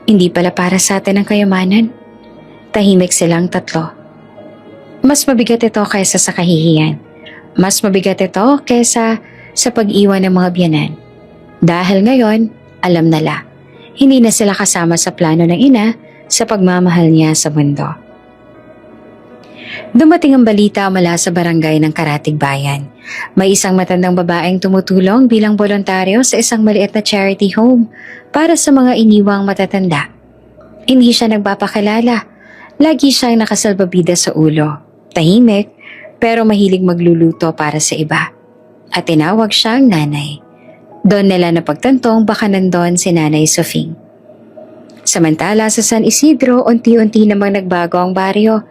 Hindi pala para sa atin ang kayamanan. Tahimik silang tatlo. Mas mabigat ito kaysa sa kahihiyan. Mas mabigat ito kaysa sa pag-iwan ng mga biyanan. Dahil ngayon, alam nila. Hindi na sila kasama sa plano ng ina sa pagmamahal niya sa mundo. Dumating ang balita mula sa barangay ng Karatig Bayan. May isang matandang babaeng tumutulong bilang voluntaryo sa isang maliit na charity home para sa mga iniwang matatanda. Hindi siya nagpapakilala. Lagi siyang nakasalbabida sa ulo. Tahimik, pero mahilig magluluto para sa iba. at tinawag siyang nanay. Doon nila napagtantong baka nandun si Nanay Sofing. Samantala sa San Isidro, unti-unti namang nagbago ang baryo.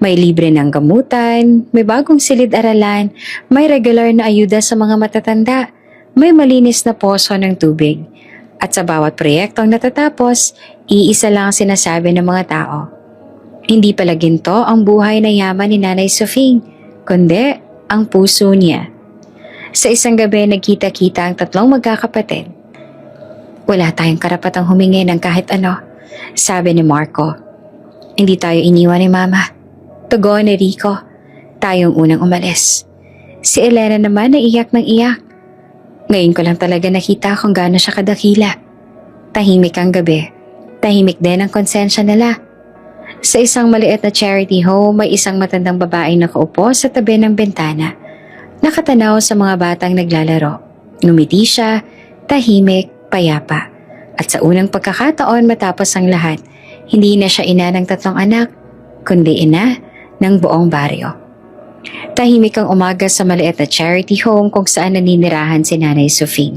May libre ng gamutan, may bagong silid-aralan, may regular na ayuda sa mga matatanda, may malinis na poso ng tubig. At sa bawat proyektong natatapos, iisa lang ang sinasabi ng mga tao. Hindi pala ginto ang buhay na yaman ni Nanay Sofing, kundi ang puso niya. Sa isang gabi, nagkita-kita ang tatlong magkakapatid. Wala tayong karapatang humingi ng kahit ano, sabi ni Marco. Hindi tayo iniwan ni Mama. Tugon ni Rico. Tayong unang umalis. Si Elena naman naiyak ng iyak. Ngayon ko lang talaga nakita kung gaano siya kadakila. Tahimik ang gabi. Tahimik din ang konsensya nila. Sa isang maliit na charity home, may isang matandang babaeng nakaupo sa tabi ng bintana. Nakatanaw sa mga batang naglalaro. Ngumiti siya, tahimik, payapa. At sa unang pagkakataon matapos ang lahat, hindi na siya ina ng 3 anak, kundi ina ng buong baryo. Tahimik ang umaga sa maliit na charity home kung saan naninirahan si Nanay Sofing.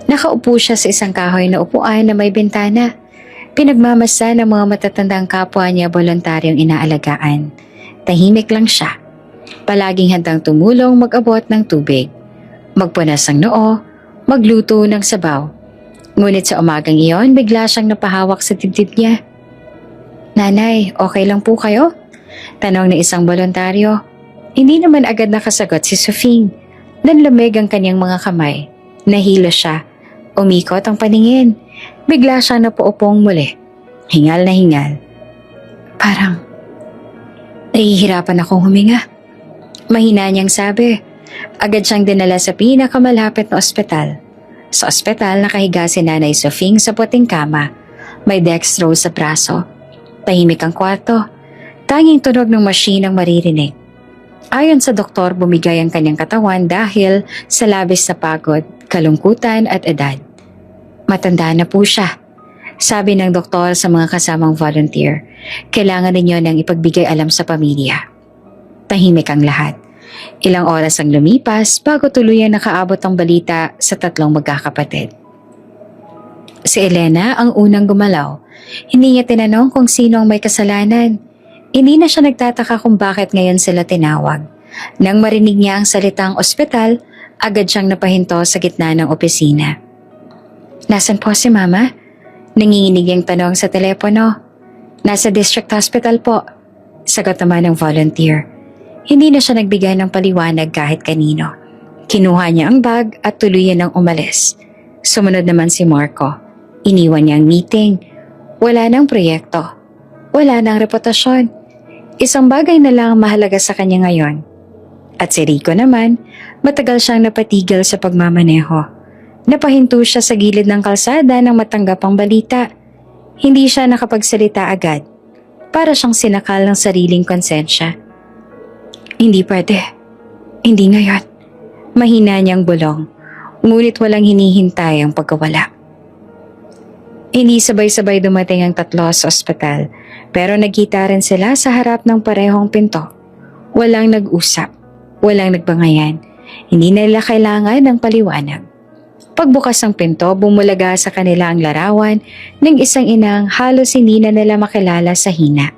Nakaupo siya sa isang kahoy na upuan na may bintana. Pinagmamasa ng mga matatandang kapwa niya voluntaryong inaalagaan. Tahimik lang siya. Palaging handang tumulong mag-abot ng tubig, magpunas ng noo, magluto ng sabaw. Ngunit sa umagang iyon, bigla siyang napahawak sa dibdib niya. Nanay, okay lang po kayo? Tanong ng isang voluntaryo. Hindi naman agad nakasagot si Sofing. Nanlamig ang kanyang mga kamay. Nahilo siya. Umikot ang paningin. Bigla siya napuupong muli. Hingal na hingal. Parang nahihirapan akong huminga. Mahina niyang sabi. Agad siyang dinala sa pinakamalapit na ospital. Sa ospital, nakahiga si Nanay Sofing sa puting kama. May dextrose sa braso. Tahimik ang kwarto. Tanging tunog ng machine ang maririnig. Ayon sa doktor, bumigay ang kanyang katawan dahil sa labis na pagod, kalungkutan at edad. Matanda na po siya. Sabi ng doktor sa mga kasamang volunteer, kailangan ninyo nang ipagbigay alam sa pamilya. Tahimik ang lahat. Ilang oras ang lumipas bago tuluyang nakaabot ang balita sa 3 magkakapatid. Si Elena ang unang gumalaw. Hindi niya tinanong kung sino ang may kasalanan. Hindi na siya nagtataka kung bakit ngayon sila tinawag. Nang marinig niya ang salitang ospital, agad siyang napahinto sa gitna ng opisina. Nasaan po si Mama? Nanginginig ang tanong sa telepono. Nasa district hospital po. Sagot naman ng volunteer. Hindi na siya nagbigay ng paliwanag kahit kanino. Kinuha niya ang bag at tuluyan ng umalis. Sumunod naman si Marco. Iniwan niya ang meeting. Wala nang proyekto. Wala nang reputasyon. Isang bagay na lang mahalaga sa kanya ngayon. At si Rico naman, matagal siyang napatigil sa pagmamaneho. Napahinto siya sa gilid ng kalsada nang matanggap ang balita. Hindi siya nakapagsalita agad. Para siyang sinakal ng sariling konsensya. Hindi pwede. Hindi ngayon. Mahina niyang bulong. Ngunit walang hinihintay ang pagkawala. Hindi sabay-sabay dumating ang 3 sa ospital, pero nagkita rin sila sa harap ng parehong pinto. Walang nag-usap, walang nagbangayan, hindi nila kailangan ng paliwanag. Pagbukas ng pinto, bumulaga sa kanila ang larawan ng isang inang halos hindi na nila makilala sa hina.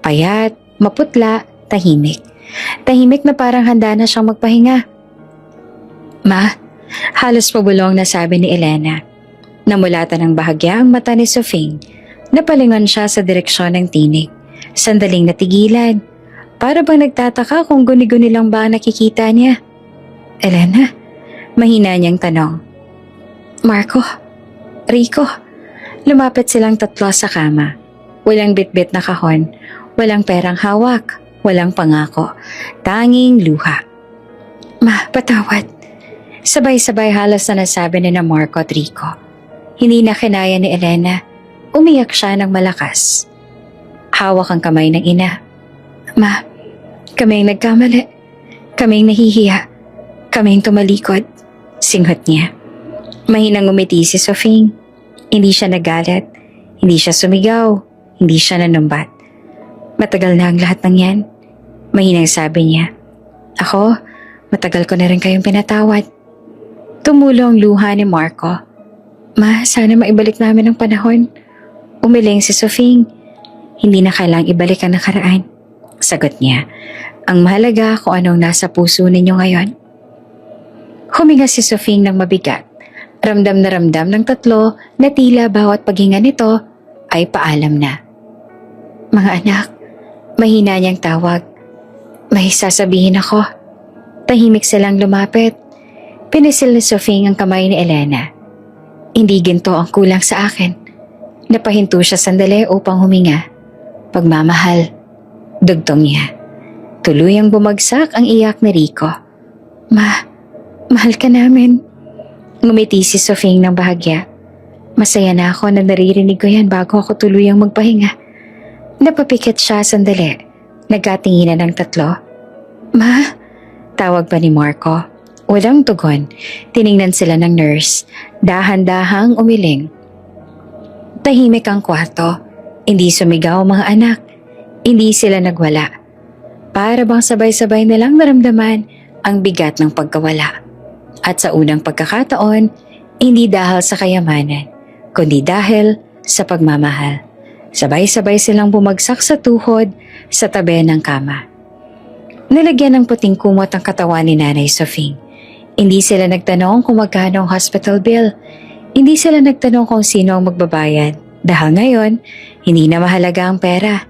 Payat, maputla, tahimik. Tahimik na parang handa na siyang magpahinga. Ma, halos pabulong na sabi ni Elena. Namulatan ng bahagya ang mata ni Sofing. Napalingon siya sa direksyon ng tinig. Sandaling natigilan. Para bang nagtataka kung guni-guni lang ba ang nakikita niya. Elena? Mahina niyang tanong. Marco? Rico? Lumapit silang 3 sa kama. Walang bitbit na kahon. Walang perang hawak. Walang pangako. Tanging luha. Ma, patawad. Sabay-sabay halos na nasabi ni na Marco at Rico. Hindi na kinaya ni Elena. Umiyak siya ng malakas. Hawak ang kamay ng ina. Ma, kaming nagkamali. Kaming nahihiya. Kaming tumalikod. Singhot niya. Mahinang umiti si Sofing. Hindi siya nagalit. Hindi siya sumigaw. Hindi siya nanumbat. Matagal na ang lahat ng yan. Mahinang sabi niya. Ako, Matagal ko na rin kayong pinatawad. Tumulo ang luha ni Marco. Ma, sana maibalik namin ang panahon. Umiling si Sofing. Hindi na kailang ibalik ang nakaraan. Sagot niya. Ang mahalaga kung anong nasa puso ninyo ngayon. Huminga si Sofing ng mabigat. Ramdam na ramdam ng tatlo na tila bawat paghinga nito ay paalam na. Mga anak, mahina niyang tawag. May sasabihin ako. Tahimik silang lumapit. Pinisil ni Sofing ang kamay ni Elena. Hindi ginto ang kulang sa akin. Napahinto siya sandali upang huminga. Pagmamahal, dugtong niya. Tuluyang bumagsak ang iyak ni Rico. Mahal ka namin. Ngumiti si Sofing ng bahagya. Masaya na ako na naririnig ko yan bago ako tuluyang magpahinga. Napapikit siya sandali. Nagkatinginan ng tatlo. Ma? Tawag pa ni Marco. Walang tugon. Tiningnan sila ng nurse. Dahan-dahang umiling. Tahimik ang kwarto. Hindi sumigaw ang mga anak. Hindi sila nagwala. Para bang sabay-sabay nilang naramdaman ang bigat ng pagkawala. At sa unang pagkakataon, hindi dahil sa kayamanan, kundi dahil sa pagmamahal. Sabay-sabay silang bumagsak sa tuhod sa tabi ng kama. Nalagyan ng puting kumot ang katawan ni Nanay Sofing. Hindi sila nagtanong kung magkano ang hospital bill. Hindi sila nagtanong kung sino ang magbabayad. Dahil ngayon, hindi na mahalaga ang pera.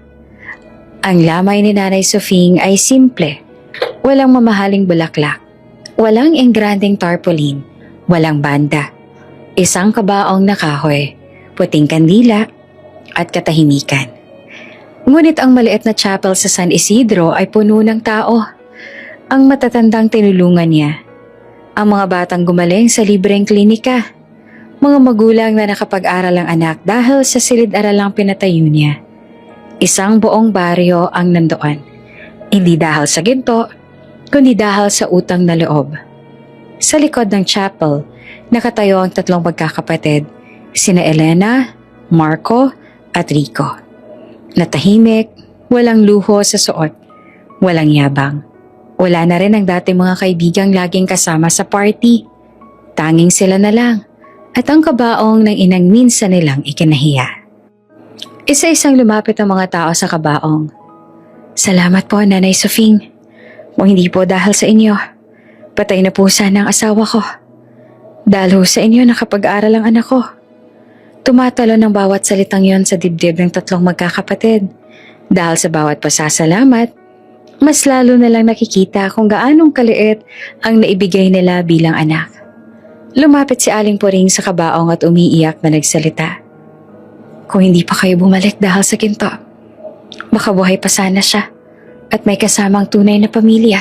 Ang lamay ni Nanay Sofing ay simple. Walang mamahaling bulaklak. Walang engranding tarpaulin. Walang banda. Isang kabaong na kahoy, puting kandila, at katahimikan. Ngunit ang maliit na chapel sa San Isidro ay puno ng tao. Ang matatandang tinulungan niya. Ang mga batang gumaling sa libreng klinika. Mga magulang na nakapag-aral ang anak dahil sa silid-aralang pinatayo niya. Isang buong baryo ang nandoon. Hindi dahil sa ginto, kundi dahil sa utang na loob. Sa likod ng chapel, nakatayo ang tatlong magkakapatid, sina Elena, Marco, at Rico. Natahimik, walang luho sa suot, walang yabang. Wala na rin ang dati mga kaibigang laging kasama sa party. Tanging sila na lang, at ang kabaong ng inang minsan nilang ikinahiya. Isa-isang lumapit ang mga tao sa kabaong. Salamat po, Nanay Sofing. Kung hindi po dahil sa inyo, patay na po sana ang asawa ko. Dahil sa inyo nakapag-aral ang anak ko. Tumatalo ng bawat salitang yon sa dibdib ng tatlong magkakapatid. Dahil sa bawat pasasalamat, mas lalo na lang nakikita kung gaanong kaliit ang naibigay nila bilang anak. Lumapit si Aling Puring sa kabaong at umiiyak na nagsalita. Kung hindi pa kayo bumalik dahil sa ginto, baka buhay pa sana siya. At may kasamang tunay na pamilya.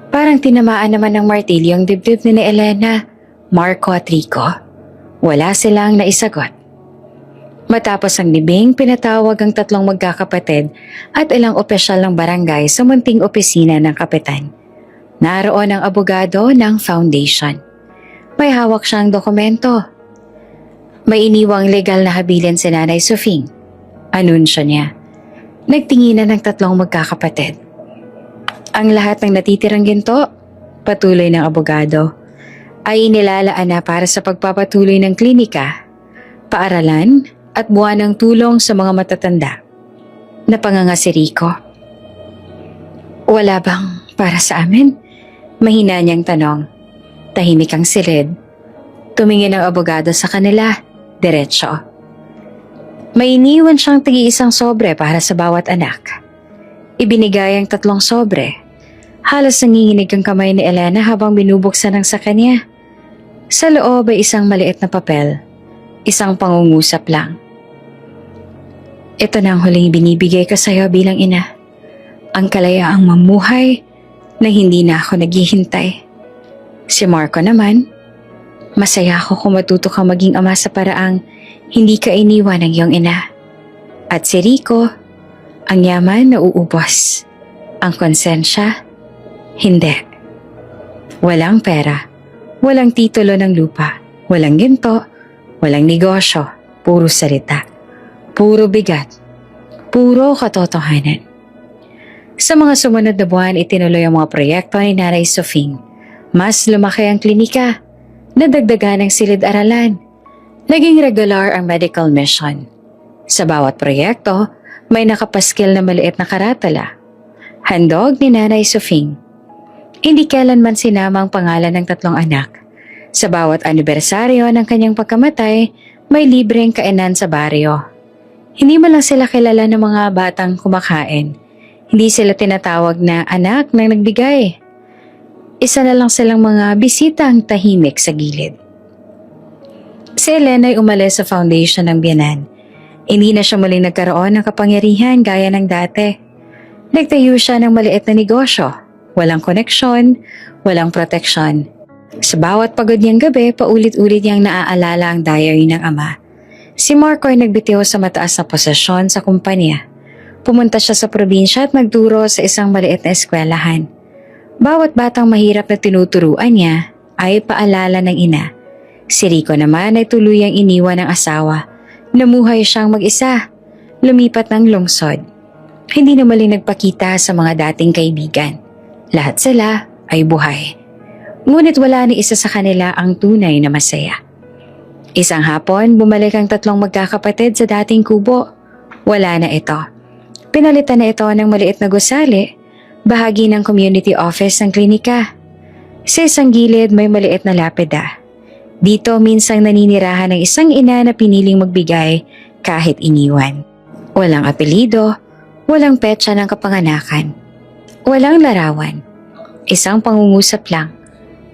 Parang tinamaan naman ng martilyo ang dibdib ni Elena, Marco at Rico. Wala silang naisagot. Matapos ang libing, pinatawag ang tatlong magkakapatid at ilang opisyal ng barangay sa munting opisina ng kapitan. Naroon ang abogado ng foundation. May hawak siyang dokumento. May iniwang legal na habilin si Nanay Sofing. Anunsyo niya. Nagtinginan ng tatlong magkakapatid. Ang lahat ng natitirang ginto, patuloy ng abogado, ay inilalaan na para sa pagpapatuloy ng klinika, paaralan at buwan ng tulong sa mga matatanda. Napanganga si Rico. Wala bang para sa amin? Mahina niyang tanong. Tahimik ang silid. Tumingin ang abogado sa kanila, diretso. May iniwan siyang tigi-isang sobre para sa bawat anak. Ibinigay ang tatlong sobre. Halos nanginginig ang kamay ni Elena habang binubuksan ang sa kanya. Sa loob ay isang maliit na papel. Isang pangungusap lang. Ito na ang huling binibigay ko sa iyo bilang ina. Ang kalayaang mamuhay na hindi na ako naghihintay. Si Marco naman, masaya ako kung matuto kang maging ama sa paraang hindi ka iniwan ng iyong ina. At si Rico, ang yaman na uubos. Ang konsensya, hindi. Walang pera, walang titulo ng lupa, walang ginto, walang negosyo, puro salita, puro bigat, puro katotohanan. Sa mga sumunod na buwan, itinuloy ang mga proyekto ni Nanay Sofing. Mas lumaki ang klinika, nadagdagan ng silid-aralan. Naging regular ang medical mission. Sa bawat proyekto, may nakapaskil na maliit na karatala. Handog ni Nanay Sofing. Hindi kailanman sinama ang pangalan ng 3 anak. Sa bawat anibersaryo ng kanyang pagkamatay, may libreng kainan sa baryo. Hindi man lang sila kilala ng mga batang kumakain. Hindi sila tinatawag na anak ng nagbigay. Isa na lang silang mga bisitang tahimik sa gilid. Si Elena ay umalis sa foundation ng biyanan. Hindi na siya muling nagkaroon ng kapangyarihan gaya ng dati. Nagtayo siya ng maliit na negosyo. Walang koneksyon, walang proteksyon. Sa bawat pagod niyang gabi, paulit-ulit niyang naaalala ang diary ng ama. Si Marco ay nagbitiw sa mataas na posisyon sa kumpanya. Pumunta siya sa probinsya at nagturo sa isang maliit na eskwelahan. Bawat batang mahirap na tinuturuan niya ay paalala ng ina. Si Rico naman ay tuluyang iniwan ng asawa. Namuhay siyang mag-isa. Lumipat ng lungsod. Hindi na muli nagpakita sa mga dating kaibigan. Lahat sila ay buhay. Ngunit wala ni isa sa kanila ang tunay na masaya. Isang hapon, bumalik ang 3 magkakapatid sa dating kubo. Wala na ito. Pinalitan na ito ng maliit na gusali, bahagi ng community office ng klinika. Sa isang gilid may maliit na lapida. Dito minsang naninirahan ng isang ina na piniling magbigay kahit iniwan. Walang apelido, walang petsa ng kapanganakan, walang larawan. Isang pangungusap lang.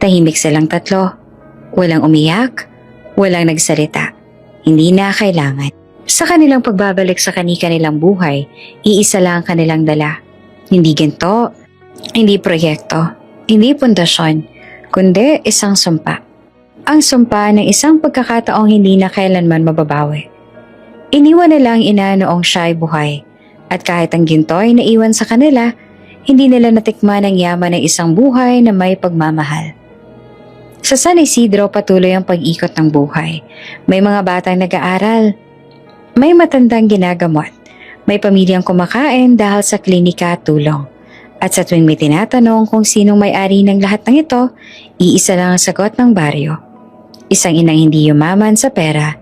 Tahimik silang 3. Walang umiyak, walang nagsalita. Hindi na kailangan. Sa kanilang pagbabalik sa kani-kanilang buhay, iisa lang ang kanilang dala. Hindi ginto, hindi proyekto, hindi pundasyon, kundi isang sumpa. Ang sumpa ng isang pagkakataong hindi na kailanman mababawi. Iniwan nila ang ina noong siya ay buhay, at kahit ang ginto ay naiwan sa kanila, hindi nila natikman ang yaman ng isang buhay na may pagmamahal. Sa San Isidro patuloy ang pag-ikot ng buhay. May mga batang nag-aaral, may matandang ginagamot, may pamilyang kumakain dahil sa klinika at tulong. At sa tuwing may tinatanong kung sinong may-ari ng lahat ng ito, iisa lang ang sagot ng baryo. Isang inang hindi yumaman sa pera,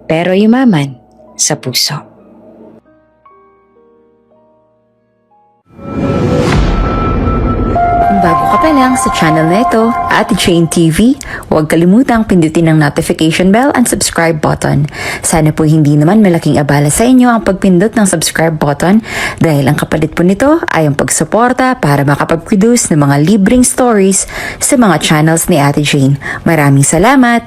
pero yumaman sa puso. Bago ka pa lang sa channel na ito, Ate Jane TV, huwag kalimutang pindutin ang notification bell and subscribe button. Sana po hindi naman malaking abala sa inyo ang pagpindot ng subscribe button dahil ang kapalit po nito ay ang pagsuporta para makapag-produce ng mga libreng stories sa mga channels ni Ate Jane. Maraming salamat!